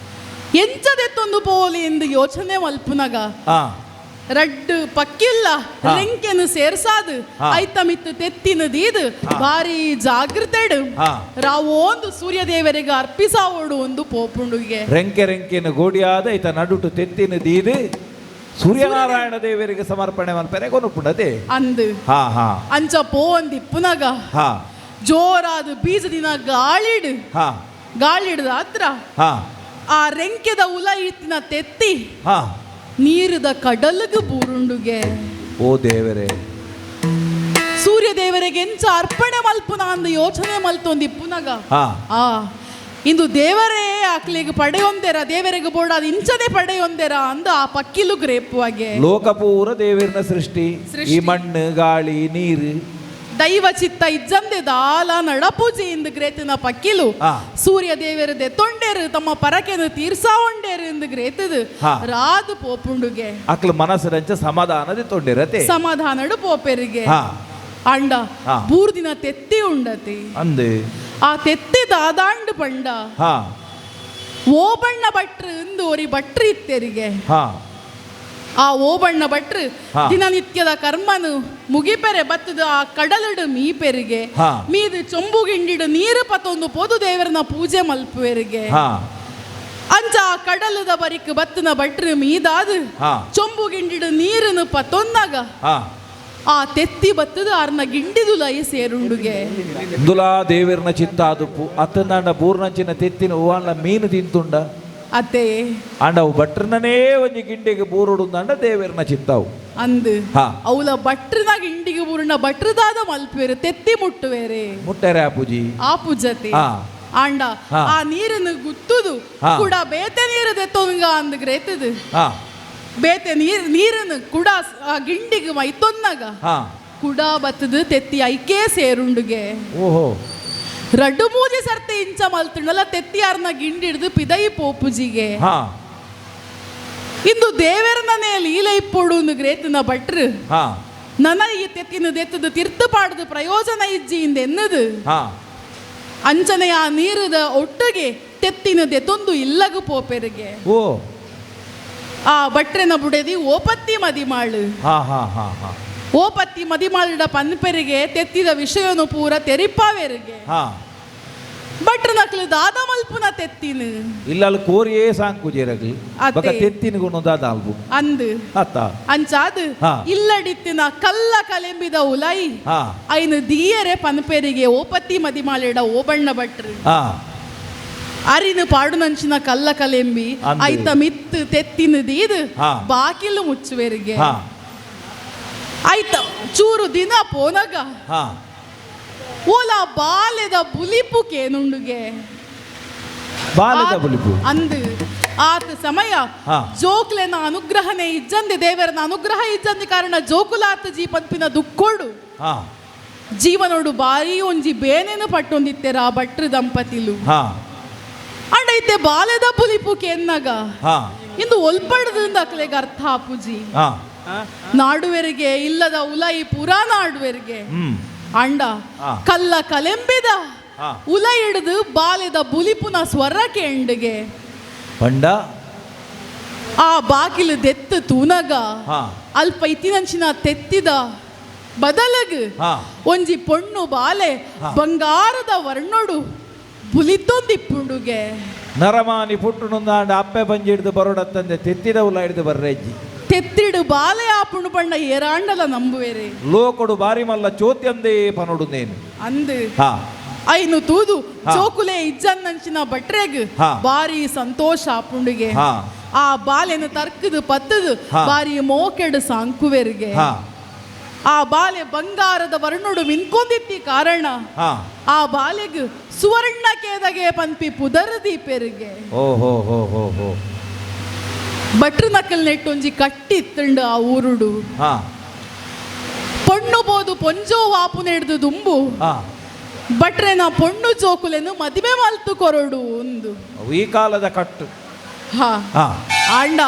ಎಂಚ ದೆತ್ತೊಂದು ಪೋಲಿ ಎಂದು ಯೋಚನೆ ಮಲ್ಪುನಗ ಹಾ ರಡ್ಡು ಪಕ್ಕಿಲ್ಲ ಹಾ. ರೆಂಕೆನು ಸೇರ್ಸಾದು ಹಾ. ಐತ ಮಿತ್ತು ತೆತ್ತಿನ ದೀದು ಭಾರಿ ಜಾಗೃತೆಡು ಹಾ. ರಾವೊಂದು ಸೂರ್ಯ ದೇವರಿಗೆ ಅರ್ಪಿಸಾವೋಡು ಒಂದು ಪೋಪುಂಡುಗೆ ರೆಂಕೆ ರೆಂಕೆನ ಗೋಡಿಯಾದ ಈತ ನಡುಟು ತೆತ್ತಿನ ದೀದು ಸೂರ್ಯನಾರಾಯಣ ದೇವರಿಗೆ ಸಮರ್ಪಣೆ ಮಲ್ಪನೆ ಕೊನುಪುಂಡತೆ ಅಂದು ಹಾ ಹಾ ಅಂಚ ಪೋ ಒಂದಿಪ್ಪುನಗ ಹಾ ಜೋರಾದ ಬೀಜದಿನ ಗಾಳಿಡು ಹಾ ಗಾಳಿಡ್ದ ಹತ್ರ ಹಾ ಆ ರೆಂಕೆದ ಉಲ ಇತ್ತಿನ ತೆತ್ತಿ ಹಾ ನೀರದ ಕಡಲಗು ಬೂರುಂಡುಗೆ ಓ ದೇವರೇ ಸೂರ್ಯ ದೇವರಿಗೆ ಎಂಚ ಅರ್ಪಣೆ ಮಲ್ಪುನ ಅಂದು ಯೋಚನೆ ಮಲ್ತೊಂದಿಪ್ಪುನಗ ಹಾ ಆ ಇಂದು ದೇವರೇ ಆಕ್ಲಿಗೆ ಪಡೆಯೊಂದೆರ ದೇವರಿಗೆ ಬೋಡಾದ ಇಂಚನೆ ಪಡೆಯೊಂದೆರ ಅಂದು ಆ ಪಕ್ಕಿಲು ಗ್ರೇಪುವಾಗೆ ಲೋಕಪೂರ ದೇವರಿನ ಸೃಷ್ಟಿ ಸೃಷ್ಟಿ. ಈ ಮಣ್ಣು ಗಾಳಿ ನೀರು ದೈವ ಚಿತ್ತ ಇಜ್ಜಂದೆ ದಾಲ ನಡಪೂಜೆ ಎಂದು ಗ್ರೇತಿನ ಪಕ್ಕಿಲು ಹಾ. ಸೂರ್ಯ ದೇವರದೆ ತೊಂಡೇರು ತಮ್ಮ ಪರಕೆನು ತೀರ್ಸಾವಂಡೇರು ಎಂದು ಗ್ರೇತದು ಹಾ. ರಾದು ಪೋಪುಂಡುಗೆ ಅಕ್ಲ ಮನಸ್ಸಿನಂಚ ಸಮಾಧಾನದಿ ತೊಂಡಿರತೆ ಸಮಾಧಾನಡು ಪೋಪೆರಿಗೆ ಹಾ ಅಂಡ ಹಾ. ಬೂರ್ದಿನ ತೆತ್ತಿ ಉಂಡತಿ ಅಂದೆ ಆ ತೆತ್ತಿ ದಾದಾಂಡು ಪಂಡ ಹಾ ಓ ಬಣ್ಣ ಭಟ್ರು ಎಂದು ಒರಿ ಭಟ್ರು ಇತ್ತೆರಿಗೆ ಹಾ ಆ ಓ ಬಣ್ಣ ಭಟ್ರು ಹಾ. ದಿನನಿತ್ಯದ ಕರ್ಮನು ಮುಗಿಪೆರೆ ಬತ್ತದ ಆ ಕಡಲಡು ಮೀಪೆರಿಗೆ ಹಾ. ಮೀದು ಚೊಂಬುಗಿಂಡಿಡು ನೀರು ಪತ್ತೊಂದು ಪೋದು ದೇವರನ ಪೂಜೆ ಮಲ್ಪುವೆರಿಗೆ ಹಾ ಅಂಚ ಆ ಕಡಲದ ಬರಿಕ್ ಬತ್ತನ ಭಟ್ರು ಮೀದಾದು ಹಾ. ಚೊಂಬುಗಿಂಡಿಡು ನೀರನ್ನು ಪತ್ತೊಂದಾಗ ಹಾ ಆ ತೆತ್ತಿ ಬತ್ತದ ಆರ್ನ ಗಿಂಡಿದುಲ ಈ ಸೇರುಂಡುಗೆ ದುಲಾ ದೇವಿರ್ನ ಚಿತ್ತ ಅದುಪ್ಪು ಅತ್ತಂದಾಂಡ ಪೂರ್ಣಂಚಿನ ತೆತ್ತಿನ ಹೂವನ್ನ ಮೀನು ತಿಂತುಂಡ ಅತ್ತೆ ಅಂಡವು ಭಟ್ರನೇ ಒಂಜಿ ಗಿಂಡಿಗೆ ಬೂರುಡುಂದಾಂಡ ದೇವಿರ್ನ ಚಿತ್ತವು ಅಂದು ಹಾ. ಅವಳ ಭಟ್ರನಾಗ ಇಂಡಿಗೆ ಬೂರ್ಣ ಭಟ್ರದಾದ ಮಲ್ಪೇರು ತೆತ್ತಿ ಮುಟ್ಟುವೇರೆ ಮುಟ್ಟರೆ ಆಪುಜಿ ಆ ಪೂಜತೆ ಹಾ. ಆಂಡ ಹಾ. ಆ ನೀರನ್ನು ಗುತ್ತುದು ಹಾ. ಕೂಡ ಬೇತೆ ನೀರು ದೆತ್ತೊಂಗ ಅಂದ್ ಗ್ರೇತದು ಹಾ ಬೇತೆ ನೀರನ್ನು ಕೂಡ ಆ ಗಿಂಡಿಗೆ ಮೈತೊನ್ನಾಗ ಹಾ ಕೂಡ ಬತ್ತದು ತೆತ್ತಿ ಐಕೇ ಸೇರುಂಡುಗೆ ಓಹೋ ರಡ್ಡು ಮೂಜಿ ಸರ್ತೆ ಇಂಚ ಮಲ್ತುಂಡಲ್ಲ ತೆತ್ತಿ ಯಾರನ್ನ ಗಿಂಡಿ ಹಿಡಿದು ಪಿದೈ ಪೋಪುಜಿಗೆ ಹಾ ಇಂದು ದೇವರನೇ ಲೀಲೆ ಇಪ್ಪೊಡು ಗ್ರೇತನ ಭಟ್ರು ಹಾ ನನ ಈ ತೆತ್ತಿನ ದೆತ್ತದು ತೀರ್ಥ ಪಾಡದು ಪ್ರಯೋಜನ ಇಜ್ಜಿ ಇಂದ ಎನ್ನದು ಹಾ ಅಂಚನೆಯ ನೀರದ ಒಟ್ಟಿಗೆ ತೆತ್ತಿನ ದೆತ್ತೊಂದು ಇಲ್ಲಗು ಪೋಪೆರಿಗೆ ಓ ಆ ಭಟ್ರೆನ ಬುಡೆದಿ ಓಪತ್ತಿ ಮದಿಮಾಳು ಹಾ ಹಾ ಹಾ ಹಾ ಓಪತ್ತಿ ಮದಿಮಾಳಿಡ ಪನ್ಪೆರಿಗೆ ತೆತ್ತಿದ ವಿಷಯನು ಪೂರ ತೆರಿಪಾವೆರಿಗೆ ಹಾ ಭಟ್ರ ನಕ್ಲು ದಾದ ಮಲ್ಪುನ ತೆತ್ತಿನ ಇಲ್ಲಲ್ಲಿ ಕೋರಿಯೇ ಸಾಂಕುಜೇರಗಿ ಅತ್ತೆ. ಬಕ ತೆತ್ತಿನಿಗುಣ ದಾದ ಅಲ್ಬು ಅಂದು ಅತ್ತ ಅಂಚಾದು ಹಾ. ಇಲ್ಲಡಿತ್ತಿನ ಕಲ್ಲ ಕಲೆಂಬಿದ ಉಲೈ ಹಾ ಐನು ದಿಯರೆ ಪನ್ಪೆರಿಗೆ ಓಪತ್ತಿ ಮದಿಮಾಳಿಡ ಓಬಣ್ಣ ಭಟ್ರು ಹಾ ಅರಿನು ಪಾಡುನಂಚಿನ ಕಲ್ಲ ಕಲೆಂಬಿ ಅಂದು. ಐತ ಮಿತ್ತು ತೆತ್ತಿನ ದೀದು ಹಾ. ಬಾಕಿಲು ಮುಚ್ಚುವೆರಿಗೆ ಹಾ ಆಯ್ತ ಚೂರು ದಿನ ಪೋನಗ ಹಾ ಓಲ ಬಾಲ್ಯದ ಬುಲಿಪು ಕೇನುಂಡುಗೆ ಬಾಲದ ಬುಲಿಪು ಅಂದು ಆತ ಸಮಯ ಹಾ. ಜೋಕ್ಲೆನ ಅನುಗ್ರಹನೇ ಇಜ್ಜಂದೆ ದೇವರನ ಅನುಗ್ರಹ ಇಜ್ಜಂದೆ ಕಾರಣ ಜೋಕುಲಾತ ಜೀ ಪಂಪಿನ ದುಕ್ಕೋಡು ಹಾ ಜೀವನೋಡು ಬಾರಿ ಒಂಜಿ ಬೇನೇನು ಪಟ್ಟೊಂದಿತ್ತೆರ ಆ ಭಟ್ರು ದಂಪತಿಲು ಹಾ ಅಂಡೈತೆ ಬಾಲ್ಯದ ಬುಲಿಪು ಕೇನ್ನಾಗ ಹಾ ಇಂದು ಒಲ್ಪಡದಿಂದ ಅಕ್ಲೆಗೆ ಅರ್ಥ ಆಪುಜಿ ಹಾ ನಾಡುವೆರಿಗೆ ಇಲ್ಲದ ಉಲೈ ಪುರಾ ನಾಡುವೆರಿಗೆ ಹ್ಮ್ ಅಂಡ ಹಾ. ಕಲ್ಲ ಕಲೆಂಬಿದ ಹಾ. ಉಲ ಹಿಡಿದು ಬಾಲ್ಯದ ಬುಲಿಪುನ ಸ್ವರ ಕೇಂಡಿಗೆ ಪಂಡ ಆ ಬಾಗಿಲು ದೆತ್ತು ತೂನಗ ಹಾ ಅಲ್ಪ ಇತ್ತಿನಂಚಿನ ತೆತ್ತಿದ ಬದಲಗ್ ಹಾ ಒಂಜಿ ಪೊಣ್ಣು ಬಾಲೆ ಹಾ. ಬಂಗಾರದ ವರ್ಣೊಡು ಬುಲಿತೊಂದಿಪ್ಪುಂಡುಗೆ ನರಮಾನಿ ಪುಟ್ಟುನುಂದಾಂಡ ಅಪ್ಪೆ ಬಂಜಿ ಹಿಡಿದು ಬರೋಡತ್ತಂದೆ ತೆತ್ತಿದ ಉಲ್ಲ ಹಿಡಿದು ಬರ್ರೆಜ್ಜಿ ತೆತ್ತಿಡು ಬಾಲೆ ಆಪುಂಡು ಬಣ್ಣ ಏರಾಂಡಲ ನಂಬುವೆರೆ ಲೋಕೊಡು ಬಾರಿ ಮಲ್ಲ ಚೋತ್ಯಂದೇ ಪನೊಡು ನೇನು ಅಂದು ಹಾ ಐನು ತೂದು ಹಾ. ಚೋಕುಲೆ ಇಜ್ಜನ್ನಂಚಿನ ಭಟ್ರೆಗ್ ಹಾ. ಬಾರಿ ಸಂತೋಷ ಆಪುಂಡುಗೆ ಹಾ ಆ ಬಾಲೆನ ತರ್ಕದು ಪತ್ತದು ಹಾ. ಬಾರಿ ಮೋಕೆಡು ಸಾಂಕುವೆರಿಗೆ ಹಾ ಆ ಬಾಲೆ ಬಂಗಾರದ ವರ್ಣುಡು ಮಿನ್ಕೊಂದಿತ್ತಿ ಕಾರಣ ಹಾ ಆ ಬಾಲೆಗ್ ಸುವರ್ಣ ಕೇದಗೆ ಪನ್ಪಿ ಪುದರ ದೀಪೆರಿಗೆ ಓ ಹೋ ಹೋ ಹೋ ಹೋ ಭಟ್ರು ನಕಲ್ ನೆಟ್ಟೊಂಜಿ ಕಟ್ಟಿತ್ತಂಡು ಆ ಊರುಡು ಹಾ ಪೊಣ್ಣು ಬೋದು ಪೊಂಜೋ ವಾಪು ನೆಡ್ದು ದುಂಬು ಹಾ ಭಟ್ರೆನ ಪೊಣ್ಣು ಜೋಕುಲೆನು ಮದುವೆ ಮಲ್ತು ಕೊರಡು ಒಂದು ಈ ಕಾಲದ ಕಟ್ಟು ಹಾ ಹಾ ಆಂಡ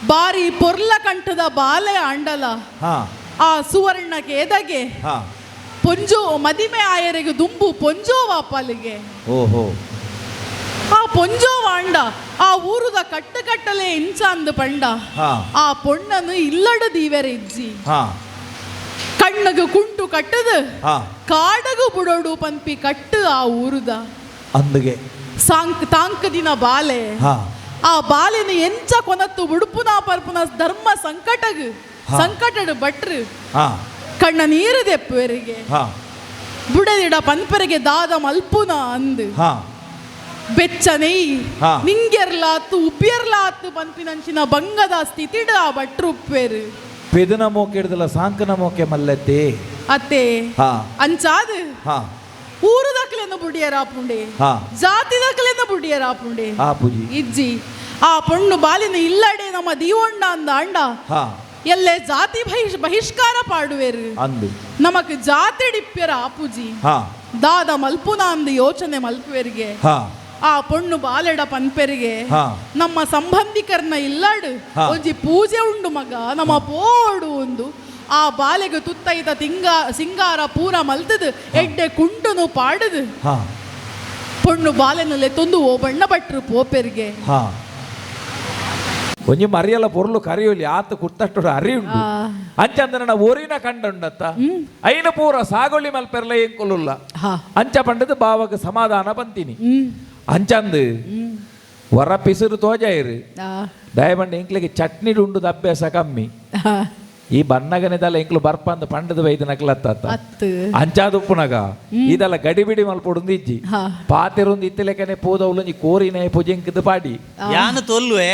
ಬಾರಿ ಪೊರ್ಲ ಕಂಠದ ಬಾಲೆ ಆಂಡಲ ಹಾ ಆ ಸುವರ್ಣ ಕೇದಗೆ ಹಾ ಪೊಂಜೋ ಮದಿಮೆ ಆಯರೆಗೆ ದುಂಬು ಪೊಂಜೋ ವಾಪಲಿಗೆ ಓಹೋ ಆ ಪೊಂಜೋ ವಾಂಡ ಆ ಊರುದ ಕಟ್ಟು ಕಟ್ಟಲೆ ಇಂಚ ಅಂದು ಪಂಡ ಹಾ ಆ ಪೊಣ್ಣನು ಇಲ್ಲಡು ದೀವೆರೆ ಇಜ್ಜಿ ಹಾ ಕಣ್ಣಗು ಕುಂಟು ಕಟ್ಟದು ಹಾ ಕಾಡಗು ಬುಡೋಡು ಪಂಪಿ ಕಟ್ಟು ಆ ಊರುದ ಅಂದುಗೆ ತಾಂಕದಿನ ಬಾಲೆ ಹಾ ಆ ಬಾಲೆನ ಎಂಚ ಕೊನತ್ತು ಉಡುಪುನ ಪರ್ಪುನ ಧರ್ಮ ಸಂಕಟಗ್ ಹಾ. ಸಂಕಟಡು ಭಟ್ರು ಹಾ ಕಣ್ಣ ನೀರು ದೆಪ್ಪುವರಿಗೆ ಹಾ ಬುಡದಿಡ ಪನ್ಪರಿಗೆ ದಾದ ಮಲ್ಪುನ ಅಂದು ಹಾ ಬೆಚ್ಚ ನೆಯ್ ಹಾ. ನಿಂಗೆರ್ಲಾತು ಉಪ್ಪಿರ್ಲಾತು ಪನ್ಪಿನಂಚಿನ ಬಂಗದ ಸ್ಥಿತಿಡ ಆ ಭಟ್ರು ಉಪ್ಪೇರು ಪೆದನ ಮೋಕೆ ಹಿಡ್ದಲ್ಲ ಸಾಂಕನ ಮೋಕೆ ಮಲ್ಲತ್ತೆ ಅತ್ತೆ ಹಾ ಅಂಚಾದು ಹಾ ಊರು ದಕ್ಲೆನ ಬುಡಿಯರಾಪುಂಡೆ ಹಾ ಜಾತಿ ದಕ್ಲೆನ ಬುಡಿಯರಾಪುಂಡೆ ಆ ಪೂಜಿ ಇಜ್ಜಿ ಆ ಪೊಣ್ಣು ಬಾಲಿನ ಇಲ್ಲಡೆ ನಮ್ಮ ದೀವಣ್ಣ ಅಂದ ಅಂಡ ಹಾ ಎಲ್ಲೇ ಜಾತಿ ಬಹಿಷ್ಕಾರ ಪಾಡುವೆರು ಅಂದು ನಮಕ್ ಜಾತಿ ಡಿಪ್ಯರ ಆಪುಜಿ ಹಾ ದಾದ ಮಲ್ಪುನ ಅಂದು ಯೋಚನೆ ಮಲ್ಪುವೆರಿಗೆ ಹಾ ಆ ಪೊಣ್ಣು ಬಾಲೆಡ ಪನ್ಪೆರಿಗೆ ಹಾ. ನಮ್ಮ ಸಂಬಂಧಿಕರನ್ನ ಇಲ್ಲಾಡು ಹಾ. ಒಂಜಿ ಪೂಜೆ ಉಂಡು ಮಗ ನಮ್ಮ ಪೋಡು ಒಂದು ಆ ಬಾಲೆಗೆ ತುತ್ತೈತ ಸಿಂಗಾರ ಪೂರ ಮಲ್ತದು ಎಡ್ಡೆ ಕುಂಟುನು ಪಾಡುದು ಹಾ ಪೊಣ್ಣು ಬಾಲೆನಲ್ಲೇ ತೊಂದು ಓ ಬಣ್ಣ ಭಟ್ರು ಪೋಪೆರಿಗೆ ಹಾ ಒಂಜಿ ಮರಿಯಲ್ಲ ಪೊರ್ಲು ಕರಿಯೋಲಿ ಆತ ಕುತ್ತಷ್ಟು ಅರಿ ಉಂಟು ಅಂಚಂದ್ರೆ ಊರಿನ ಕಂಡುಂಡತ್ತ ಐನ ಪೂರ ಸಾಗೊಳ್ಳಿ ಮಲ್ಪೆರ್ಲ ಏನ್ ಕೊಲ್ಲುಲ್ಲ ಅಂಚ ಪಂಡದು ಬಾವಾಗ ಸಮಾಧಾನ ಬಂತೀನಿ ಅಂಚಂದು ವರ ಪಿಸುರು ತೋಜಾಯಿರು ದಯಬಂಡ ಇಂಕ್ಲಿಗೆ ಚಟ್ನಿ ಉಂಡುದ ಅಭ್ಯಾಸ ಕಮ್ಮಿ ಈ ಬನ್ನಗನೆದಲ್ಲ ಎಂಕ್ಲು ಬರ್ಪಂದು ಪಂಡದ ವೈದ್ಯ ನಕ್ಲತ್ತ ಅತ್ತು ಅಂಚಾದುಪ್ಪುನಗ ಇದೆಲ್ಲ ಗಡಿಬಿಡಿ ಮಲ್ಪೊಡು ಇಜ್ಜಿ ಹಾ. ಪಾತೆರೊಂದು ಇತ್ತಲೆಕನೆ ಪೋದವಳು ಕೋರಿನ ಪುಜೆಂಕಿದ್ದು ಪಾಡಿ ಯಾನು ತೊಲ್ಲುವೆ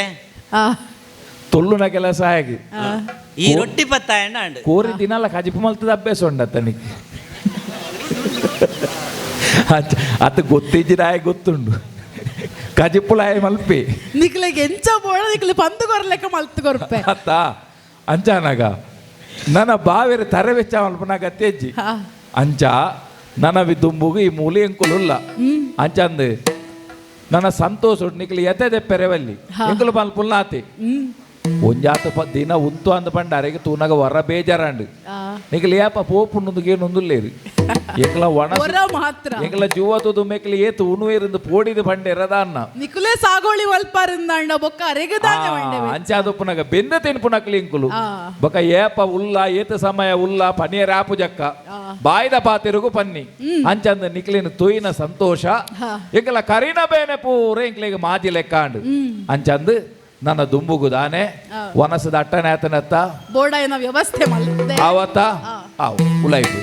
ಆ, ತೊಲ್ಲುನ ಕೆಲಸ ಆಗಿ ಈ ರೊಟ್ಟಿ ಪತ್ತ ಎಂಡ ಕೋರಿ ದಿನಲ್ಲ ಕಜಿಪು ಮಲ್ತದ ಅಭ್ಯಾಸ ಉಂಡತ್ತನಿಗೆ ಅತ್ತ ಗೊತ್ತಿಜ್ಜಿರಾಯ ಗೊತ್ತುಂಡು ಕಜಿಪ್ಪುಲಾಯ ಮಲ್ಪೆ ನಿಕ್ಲೆಗೆ ಎಂಚ ಬೋಳ ನಿಕ್ಲೆ ಪಂದು ಕೊರ್ಲೆಕ್ಕ ಮಲ್ತು ಕೊರ್ಪೆ ಅತ್ತ ಅಂಚಾನಾಗ ನನ್ನ ಬಾವಿರ ತರೆ ವೆಚ್ಚ ಮಲ್ಪನಾಗ ತೆಜ್ಜಿ ಹಾ. ಅಂಚ ನನ್ನ ದುಂಬುಗು ಈ ಮೂಲಿ ಎಂಕುಲುಲ್ಲ ಅಂಚಂದು ನನ್ನ ಸಂತೋಷ ನಿಕ್ಲಿ ಎತ್ತೆ ದೆಪ್ಪೆರೆವಲ್ಲಿ ಎಂಕುಲು ಮಲ್ಪುಲ್ಲಾತಿ ಒಂಜಾತ ದಿನ ಉಂತು ಅಂದ ಪಂಡಾರೆಗೆ ತೂನಗ ಹೊರ ಬೇಜಾರಂಡು ನಿಕ್ಲಿ ಯಾಪ ಪೋಪುಣ್ಣುಗೆ ನೊಂದುಲ್ಲೇರು ಎಂಕಲ ಒಣ ಹೊರ ಮಾತ್ರ ಎಂಕಲ ಜೂವತುದು ಮೆಕ್ಲಿ ಏತು ಉಣುವೇರಿಂದ ಪೋಡಿದು ಪಂಡೆರದ ಅನ್ನ ನಿಕುಲೆ ಸಾಗೋಳಿ ವಲ್ಪಾರಿಂದಂಡ ಬೊಕ್ಕ ಅರೆಗದಾನೆ ಮಂಡೆವೆ ಅಂಚಾದಪ್ಪನಾಗ ಬೆಂದ ತೆನ್ಪುನಕ್ಲಿ ಇಂಕುಲು ಬೊಕ ಏಪ ಉಲ್ಲ ಏತ ಸಮಯ ಉಲ್ಲ ಪನಿಯರ ಆಪು ಜಕ್ಕ ಬಾಯ್ದ ಪಾತಿರುಗು ಪನ್ನಿ ಅಂಚಂದ ನಿಕ್ಲಿನ ತುಯಿನ ಸಂತೋಷ ಎಂಕಲ ಕರಿನ ಬೇನೆ ಪೂರ ಎಂಕ್ಲಿಗೆ ಮಾಜಿ ಲೆಕ್ಕಾಂಡು ಅಂಚಂದು ನನ್ನ ದುಂಬುಗುದಾನೆ ವನಸದ ಅಟ್ಟನೇತನತ್ತ ಬೋರ್ಡಾಯನ ವ್ಯವಸ್ಥೆ ಮಲ್ತೆ ಆವತ್ತ ಆವು ಉಲಾಯ್ತು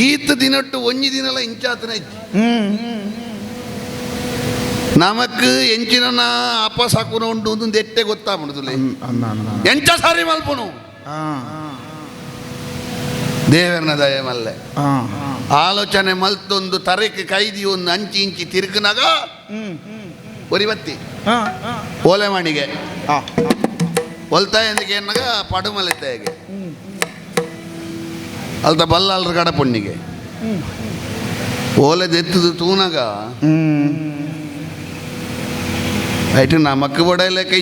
ಈತ ದಿನಟ್ಟು ಒಂಜಿ ದಿನಲ ಇಂಚಾತನ ನಮಕ್ ಎಂಚಿನ ಅಪ್ಪ ಸಾಕುನ ಉಂಟು ಒಂದು ಎಟ್ಟೆ ಗೊತ್ತಾಗ್ಬಿಡುದಿಲ್ಲ ಎಂಚ ಸಾರಿ ಮಲ್ಪನು ದೇವರನ ದಯ ಮಲ್ಲೆ ಆಲೋಚನೆ ಮಲ್ತೊಂದು ತರಕ್ಕೆ ಕೈದಿ ಒಂದು ಅಂಚಿ ಇಂಚಿ ತಿರುಕನಾಗ ಒರಿವತ್ತಿ ಓಲೆ ಮಾಡಿಗೆ ಹೊಲ್ತಾಯ ಎಂದಕ್ಕೆ ಏನಾಗ ಪಡುಮಲೆತ್ತಾಯಿಗೆ ಅಲ್ದ ಬಲ್ಲಲ್ರ ಕಡ ಪೊಣ್ಣಿಗೆ ಓಲೆ ದೆತ್ತದು ತೂನಾಗ ಆಯ್ತು ನಮಕ್ ಬೊಡಲೆ ಕೈ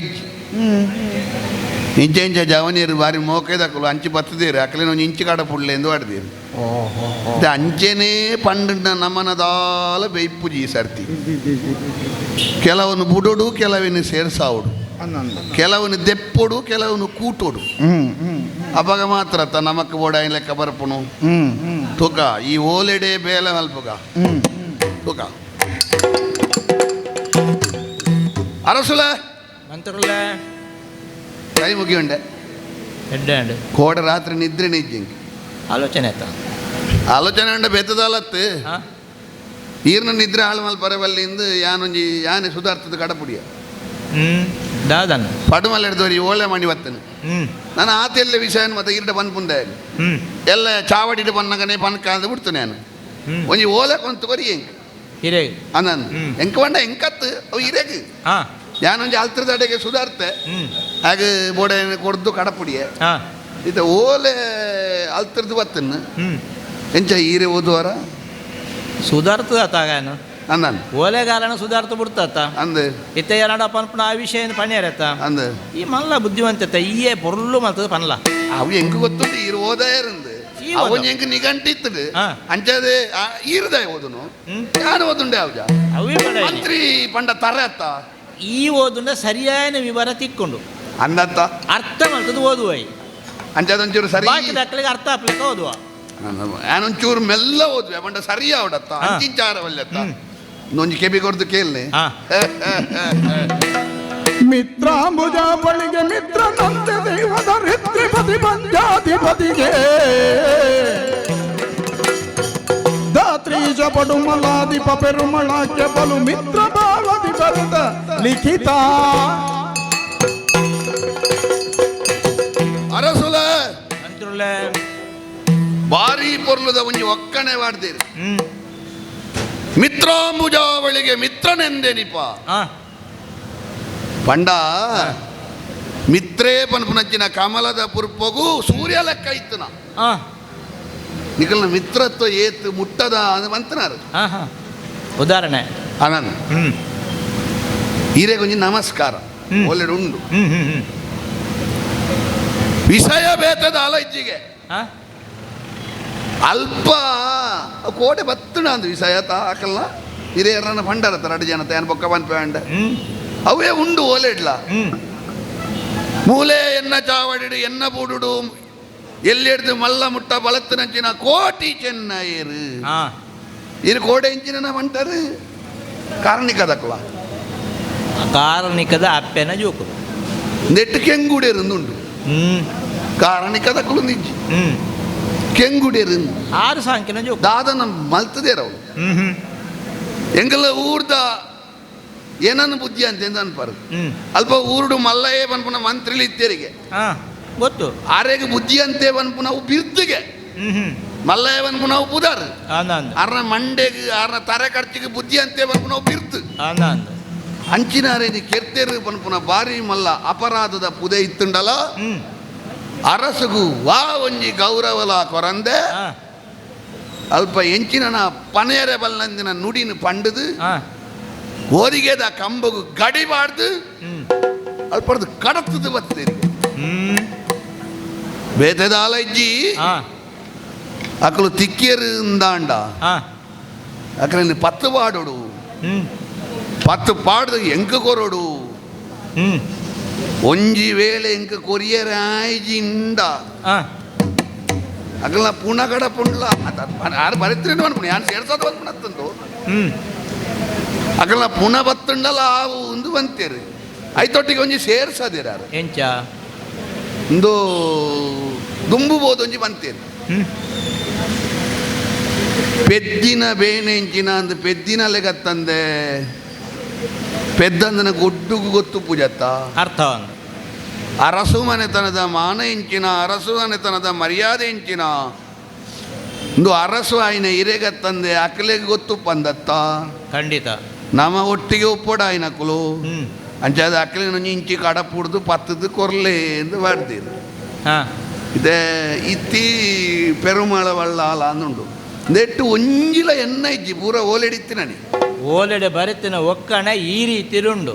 ಇಂಚ ಇಂಚ ಜವನಿಯರು ಬಾರಿ ಮೋಕೆದಕ್ಕಲು ಅಂಚಿ ಬತ್ತದೀರಿ ಅಕ್ಕಲೇನೋ ಇಂಚಿ ಕಾಡ ಪುಡ್ಲೆ ಎಂದು ಆಡ್ದೀರಿ ಅಂಚೆನೇ ಪಂಡ ನಮ್ಮನದಾಲ ಬೈಪುಜಿ ಸರ್ತಿ ಕೆಲವನು ಬುಡೋಡು ಕೆಲವನು ಸೇರ್ಸಾವುಡು ಕೆಲವನು ದೆಪ್ಪೋಡು ಕೆಲವನು ಕೂಟೋಡು ಅವಾಗ ಮಾತ್ರ ನಮಕ್ ಬೋಡ ಲೆಕ್ಕ ಬರ್ಪುನು ತುಕ ಈ ಓಲೆಡೆ ಬೇಲೆ ಮಲ್ಪುಗ ತುಕ ಅರಸುಲ ಮಂತ್ರಲ್ಲ ಕೈ ಮುಗಿಯುಂಡೆ ಎಡ್ಡೆ ಕೋಡ ರಾತ್ರಿ ನಿದ್ರೆ ನಿಜ್ಜಿಂಗ್ ಆಲೋಚನೆ ಆಯ್ತಾ ಆಲೋಚನೆ ಉಂಡ ಬೆತ್ತದಲ್ಲತ್ತು ಈರ್ನ ನಿದ್ರೆ ಹಾಳು ಮಲ್ಪರವಲ್ಲಿಂದ ಯಾನೊಂಜಿ ಯಾನೆ ಸುಧಾರ್ತದ ಕಡಪುಡಿಯ ದಾದನ್ ಪಡುಮಲ್ಲ ಹಿಡಿದವ್ರಿ ಓಳೆ ಮಾಡಿ ಬತ್ತನು ನಾನು ಆತೆಲ್ಲ ವಿಷಯ ಮತ್ತೆ ಇರ್ಡ ಬಂದು ಮುಂದೆ ಎಲ್ಲ ಚಾವಡಿಡು ಬನ್ನಗನೆ ಪನ್ಕ ಅಂದು ಬಿಡ್ತು ನಾನು ಒಂಜಿ ಓಲೆ ಕೊಂತು ಕೊರಿ ಹೆಂಗ್ ಹಿರೇ ಅನ್ನನ್ ಎಂಕ ಬಂಡ ಎಂಕತ್ತು ಅವು ಇರೇಗ್ ಯಾನೊಂಜಿ ಅಲ್ತ್ರದ ಅಡೆಗೆ ಸುಧಾರ್ತೆ ಹಾಗೆ ಬೋಡೆ ಕೊಡ್ದು ಕಡಪುಡಿಯ ಇದು ಓಲೆ ಅಲ್ತ್ರದ್ದು ಬತ್ತನ್ನು ಎಂಚ ಈರೆ ಓದುವಾರ ಸುಧಾರ್ತದ ತಾಗಾನು ಅನ್ನನ್ ಓಲೆಗಾರನ ಸುಧಾರ್ತ ಬಿಡ್ತಾತ ಅಂದು ಇತ್ತ ಎರಡ ಪನ್ಪನ ಆ ವಿಷಯ ಪನ್ಯಾರತ್ತ ಅಂದು ಈ ಮಲ್ಲ ಬುದ್ಧಿವಂತ ಈಯೇ ಪೊರ್ಲು ಮಲ್ತದ ಪನ್ಲ ಅವು ಹೆಂಗ್ ಗೊತ್ತುಂಟು ಈರು ಓದಾಯರಂದು ಅವನ್ ಹೆಂಗ್ ನಿಘಂಟಿತ್ತದು ಅಂಚದೆ ಈರ್ದಾಯ ಓದುನು ಯಾರು ಓದುಂಡೆ ಅವಜ ಅವೇ ಮಂತ್ರಿ ಪಂಡ ತರ ಅತ್ತ ಈ ಓದುಂಡ ಸರಿಯಾದ ವಿವರ ತಿಕ್ಕೊಂಡು ಅಂದತ್ತ ಅರ್ಥ ಮಾಡ್ತದ ಓದುವೈ ಅಂಚದೊಂಚೂರು ಸರಿ ಬಾಕಿ ದಾಖಲೆಗೆ ಅರ್ಥ ಹಾಕ್ಲಿಕ್ಕೆ ಓದುವ ನಾನೊಂಚೂರು ಮೆಲ್ಲ ಓದ್ವೆ ಪಂಡ ಸರಿ ಅವಡತ್ತ ಅಂಚಿಂಚಾರವಲ್ಲತ್ತ ನೊಂಜಿ ಕೆಬಿ ಕೊಡ್ದು ಕೇಳಿ ಮಿತ್ರಾಂಬುಜ ಬಳಿಗೆ ಮಿತ್ರನಂತೆ ದೈವದ ರಿತ್ರಿಪತಿ ಪಂಚಾಧಿಪತಿಗೆ ದಾತ್ರೀಜ ಪಡುಮಲಾಧಿಪ ಪೆರುಮಳಕ್ಕೆ ಬಲು ಮಿತ್ರ ಭಾವದಿ ಬರೆದ ಲಿಖಿತ ಅರಸುಲ ಮಂತ್ರಲ್ಲ ಭಾರಿ ಪೊರ್ಲುದ ಒಂಜಿ ಒಕ್ಕಣೆ ಮಾಡ್ತೀರಿ ಮಿತ್ರಾಂಬುಜಾವಳಿಗೆ ಮಿತ್ರನೆಂದೆನಿಪ ಪಂಡ ಮಿತ್ರೇ ಪನ್ಪುನಚ್ಚಿನ ಕಮಲದ ಪುರ್ಪಗು ಸೂರ್ಯ ಲೆಕ್ಕ ಇತ್ತನ ನಿಕಲ್ನ ಮಿತ್ರತ್ವ ಏತ್ ಮುಟ್ಟದ ಅಂತನಾರು ಉದಾಹರಣೆ ಅನನ್ ಈರೆ ಕೊಂಚ ನಮಸ್ಕಾರ ಒಳ್ಳೆ ಉಂಡು ವಿಷಯ ಬೇತದ ಅಲ ಇಜ್ಜಿಗೆ ಅಲ್ಪ ಕೋಟೆ ಬತ್ತಣ ಅಂದ್ ವಿಷಯ ತಾಕಲ್ಲ ಹಿರಿಯರನ್ನ ಪಂಡರ ಎರಡು ಜನ ತೇನ್ ಬೊಕ್ಕ ಪನ್ಪಂಡ ಅವೇ ಉಂಡು ಓಲೆ ಇಡ್ಲ ಮೂಲೆ ಎನ್ನ ಚಾವಡಿಡು ಎನ್ನ ಬೂಡುಡು ಎಲ್ಲಿ ಹಿಡ್ದು ಮಲ್ಲ ಮುಟ್ಟ ಬಲತ್ತನಂಚಿನ ಕೋಟಿ ಚೆನ್ನೈರು ಇರು ಕೋಟೆ ಇಂಚಿನ ಮಂಟರು ಕಾರಣಿಕದಕ್ಕಲ್ಲ ಕಾರಣಿಕದ ಅಪ್ಪೆನ ಜೋಕು ನೆಟ್ಟು ಕೆಂಗುಡೆರುಂದುಂಡು ಕಾರಣಿಕದಕ್ಕಲು ನಿಜ್ಜಿ ಕೆಂಗುಡೆರು 6 ಸಂಖ್ಯೆನ ಜೋಕು ದಾದನ ಮಲ್ತದೇರವಳು ಎಂಗಲ ಊರ್ದ ಏನನ್ನು ಬುದ್ಧಿ ಅಂತ ಅನ್ಪಾರು ಅಲ್ಪ ಊರುಡು ಮಲ್ಲಯೇ ಬನ್ಪುನ ಮಂತ್ರಿಲಿ ಇತ್ತೇರಿಗೆ ಗೊತ್ತು ಆರೆಗೆ ಬುದ್ಧಿ ಅಂತೇ ಬನ್ಪುನ ಅವು ಬಿರ್ತಿಗೆ ಮಲ್ಲಯ್ಯ ಬನ್ಪುನ ಅವು ಬುದಾರ್ ಅರ್ನ ಮಂಡೆಗೆ ಅರ್ನ ತರೆ ಖರ್ಚಿಗೆ ಬುದ್ಧಿ ಅಂತೇ ಬನ್ಪುನ ಅವು ಬಿರ್ತು ಅಂಚಿನಾರೇನಿ ಕೆರ್ತೇರು ಬನ್ಪುನ ಬಾರಿ ಮಲ್ಲ ಅಪರಾಧದ ಪುದೆ ಇತ್ತುಂಡಲ ಅರಸುಗು ವಾ ಒಂಜಿ ಗೌರವಲ ಕೊರಂದೆ ಅಲ್ಪ ಎಂಚಿನ ಪನೆಯರೆ ಬಲ್ಲಂದಿನ ನುಡಿನ ಪಂಡದು ಓರಿಗೆದ ಕಂಬಗು ಗಡಿಬಾರ್ದು ಅಲ್ಪಡ್ದು ಕಡತದು ಬತ್ತೇರಿ ಬೇತೆದಾಲ ಇಜ್ಜಿ ಅಕಲು ತಿಕ್ಕಿಯರಿಂದಾಂಡ ಅಕಲ ಪತ್ತು ಪಾಡೋಡು ಪತ್ತು ಪಾಡ್ದು ಎಂಕ ಕೊರೋಡು ಒಂಜಿ ವೇಳೆ ಎಂಕ ಕೊರಿಯರ ಆಯ್ಜಿಂಡ ಅಕಲ್ನ ಪುಣಗಡ ಪುಂಡ್ಲ ಯಾರು ಬರಿತ್ರೇನು ಅನ್ಪುಣ ಯಾರು ಸೇರ್ಸೋದು ಬಂದ್ಬಿಡತ್ತಂದು ಅಕಲ್ನ ಪುಣ ಬತ್ತುಂಡಲ ಆವು ಒಂದು ಬಂತೇರಿ ಐತೊಟ್ಟಿಗೆ ಒಂಜಿ ಸೇರ್ಸದಿರ ಎಂಚ ಒಂದು ದುಂಬುಬೋದು ಒಂಜಿ ಬಂತೇರಿ ಪೆದ್ದಿನ ಬೇನೆಂಚಿನ ಅಂದ ಪೆದ್ದಿನ ಲೆಗತ್ತಂದೆ ಪೆದ್ದಂದನ ಗೊಡ್ಡುಗು ಗೊತ್ತು ಪೂಜತ್ತ ಅರ್ಥ ಅರಸು ಮನೆತನದ ಮಾನ ಎಂಚಿನ ಅರಸು ಮನೆತನದ ಮರ್ಯಾದೆ ಎಂಚಿನ ಒಂದು ಅರಸು ಆಯ್ನ ಹಿರೇಗತ್ತಂದೆ ಅಕಲೆಗೆ ಗೊತ್ತು ಪಂದತ್ತ ಖಂಡಿತ ನಮ್ಮ ಒಟ್ಟಿಗೆ ಒಪ್ಪೋಡ ಆಯ್ನಕಲು ಅಂಚಾದ ಅಕಲೆ ಇಂಚಿ ಕಡಪುಡ್ದು ಪತ್ತದು ಕೊರ್ಲೆ ಎಂದು ಮಾಡ್ತೀರಿ ಇದೇ ಇತ್ತಿ ಪೆರುಮಳ ವಳ್ಳಾಲ ಅಂದುಂಡು ನೆಟ್ಟು ಒಂಜಿಲ ಎನ್ನ ಇಜ್ಜಿ ಪೂರ ಓಲೆಡಿತ್ತಿನನಿ ಓಲೆಡೆ ಬರುತ್ತಿನ ಒಕ್ಕಣ ಈ ರೀತಿ ಉಂಡು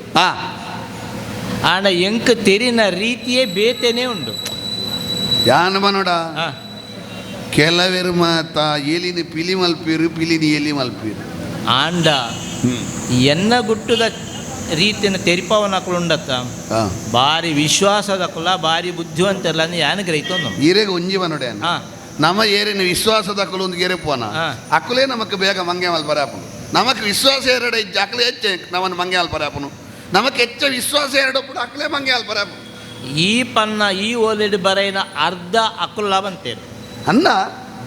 ಆಂಡ ಎಂಕ ತೆರಿನ ರೀತಿಯೇ ಬೇತೆನೇ ಉಂಡು ಯಾನ ಬನೋಡ ಕೆಲವೆರು ಮಾತ ಎಲಿನ ಪಿಲಿ ಮಲ್ಪೀರು ಪಿಲಿನಿ ಎಲಿ ಮಲ್ಪೀರು ಆಂಡ ಎನ್ನ ಗುಟ್ಟದ ರೀತಿನ ತೆರಿಪವನಕುಂಡತ್ತ ಬಾರಿ ವಿಶ್ವಾಸದಕುಲ ಬಾರಿ ಬುದ್ಧಿವಂತಲ್ಲ ಯಾನ ಗ್ರಹಿತ ಈರೆಗೆ ಒಂಜಿ ಬನೋಡೆ ನಮ್ಮ ಏರಿನ ವಿಶ್ವಾಸದಕಲು ಒಂದು ಗೆರೆ ಪೋನ ಅಕುಲೇ ನಮಕ್ ಬೇಗ ಮಂಗೆ ಮಲ್ ಬರಾಪನು ನಮಕ್ ವಿಶ್ವಾಸ ಎರಡ ಇಜ್ಜ ಅಕಲೆ ಹೆಚ್ಚೆ ನಮ್ಮನ್ನು ಮಂಗೆ ಮಲ್ ಬರಾಪನು ನಮಕ್ ಹೆಚ್ಚ ವಿಶ್ವಾಸ ಎರಡು ಪುಡ ಅಕಲೆ ಮಂಗೆ ಮಲ್ ಬರಾಪನು ಈ ಪನ್ನ ಈ ಓಲೆಡ್ ಬರೈನ ಅರ್ಧ ಅಕುಲ್ಲ ಬಂತೇರು ಅನ್ನ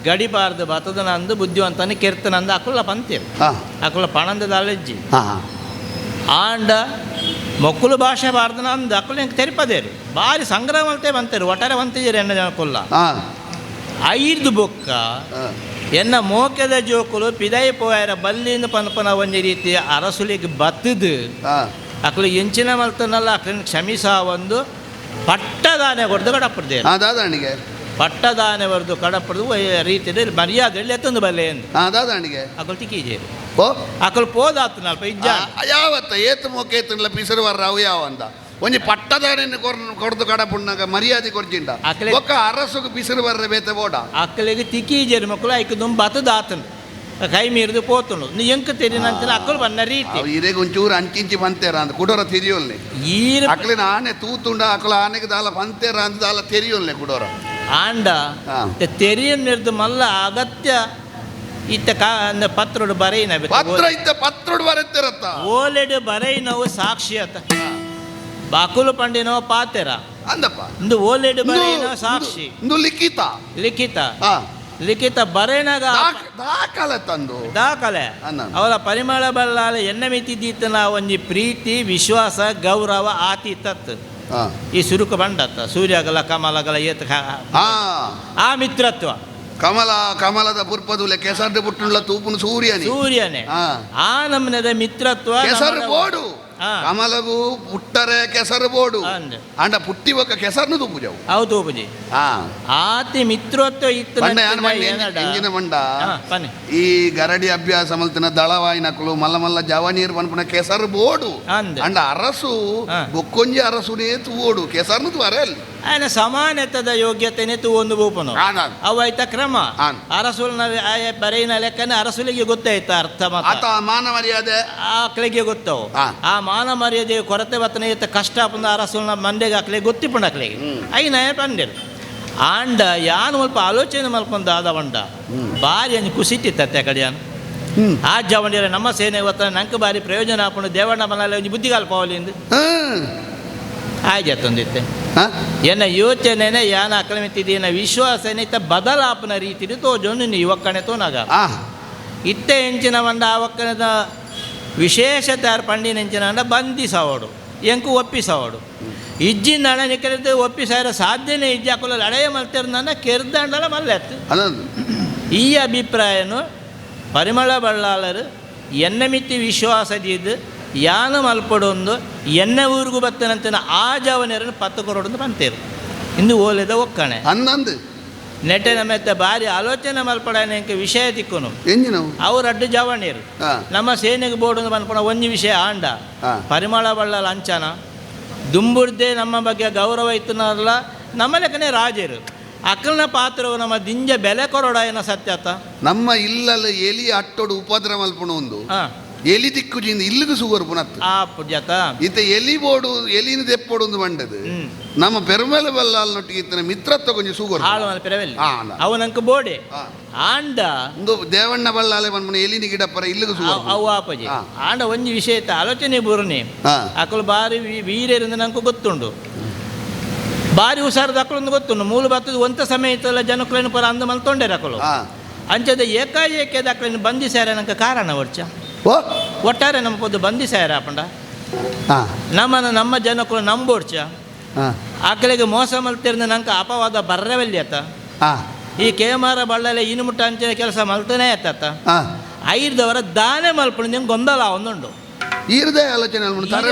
ಗಡಿಬಾರ್ದು ಬತದ ನಂದು ಬುದ್ಧಿವಂತನ ಕೆರ್ತನಂದು ಅಕುಲ್ಲ ಬಂತೇರು ಅಕುಲ್ಲ ಪಣಂದ ದಾಲೆಜ್ಜಿ ಆಂಡ ಮೊಕ್ಕಲು ಭಾಷೆ ಬಾರ್ದನ ಅಂದು ಅಕುಲ್ಲ ಹೆಂಗೆ ತೆರಿಪದೇರು ಭಾರಿ ಸಂಗ್ರಹ ಮಲ್ತೆ ಬಂತೇರು ಒಟ್ಟಾರೆ ಬಂತಿದ್ದೀರಿ ಎನ್ನ ಜನಕ್ಕುಲ್ಲ 5 ಬೊಕ್ಕ ಎನ್ನ ಮೋಕೆದ ಜೋಕುಲು ಪಿದೈ ಪೋಯರ ಬಲ್ಲಿಂದ ಪನ್ಪನ ಒಂಜಿ ರೀತಿಯ ಅರಸುಲಿಗೆ ಬತ್ತದು ಅಕಲು ಎಂಚಿನ ಮಲ್ತನಲ್ಲ ಅಕಲಿನ ಕ್ಷಮಿಸ ಒಂದು ಪಟ್ಟದಾನೆ ಹೊಡೆದು ಕಡಪಡ್ದೇರು ಪಟ್ಟದಾನೆ ಹೊಡೆದು ಕಡಪಡ್ದು ರೀತಿಯಲ್ಲಿ ಮರ್ಯಾದೆ ಎತ್ತೊಂದು ಬಲ್ಲೆ ಎಂದು ಅಕಲು ತಿಕ್ಕೀಜೇರು ಅಕಲು ಪೋದಾತು ನಲ್ಪ ಇಜ್ಜ ಯಾವತ್ತ ಏತು ಮೋಕೆ ಏತನಲ್ಲ ಪಿಸರು ವರ್ರಾವು ಯಾವ ಅಂತ ಒಂಜಿ ಪಟ್ಟದಾನೆ ಕೊಡ್ದು ಕಡಪುಣ್ಣಾಗ ಮರ್ಯಾದೆ ಕೊರ್ಜಿಂಡ ಒಕ್ಕ ಅರಸುಗೆ ಪಿಸರು ಬರ್ರೆ ಬೇತೆ ಬೋಡ ಅಕ್ಕಲಿಗೆ ತಿಕ್ಕೀಜೇರು ಮಕ್ಕಳು ಐಕ ದುಂಬ ಬತ್ತದಾತನು ಕೈ ಮೀರಿದು ಪೋತನು ನೀ ಎಂಕ ತೆರಿನಂತ ಅಕ್ಕಲು ಬನ್ನ ರೀತಿ ಇರೇಗ ಒಂಚೂರು ಅಂಚಿಂಚಿ ಬಂತೇರ ಅಂತ ಕುಡೋರ ತೆರಿಯೋಲ್ಲೆ ಅಕ್ಲಿನ ಆನೆ ತೂತುಂಡ ಅಕ್ಕಲ ಆನೆಗೆ ದಾಲ ಬಂತೇರ ಅಂತ ದಾಲ ತೆರಿಯೋಲ್ಲೆ ಕುಡೋರ ಆಂಡ ತೆರಿಯನ್ನಿರ್ದು ಮಲ್ಲ ಅಗತ್ಯ ಇತ್ತ ಪತ್ರೋಡು ಬರೈನ ಪತ್ರ ಇತ್ತ ಪತ್ರೋಡು ಬರತ್ತಿರತ್ತ ಓಲೆಡು ಬರೈನವು ಸಾಕ್ಷಿ ಅತ್ತ ಬಾಕುಲು ಪಂಡಿನವ ಪಾತೆರ ಅಂದಪ್ಪ ಇಂದು ಓಲೆಡು ಬರೈನ ಸಾಕ್ಷಿ ಲಿಖಿತ ಲಿಖಿತ ಬರೇನಾಗ ದಾಖಲೆ ತಂದು ದಾಖಲೆ ಅವರ ಪರಿಮಳ ಬಲ್ಲಾಲ ಎನ್ನ ಮಿತಿದ್ದೀತನ ಒಂಜಿ ಪ್ರೀತಿ ವಿಶ್ವಾಸ ಗೌರವ ಆತಿತ್ತತ್ ಈ ಸುರುಕು ಬಂಡತ್ತ ಸೂರ್ಯಗಲ ಕಮಲಗಲ ಏತ ಆ ಮಿತ್ರತ್ವ ಕಮಲದ ಪುರ್ಪದುಲೆ ಕೆಸರ್ದು ಬುಟ್ಟುಂಡ್ಲ ತೂಪುನು ಸೂರ್ಯನೇ ಆ ನಮ್ಮನದ ಮಿತ್ರತ್ವ ಕೆಸರು ಬೋಡು ಕಮಲಗು ಪುಟ್ಟರೆ ಕೆಸರು ಬೋಡು ಅಂಡ ಪುಟ್ಟಿ ಒಕ್ಕ ಕೆಸರ್ನು ತೂಪುಜವು ಅವು ತೂಪುಜಿ ಆತಿ ಮಿತ್ರತ್ವ ಇತ್ತು ಎಂಜಿನ ಮಂಡ ಈ ಗರಡಿ ಅಭ್ಯಾಸ ಮಲ್ತಿನ ದಳವಾಯಿ ನಕಲು ಮಲ್ಲ ಮಲ್ಲ ಜವ ನೀರು ಬನ್ಪುನ ಕೆಸರು ಬೋಡು ಅಂಡ ಅರಸು ಬೊಕ್ಕೊಂಜಿ ಅರಸುನೇ ತೂವೋಡು ಕೆಸರ್ನು ತುವರೆ ಅಲ್ಲಿ ఆయన సమానతದ ಯೋಗ್ಯತೆನೆ ಒಂದು ಭೂಪನು ಅವಾಯ್ತ ಕ್ರಮ ಅರಸುಲ್ನ ಬರೆಯಿನ ಲೆಕ್ಕನೆ ಅರಸುಲಿಗೆ ಗೊತ್ತಾಯ್ತ ಅರ್ಥ ಮಾತ ಮಾನ ಮರ್ಯಾದೆ ಆಕಳಿಗೆ ಗೊತ್ತವು ಆ ಮಾನ ಮರ್ಯಾದೆ ಕೊರತೆ ಬತ್ತನೆ ಇತ್ತ ಕಷ್ಟ ಪಂದ ಅರಸುಲ್ನ ಮಂಡೆಗೆ ಆಕಳಿಗೆ ಗೊತ್ತಿಪ್ಪಂಡ ಆಕಳಿಗೆ ಐನ ಪಂಡೆರು ಆಂಡ ಯಾನು ಸ್ವಲ್ಪ ಆಲೋಚನೆ ಮಲ್ಕೊಂಡ ಆದವಂಡ ಭಾರಿ ಅನ್ ಕುಸಿಟ್ಟಿತ್ತ ಕಡೆಯಾನು ಆ ಜವಣಿಯರ ನಮ್ಮ ಸೇನೆ ಇವತ್ತು ನಂಗೆ ಬಾರಿ ಪ್ರಯೋಜನ ಹಾಕೊಂಡು ದೇವಣ್ಣ ಮನೆಯಲ್ಲಿ ಒಂದು ಬುದ್ಧಿಗಾಲ ಪಾವಲಿಂದು ಆಯ್ತಂದಿತ್ತೆ ಏನ ಯೋಚನೆನೆ ಯಾನ ಅಕ್ರಮಿತಿದ್ದೀನ ವಿಶ್ವಾಸನೆ ಇತ್ತ ಬದಲಾಪನ ರೀತಿಲಿ ತೋಜೊಂದು ನೀ ಯುವಕನೆ ತೋನಾಗ ಇತ್ತೆ ಹೆಂಚಿನ ಮಂಡ ಆವಕ್ಕನದ ವಿಶೇಷತೆ ಪಂಡಿನ ಹೆಂಚಿನ ಅಂಡ ಬಂಧಿಸವಡು ಎಂಕು ಒಪ್ಪಿಸವಡು ಇಜ್ಜಿನ ಹಣ ನಿಕ್ಕಲಿದ್ದು ಒಪ್ಪಿಸಾರ ಸಾಧ್ಯನೇ ಇಜ್ಜಿ ಹಾಕಲು ಲಡೆಯ ಮಲ್ತಿರ್ನ ಕೆರ್ದಂಡಲ ಮಲ್ಲೆತ್ತು ಈ ಅಭಿಪ್ರಾಯನು ಪರಿಮಳ ಬಳ್ಳಾಳರು ಎನ್ನ ಮಿತಿ ವಿಶ್ವಾಸದಿದ್ದು ಯಾನ ಮಲ್ಪಡೊಂದು ಎನ್ನ ಊರಿಗೂ ಬತ್ತನಂತಿನ ಆ ಜವನಿಯರನ್ನು ಪತ್ತು ಕೊರೊಂದು ಬಂತೇರು ಇಂದು ಓಲೆದ ಒಕ್ಕಣೆ ಹನ್ನೊಂದು ನೆಟ್ಟೆ ನಮ್ಮೆತ್ತ ಭಾರಿ ಆಲೋಚನೆ ಮಲ್ಪಡನೆ ವಿಷಯ ತಿಕ್ಕನು ಅವ್ರು ಅಡ್ಡು ಜವಣಿಯರು ನಮ್ಮ ಸೇನೆಗೆ ಬೋರ್ಡು ಮಲ್ಪಡ ಒಂದು ವಿಷಯ ಆಂಡ ಪರಿಮಳ ಬಳ್ಳಾಳ ಅಂಚನ ದುಂಬುರ್ದೆ ನಮ್ಮ ಬಗ್ಗೆ ಗೌರವ ಇತ್ತನಲ್ಲ ನಮ್ಮ ಲೆಕ್ಕನೆ ರಾಜರು ಅಕ್ಕನ ಪಾತ್ರವು ನಮ್ಮ ದಿಂಜ ಬೆಲೆ ಕೊರೊಡಾಯನ ಸತ್ಯತ ನಮ್ಮ ಇಲ್ಲಲ್ಲ ಎಲಿ ಅಟ್ಟೋಡು ಉಪದ್ರ ಮಲ್ಪಣ ಒಂದು ಎಲಿ ದಿಕ್ಕುಜಿಂದ ಇಲ್ಲಿಗೂ ಸುಗರು ಪುನತ್ ಆ ಪುಜತ ಇತ್ತ ಎಲಿ ಬೋಡು ಎಲಿನ ದೆಪ್ಪೋಡು ಒಂದು ಮಂಡದು ನಮ್ಮ ಪೆರ್ಮೆಲ ಬಲ್ಲಾಲ್ನೊಟ್ಟಿಗೆ ಇತ್ತನ ಮಿತ್ರತ್ವ ಕೊಂಚ ಸುಗರು ಹಾಳು ಪೆರವೆಲ್ಲಿ ಅವನಂಕ ಬೋಡೆ ಆಂಡ ಒಂದು ದೇವಣ್ಣ ಬಲ್ಲಾಲೆ ಬಂದ್ಮನೆ ಎಲಿನ ಗಿಡಪ್ಪರ ಇಲ್ಲಿಗೂ ಸುಗರು ಅವು ಆಪಜಿ ಆಂಡ ಒಂಜಿ ವಿಷಯ ಇತ್ತ ಆಲೋಚನೆ ಬೂರನೆ ಅಕ್ಕಳು ಬಾರಿ ವೀರ್ಯರಿಂದ ನಂಗೆ ಗೊತ್ತುಂಡು ಬಾರಿ ಹುಷಾರದ ಅಕ್ಕಳೊಂದು ಗೊತ್ತುಂಡು ಮೂಲ ಬತ್ತದ ಒಂತ ಸಮಯ ಇತ್ತಲ್ಲ ಜನಕ್ಕಳನ್ನು ಪರ ಅಂದ ಮಲ್ತೊಂಡೆ ಅಕ್ಕಳು ಅಂಚದ ಏಕಾಏಕದ ಅಕ್ಕಳನ್ನು ಬಂಧಿಸ್ಯಾರ ನಂಗೆ ಕಾರಣ ವರ್ಷ ಒಟ್ಟಾರೆ ನಮ್ಮ ಪೊದ್ದು ಬಂಧಿಸ್ಯಾರ ಪಂಡ ನಮ್ಮ ಜನಕ್ಕಳು ನಂಬೋಡ್ಚ ಆಕಳಿಗೆ ಮೋಸ ಮಲ್ತಿರ್ದ ನಂಗೆ ಅಪವಾದ ಬರ್ರವೆಲ್ಲಿ ಅತ್ತ ಈ ಕೇಮಾರ ಬಳ್ಳಲೆ ಇನ್ನು ಮುಟ್ಟ ಅಂಚಿನ ಕೆಲಸ ಮಲ್ತಾನೆ ಅತ್ತ ಐದವರ ದಾನೆ ಮಲ್ಪಣ ನಿಂಗೆ ಗೊಂದಲ ಒಂದುಂಡು ಈರ್ದಾಯ ಆಲೋಚನೆ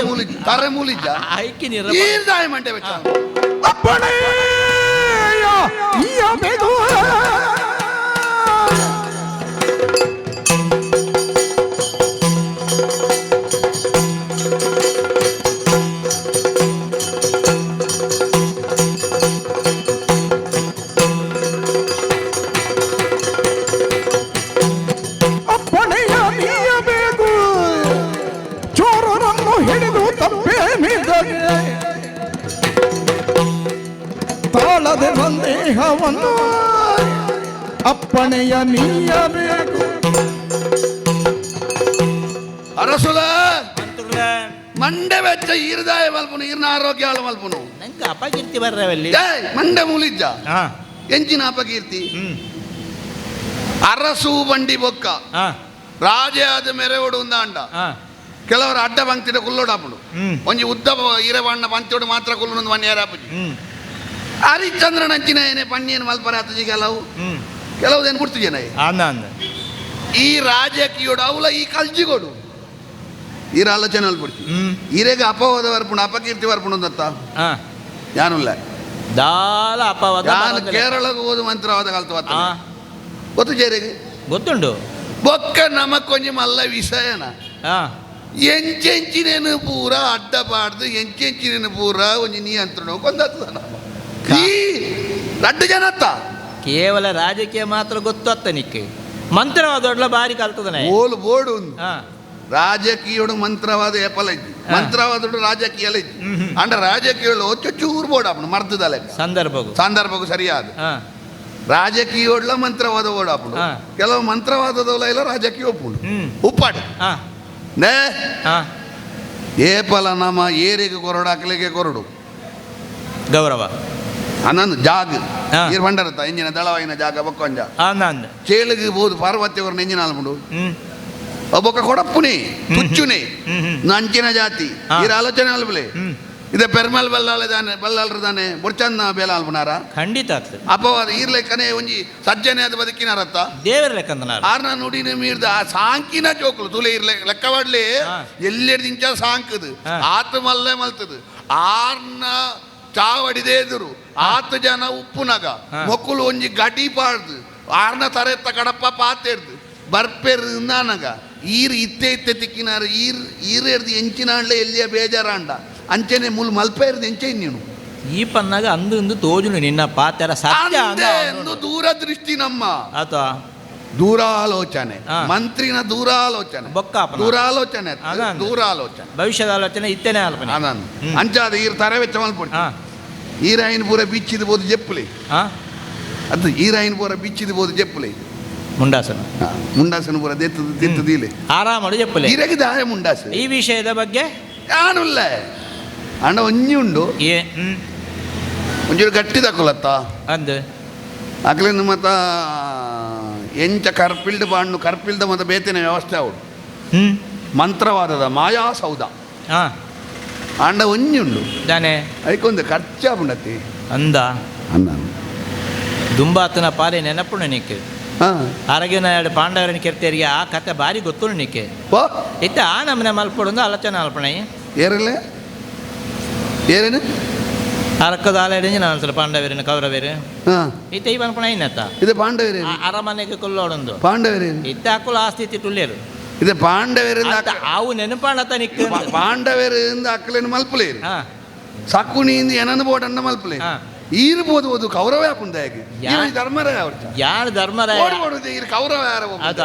ತರಮೂಲಿದ್ದ ಐಕಿ ಈರ್ದಾಯ ಮಂಡೆ ತಾಳದೆ ಸಂದೇಹವನ್ನು ಅಪ್ಪಣೆಯ ನೀಯಬೇಕು ಅರಸುಲ ಮಂಡೆ ವೆಚ್ಚ ಈರ್ದಾಯ ಮಲ್ಪನು ಈರ್ನ ಆರೋಗ್ಯ ಹಾಳು ಮಲ್ಪನು ನಂಗೆ ಅಪಕೀರ್ತಿ ಬರ್ರವಲ್ಲಿ ಮಂಡೆ ಮೂಲಿಜ್ಜ ಎಂಚಿನ ಅಪಕೀರ್ತಿ ಅರಸು ಬಂಡಿ ಬೊಕ್ಕ ರಾಜೆ ಆದ ಮೆರೆವಡು ಅಂಡ ಕೆಲವರು ಅಡ್ಡ ಪಂಕ್ತಿಡ ಕುಲ್ಲೋಡಾಪುಡು ಒಂಜಿ ಉದ್ದ ಈರವಣ್ಣ ಪಂಚೋಡು ಮಾತ್ರ ಕುಲ್ಲೊಂದು ಮನ್ಯಾರಾಪುಜಿ ಹರಿಶ್ಚಂದ್ರನ ಅಂಚಿನ ಏನೇ ಪಣ್ಣಿಯನ್ನು ಮಲ್ಪರ ಆತಜಿ ಕೆಲವು ಏನು ಗುರ್ತಿಜೇನ ಈ ರಾಜಕೀಯೋಡು ಅವಳ ಈ ಕಲ್ಜಿಗೋಡು ಈರ ಆಲೋಚನೆ ಅಲ್ಬಿಡ್ತಿ ಈರೆಗೆ ಅಪವಾದ ಬರ್ಪುಂಡು ಅಪಕೀರ್ತಿ ಬರ್ಪುಂಡು ಅಂತ ಯಾನುಲ್ಲ ದಾಲ ಅಪವಾದ ನಾನು ಕೇರಳಕ್ಕೆ ಹೋದ ಮಂತ್ರವಾದ ಕಲ್ತು ಗೊತ್ತು ಜೇರಿಗೆ ಗೊತ್ತುಂಡು ಬೊಕ್ಕ ನಮಕೊಂಜಿ ಮಲ್ಲ ವಿಷಯನ ಎಂಚೆಂಚಿನೇನು ಪೂರ ಅಡ್ಡ ಪಾಡ್ದು ಎಂಚೆಂಚಿನೇನು ಪೂರ ಒಂಜಿ ನೀ ಅಂತ ಕೊಂದತ್ತ ರಡ್ಡು ಜನತ್ತ ಕೇವಲ ರಾಜಕೀಯ ಮಾತ್ರ ಗೊತ್ತು ನಿಕ್ಕೆ ಮಂತ್ರವಾದ ಬಾರಿ ಕಲ್ತದನೆ ಓಲು ಬೋರ್ಡು ರಾಜಕೀಯೋಡು ಮಂತ್ರವಾದ ಏಪಲ ಇಜ್ಜಿ ಮಂತ್ರವಾದ ರಾಜಕೀಯ ಇಜ್ಜಿ ಅಂಡ ರಾಜಕೀಯ ಚೂರು ಬೋರ್ಡ್ ಆಪಣ ಮರ್ದದಲ್ಲ ಸಂದರ್ಭಗೂ ಸರಿಯಾದ ರಾಜಕೀಯೋಡ್ಲ ಮಂತ್ರವಾದ ಓಡ್ ಆಪುಡು ಕೆಲವು ಮಂತ್ರವಾದದವಲ್ಲ ಇಲ್ಲ ರಾಜಕೀಯ ಒಪ್ಪುಡು ಉಪ್ಪಾಡು ನೇ ಏಪಲ ನಮ್ಮ ಏರಿಗೆ ಕೊರಡು ಅಕಲಿಗೆ ಕೊರಡು ಗೌರವ ಅನ್ನೊಂದು ಜಾಗ ನೀರು ಬಂಡರತ್ತ ಎಂಜಿನ ದಳವಾಗಿನ ಜಾಗ ಬೊಕ್ಕೊಂಜ ಚೇಳಿಗೆ ಬೋದು ಪಾರ್ವತ್ಯವರನ್ನ ಎಂಜಿನ ಅಲ್ಬಿಡು ಒಬ್ಬೊಕ್ಕ ಕೊಡಪ್ಪುನಿ ತುಚ್ಚುನಿ ನಂಚಿನ ಜಾತಿ ಈರ ಆಲೋಚನೆ ಅಲ್ಬಲೆ ಇದೇ ಪೆರ್ಮಲ್ ಬಲ್ಲಾಳ್ರದಾನೆ ಬುರ್ಚಂದ ಬೇಲ ಅಲ್ಬನಾರ ಖಂಡಿತ ಅಪವಾದ ಈರ್ಲೆಕ್ಕನೆ ಒಂಜಿ ಸಜ್ಜನೆ ಅದು ಬದುಕಿನಾರತ್ತ ದೇವರ ಲೆಕ್ಕಂದನಾರ ಆರ್ನ ನುಡಿನ ಮೀರ್ದ ಆ ಸಾಂಕಿನ ಜೋಕುಲು ತುಲೆ ಇರ್ಲೆ ಲೆಕ್ಕವಾಡ್ಲಿ ಎಲ್ಲೆಡ್ದಿಂಚ ಸಾಂಕದು ಆತ ಮಲ್ಲೆ ಮಲ್ತದು ಆರ್ನ ಚಾವಡಿದೇ ಎದುರು 10 ಜನ ಉಪ್ಪುನಗ ಮೊಕ್ಕಲು ಒಂಜಿ ಗಡಿ ಪಾಡ್ದು ಆರ್ನ ತರೆತ್ತ ಕಡಪ ಪಾತೆರ್ದು ಬರ್ಪೆರ್ ನಾನಗ ಈರ್ ಇತ್ತೆ ತಿಕ್ಕಿನಾರು ಈರ್ದು ಎಂಚಿನಾಂಡ್ಲೆ ಎಲ್ಲಿಯ ಬೇಜಾರಾಂಡ ಅಂಚೆನೆ ಮುಲ್ ಮಲ್ಪೇರ್ದು ಎಂಚೆ ನೀನು ಈ ಪನ್ನಾಗ ಅಂದು ತೋಜುನು ನಿನ್ನ ಪಾತೆರ ಸತ್ಯ ದೂರದೃಷ್ಟಿ ನಮ್ಮ ಆತ ದೂರಾಲೋಚನೆ ಮಂತ್ರಿನ ದೂರಾಲೋಚನೆ ದೂರಾಲೋಚನೆ ಭವಿಷ್ಯದ ಆಲೋಚನೆ ಇತ್ತೇನೆ ಆಲೋಚನೆ ಅಂಚಾದ ಈರ್ ತರವೆಚ್ಚ ಮಲ್ಪೊಡಿ ಈರಾಯಿನ ಪೂರ ಬಿಚ್ಚಿದ ಬೋದು ಜೆಪ್ಪುಲಿ ಅದು ಈರಾಯಿನ ಪೂರ ಬಿಚ್ಚಿದ ಬೋದು ಜೆಪ್ಪುಲಿ ಮುಂಡಾಸನ ಮುಂಡಾಸನ ಪೂರ ದೆತ್ತದೀಲೆ ಆರಾಮಡು చెప్పులే ಇರಗೆ ದಾಯ ಮುಂಡಾಸ ಈ ವಿಷಯದ ಬಗ್ಗೆ ಯಾನುಲ್ಲ ಅಣ್ಣ ಒಂಜಿ ಉಂಡು ಏ ಒಂಚೂರು ಗಟ್ಟಿ ತಕೊಳತ್ತ ಅಂದು ಅಕ್ಲೇನು ಮತ್ತ ಎಂಚ ಕರ್ಪಿಲ್ಡ್ ಬಾಂಡು ಕರ್ಪಿಲ್ದ ಮತ್ತ ಬೇತಿನ ವ್ಯವಸ್ಥೆ ಅವಡು ಮಂತ್ರವಾದದ ಮಾಯಾ ಸೌಧ ಹಾಂ ಅಂಡ ಒಂಜಿ ಉಂಡು దానే ಅದಕ್ಕೊಂದು ಖರ್ಚಾಪುಂಡತಿ ಅಂದ ಅನ್ನ ದುಂಬಾತನ ಪಾಲೆ ನೆನಪುಣ ನೀಕೆ ಹಾಂ ಅರಗಿನ ಎರಡು ಪಾಂಡವರನ್ನ ಕೆರ್ತೆರಿಗೆ ಆ ಕತೆ ಭಾರಿ ಗೊತ್ತು ನೀಕೆ ಓ ಇತ್ತ ಆ ನಮ್ಮನೆ ಮಲ್ಪೊಡು ಆಲೋಚನೆ ಅಲ್ಪಣ ಏರಲ್ಲ ಏರೇನು ಅರಕ್ಕದ ಆಲಡಿಂಜ ನಾನು ಪಾಂಡವರಿನ ಕೌರವೇರು ಹಾಂ ಇತ್ತ ಈ ಪನ್ಪಣ ಇನ್ನತ್ತ ಇದು ಪಾಂಡವರೇ ಅರಮನೆಗೆ ಕೊಲ್ಲೋಡೊಂದು ಪಾಂಡವರೇ ಇತ್ತ ಹಾಕಲು ಆಸ್ತಿ ತಿಟ್ಟುಳ್ಳೇರು ಇದು ಪಾಂಡವರಿಂದ ಅವು ನೆನಪಾಣತ ನಿಕ್ಕ ಪಾಂಡವರಿಂದ ಅಕ್ಕಲೇನು ಮಲ್ಪಲೇರು ಹಾ ಸಕುಣಿಯಿಂದ ಏನನ್ನು ಬೋಟನ್ನ ಮಲ್ಪಲೇ ಹಾ ಈರ್ಬೋದು ಅದು ಕೌರವ ಯಾಕುಂದ ಹೇಗೆ ಧರ್ಮರಾಯ ಅವ್ರ ಯಾರು ಧರ್ಮರಾಯ ಓಡ್ಬೋಡುದು ಈಗ ಕೌರವ ಯಾರ ಅದ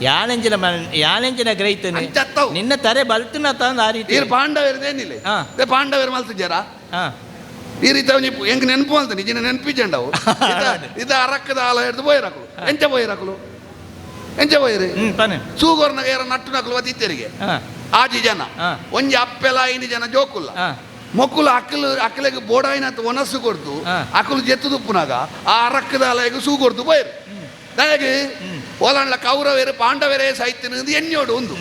ಯಾಳೆಂಚಿನ ಗ್ರಹಿತನೆ ಅಂಚತ್ತವು. ನಿನ್ನ ತರೆ ಬಲ್ತಿನ ತಂದ ಆ ರೀತಿ ಈರು ಪಾಂಡವರದೇನಿಲ್ಲ ಹಾ. ಪಾಂಡವರು ಮಲ್ತಿದ್ದಾರ ಹಾ ಈ ರೀತಿ ಅವನಿ ಹೆಂಗ್ ನೆನಪು ಅಂತ ನಿಜ ನೆನಪಿಜಂಡವು ಇದು ಅರಕ್ಕದ ಆಲ ಹಿಡಿದು ಬೋಯ್ರಕಲು ಎಂಚ ಬೋಯ್ರಕಲು ಎಂಚ ಬೋಯ್ರಿ ಪನೆ ಸೂಗೋರ್ನಾಗ ಯಾರ ನಟ್ಟು ನಕಲು ಅತಿತ್ತರಿಗೆ ಹಾ ಆಜಿ ಜನ ಹಾ. ಒಂಜಿ ಅಪ್ಪೆಲ ಐದು ಜನ ಜೋಕುಲ್ಲ ಹಾ ಮೊಕ್ಕುಲು ಅಕ್ಕಲಿಗೆ ಬೋಡಾಯಿನಂತ ಒನಸ್ಸು ಕೊಡ್ತು ಹಾ. ಅಕ್ಕಲು ಜೆತ್ತುದುಪ್ಪುನಾಗ ಆ ಅರಕ್ಕದ ಆಲಯಗೆ ಸೂ ಕೊಡ್ತು ಬೋಯ್ರು ನನಗೆ ಓಲಾಂಡ್ಲ ಕೌರವೇರು ಪಾಂಡವರೇ ಸೈತಿನ ಎಣ್ಣೋಡು ಒಂದು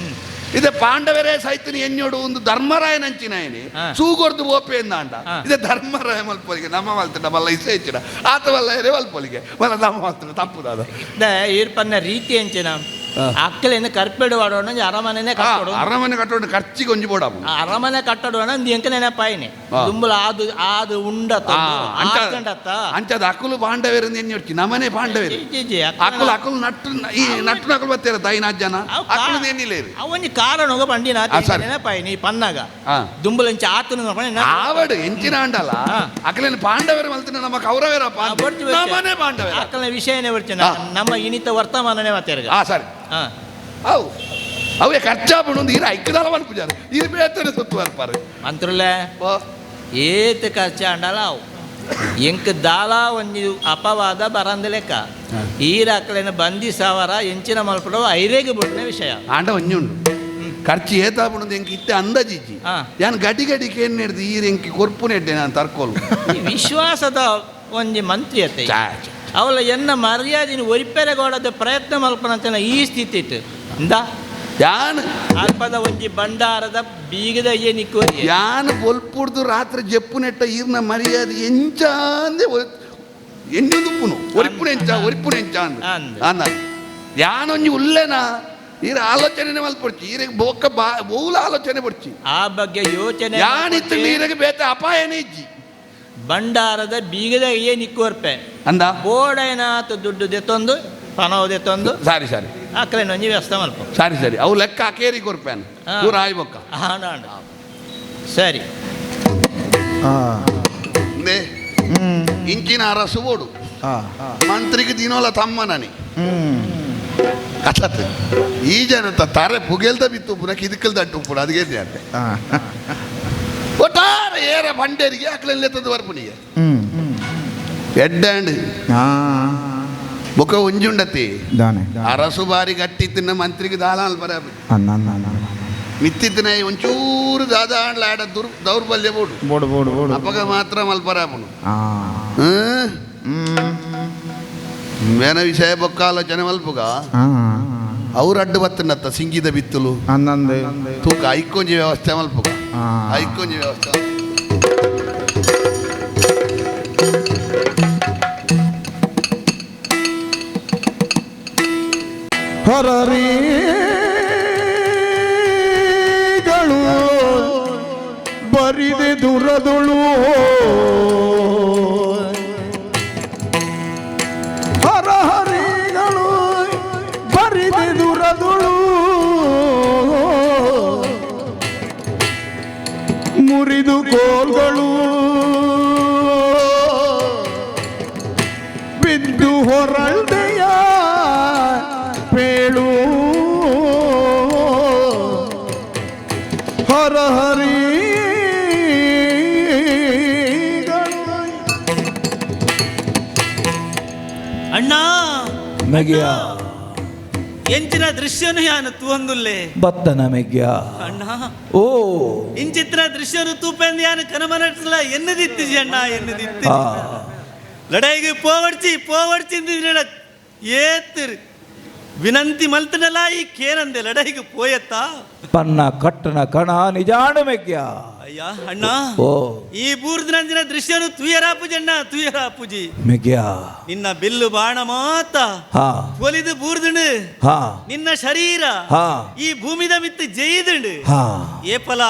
ಇದೆ ಪಾಂಡವರೇ ಸೈತಿನ ಎಣ್ಣೋಡು ಒಂದು ಧರ್ಮರಾಯನಂಚಿನಾಯನಿ ಸೂಗೊರ್ದು ಓಪೆ ಅಂದ ಇದೆ ಧರ್ಮರಾಯ ಮಲ್ಪೊಲಿಗೆ ನಮ್ಮ ಮಲ್ತಿಡ ಬಲ್ಲ ಇಸ ಹೆಚ್ಚಿನ ಆತವಲ್ಲ ಎರೆ ಮಲ್ಪೊಲಿಗೆ ಬಲ್ಲ ನಮ್ಮ ಮಲ್ತಿಡ ತಪ್ಪುದಾದ ಈರ್ಪನ್ನ ರೀತಿ ಎಂಚಿನ ಅಕ್ಕಲೇನು ಕರ್ಪೆಡು ಆಡೋಣ ಅರಮನೆ ಕಟ್ಟೋಡು ಅರಮನೆ ಕಟ್ಟೋಡು ಖರ್ಚಿಗೆ ಒಂಜಿ ಬೋಡ ಅರಮನೆ ಕಟ್ಟೋಣ ಎಂಕ ನೆನಪಾಯಿನಿ ದುಂಬುಲ ಆದು ಉಂಡತ್ತ ಅಂಚದ ಅಕ್ಕಲು ಪಾಂಡವೇರಿಂದ ಎಣ್ಣೆ ಹೊಡ್ಚಿ ನಮ್ಮನೆ ಪಾಂಡವೇರು ಅಕ್ಕಲು ಅಕ್ಕಲು ನಟ್ಟು ಈ ನಟ್ಟು ನಕಲು ಬತ್ತೇರ ತಾಯಿನ ಜನ ಅಕ್ಕಲು ಎಣ್ಣಿಲ್ಲ ಅವನಿ ಕಾರಣ ಬಂಡಿನ ನೆನಪಾಯಿನಿ ಪನ್ನಾಗ ದುಂಬುಲಂಚ ಆತನ ಆವಡು ಎಂಚಿನ ಅಂಡಲ್ಲ ಅಕ್ಕಲೇನು ಪಾಂಡವೇರು ಮಲ್ತಿನ ನಮ್ಮ ಕೌರವೇರಪ್ಪ ನಮ್ಮನೆ ಪಾಂಡವೇರ ಅಕ್ಕಲ ವಿಷಯನೇ ಬರ್ತೀನಿ ನಮ್ಮ ಇನಿತ ವರ್ತಮಾನನೇ ಮಾತಾರ ಸರಿ ಅವು ಅವೇ ಖರ್ಚಾಪಡು ಈರ ಐಕ್ಕದಾಲ ಮನ್ಪುಜಾರು ಇದು ಬೇತನೆ ಸುತ್ತು ಬರ್ಪಾರು ಮಂತ್ರಲೆ ಏತ್ ಖರ್ಚ ಅಂಡಲ್ಲ ಅವು ಎಂಕ್ ದಾಲ ಒಂದು ಅಪವಾದ ಬರಂದ ಲೆಕ್ಕ ಈರ ಅಕ್ಕಲೇನ ಬಂದಿ ಸಾವರ ಎಂಚಿನ ಮಲ್ಪಡೋ ಐರೇಗೆ ಬಿಡ್ನೆ ವಿಷಯ ಆಂಡ ಒಂಜಿ ಉಂಡು ಖರ್ಚು ಏತಾಪುಣದು ಎಂಕ್ ಇತ್ತೆ ಅಂದಾಜಿಜ್ಜಿ ಯಾನ್ ಗಡಿ ಗಡಿಗೆ ಏನು ಹಿಡ್ದು ಈರ ಎಂಕಿ ಕೊರ್ಪು ನೆಡ್ಡೆ ನಾನು ತರ್ಕೋಲು ವಿಶ್ವಾಸದ ಒಂಜಿ ಮಂತ್ರಿಯತೆ ಅವಳ ಎನ್ನ ಮರ್ಯಾದಿನ ಒರಿಪೆರೆಗೋಡದ ಪ್ರಯತ್ನ ಮಲ್ಪನಂತನ ಈ ಸ್ಥಿತಿ ಇತ್ತು ಇಂದ ಯಾನ್ ಅಲ್ಪದ ಒಂಜಿ ಭಂಡಾರದ ಬೀಗದ ಏನಿಕ್ಕು ಯಾನ್ ಬೊಲ್ಪುಡ್ದು ರಾತ್ರಿ ಜಪ್ಪು ನೆಟ್ಟ ಈರ್ನ ಮರ್ಯಾದೆ ಎಂಚಾಂದೆ ಎಣ್ಣುದುಪ್ಪುನು ಒರಿಪುನ ಎಂಚ ಅಂದ ಯಾನೊಂಜಿ ಉಲ್ಲೆನ ಈರ ಆಲೋಚನೆ ಮಲ್ಪಡ್ಚಿ ಈರಿಗೆ ಬೋಕ ಬಹುಲ ಆಲೋಚನೆ ಪಡ್ಚಿ ಆ ಬಗ್ಗೆ ಯೋಚನೆ ಯಾನಿತ್ತು ನೀರಿಗೆ ಬೇತ ಅಪಾಯನೇ ಇಜ್ಜಿ ಭಂಡಾರದ ಬೀಗದ ಏನಿಕ್ಕೋರ್ಪೆ ಅಂದ ಬೋಡೈನಾತ ದುಡ್ಡು ದೆತ್ತೊಂದು ಪನವು ದೆತ್ತೊಂದು ಸಾರಿ ಸಾರಿ ಅಕ್ಕಲೇನು ಒಂಜಿ ವ್ಯವಸ್ಥೆ ಮಲ್ಪ ಸಾರಿ ಸರಿ ಅವು ಲೆಕ್ಕ ಅಕೇರಿ ಕೊರ್ಪೇನು ಇವ್ರು ಆಯ್ಬೊಕ್ಕ ಸರಿ ಇಂಚಿನ ಅರಸು ಓಡು ಮಂತ್ರಿಗೆ ದಿನೋಲ ತಮ್ಮನನಿ ಕಥತೆ ಈ ಜನ ತಾರೆ ಪುಗೆಲ್ದ ಬಿತ್ತು ಪುನಃ ಇದಕ್ಕಲ್ದ ಅಟ್ಟು ಪುಣ ಅದಕ್ಕೆ ಅಂತೆ ಒಟ್ಟಾರೆ ಏರ ಬಂಡೇರಿಗೆ ಅಕ್ಲೆಲ್ಲ ಎತ್ತದ ಬರ್ಪುನಿಗೆ ಎಡ್ಡಾಂಡ್ ಬೊಕ ಒಂಜುಂಡತಿ ಅರಸು ಬಾರಿ ಗಟ್ಟಿ ತಿನ್ನ ಮಂತ್ರಿಗೆ ದಾಲಾಲ್ ಬರ ಮಿತ್ತಿತ್ತಿನ ಒಂಚೂರು ದಾದಾಂಡ್ಲ ಆಡ ದೌರ್ಬಲ್ಯ ಬೋಡು ಅಪ್ಪಗ ಮಾತ್ರ ಮಲ್ಪರಾಪುನು ಮೇನ ವಿಷಯ ಬೊಕ್ಕ ಆಲೋಚನೆ ಮಲ್ಪುಗ ಅವ್ರು ಅಡ್ಡು ಬತ್ತನತ್ತ ಸಿಂಗಿದ ಬಿತ್ತಲು ತೂಕ ಐಕೊಂಜಿ ವ್ಯವಸ್ಥೆ ಮಲ್ಪುಗ ಐಕೊಂಜಿ ವ್ಯವಸ್ಥೆ ಹೊರರಿಗಳು ಬರಿದೆ ದುರದುಳು ಹರಹರಿಗಳು ಬರಿದೆ ದುರದುಳು ಮುರಿದು ಕೋಲ್ಗಳು ಬಿದ್ದು ಹೊರಳ್ದೆಯ ಪೇಳು ಹರಹರಿ ಅಣ್ಣ ನಗಿಯ ಎಂಚಿನ ದೃಶ್ಯನು ಯಾನು ತೂಂದುಲ್ಲೆ ಬತ್ತನ ಮೆಗ್ಯ ಅಣ್ಣ ಓ ಇಂಚಿತ್ರ ದೃಶ್ಯನು ತೂಪೆಂದು ಯಾನು ಕನಮನಟ್ಲ ಎನ್ನದಿತ್ತು ಅಣ್ಣ ಎನ್ನದಿತ್ತು ಲಡೈಗೆ ಪೋವಡ್ಚಿಂದ ಏತ್ತಿರು ವಿನಂತಿ ಮಲ್ತನಲ್ಲ ಈ ಕೇನಂದೆ ಲಡೈಗೆ ಪೋಯತ್ತ ಪನ್ನ ಕಟ್ಟನ ಕಣ ನಿಜಾಣ ಮೆಗ್ಯ ಅಯ್ಯ ಅಣ್ಣ ಓ ಈ ಬೂರ್ದಿನಂದಿನ ದೃಶ್ಯನು ತುಯರಾಪುಜಿ ಮೆಗ್ಯ ನಿನ್ನ ಬಿಲ್ಲು ಬಾಣ ಮಾತ ಹಾ ಒಲಿದು ಬೂರ್ದನು ಹಾ ನಿನ್ನ ಶರೀರ ಹಾ ಈ ಭೂಮಿದ ಮಿತ್ತು ಜೈದುಂಡು ಹಾ ಏಪಲ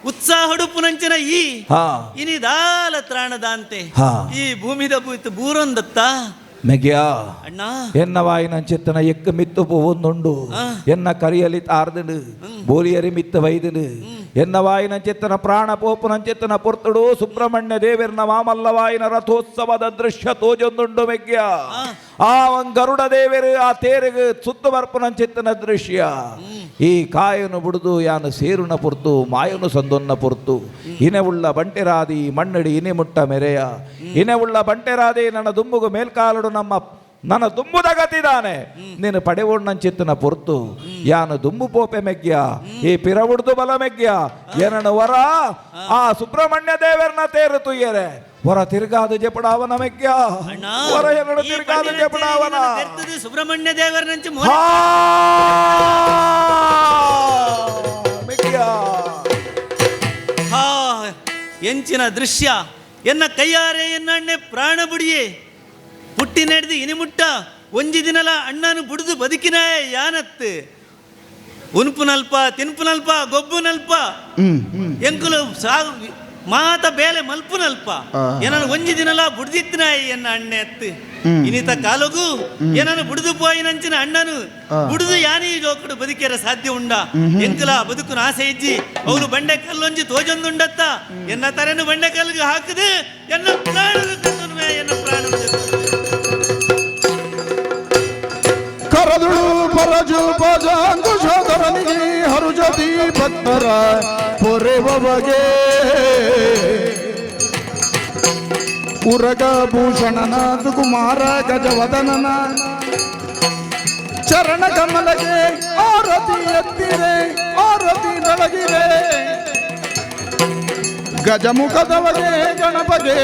ಉತ್ಸಾಹಡುಪುನಂಚಿನ ಈ ಹಾ ಇನಿದಾಲ ತ್ರಾಣದಾಂತೆ ಹಾ ಈ ಭೂಮಿದ ಬೂರೊಂದತ್ತ ಮೆಗ್ಯ ಅಣ್ಣ ಎನ್ನ ವಾಯಿನ ಚಿತ್ತನ ಎಕ್ಕ ಮಿತ್ತು ಪೋವೊಂದುಂಡು ಎನ್ನ ಕರಿಯಲಿ ತಾರ್ದನು ಬೋಲಿಯರಿ ಮಿತ್ತ ವೈದನು ಎನ್ನ ವಾಯಿನ ಚಿತ್ತನ ಪ್ರಾಣ ಪೋಪುನ ಚಿತ್ತನ ಪೊರ್ತುಡು ಸುಬ್ರಹ್ಮಣ್ಯ ದೇವರನ ಮಾಮಲ್ಲವಾಯಿನ ರಥೋತ್ಸವದ ದೃಶ್ಯ ತೋಜೊಂದುಂಡು ಮೆಗ್ಯ ಆ ಗರುಡ ದೇವರು ಆ ತೇರಿಗೆ ಸುತ್ತು ಬರ್ಪುನ ಚಿತ್ತನ ದೃಶ್ಯ ಈ ಕಾಯನು ಬಿಡುದು ಯಾನು ಸೇರುನ ಪೊರ್ತು ಮಾಯನು ಸಂದೊನ್ನ ಪೊರ್ತು ಇನೆವುಳ್ಳ ಬಂಟೆರಾದಿ ಮಣ್ಣಡಿ ಇನಿ ಮುಟ್ಟ ಮೆರೆಯ ಇನೆವುಳ್ಳ ಬಂಟೆರಾದಿ ನನ್ನ ದುಂಬುಗು ಮೇಲ್ಕಾಲಡು ನನ್ನ ದುಂಬುದ ಗತಿದಾನೆ ನೀನು ಪಡೆವಣ್ಣಂಚಿತ್ತನ ಪೊರ್ತು ಯಾನು ದುಂಬು ಪೋಪೆ ಮೆಗ್ಯ ಈ ಪಿರವುಡ್ದು ಬಲ ಮೆಗ್ಯ ಏನನು ವರ ಆ ಸುಬ್ರಹ್ಮಣ್ಯ ದೇವರನ ತೇರು ತುಯ್ಯರೆ ಹೊರ ತಿರುಗಾದ ಜಪಡಾವನ ಮೆಗ್ಯ ಹೊರ ಎರಡು ತಿರುಗಾದ ಜಪಡಾವನ ಸುಬ್ರಹ್ಮಣ್ಯ ದೇವರ ಮೆಗ್ಯ ಹಾ ಎಂಚಿನ ದೃಶ್ಯ ಎನ್ನ ಕೈಯಾರೆ ಎನ್ನಣ್ಣೆ ಪ್ರಾಣ ಬುಡಿಯೇ ಪುಟ್ಟಿ ನಡೆದು ಇನಿಮುಟ್ಟ ಒಂಜಿ ದಿನಲ ಅಣ್ಣನು ಬುಡಿದು ಬದುಕಿನ ಯಾನತ್ತು ಉನ್ಪುನಲ್ಪ ತಿನ್ಪುನಲ್ಪ ಗೊಬ್ಬುನಲ್ಪ ಎಂಕುಲು ಮಾತ ಬೇಲೆ ಮಲ್ಪುನಲ್ಪ ಏನನ್ನು ಒಂಜಿ ದಿನಲ ಬುಡ್ದಿತ್ತಿನ ಎನ್ನ ಅಣ್ಣೆ ಅತ್ತು ಇನಿತ ಕಾಲಗು ಏನನ್ನು ಬುಡಿದು ಪೋಯಿನಂಚಿನ ಅಣ್ಣನು ಬುಡಿದು ಯಾನಿ ಜೋಕಡು ಬದುಕಿರ ಸಾಧ್ಯ ಉಂಡ ಎಂಕುಲ ಬದುಕು ಆಸೆ ಇಜ್ಜಿ ಅವಳು ಬಂಡೆ ಕಲ್ಲೊಂಜಿ ತೋಜೊಂದುಂಡತ್ತ ಎನ್ನ ತರೆನು ಬಂಡೆ ಕಲ್ಲಿಗೆ ಹಾಕದು ಎನ್ನ ಪ್ರಾಣದ ತಂದುನುವೆ ಎನ್ನ ಪ್ರಾಣದ ಕರದುಳು ಪರಜು ಪಜಾಂಕುಶೋಧರನಿಗೆ ಹರುಜತಿ ಭಕ್ತರ ಪೊರೆವಗೆ ಉರಗ ಭೂಷಣನ ಕುಮಾರ ಗಜವದನನ ಚರಣ ಕಮಲಗೆ ಆರತಿ ಎತ್ತಿರೆ ಆರತಿ ಬೆಳಗಿರೆ ಗಜಮುಖದವಗೆ ಗಣಪಗೆ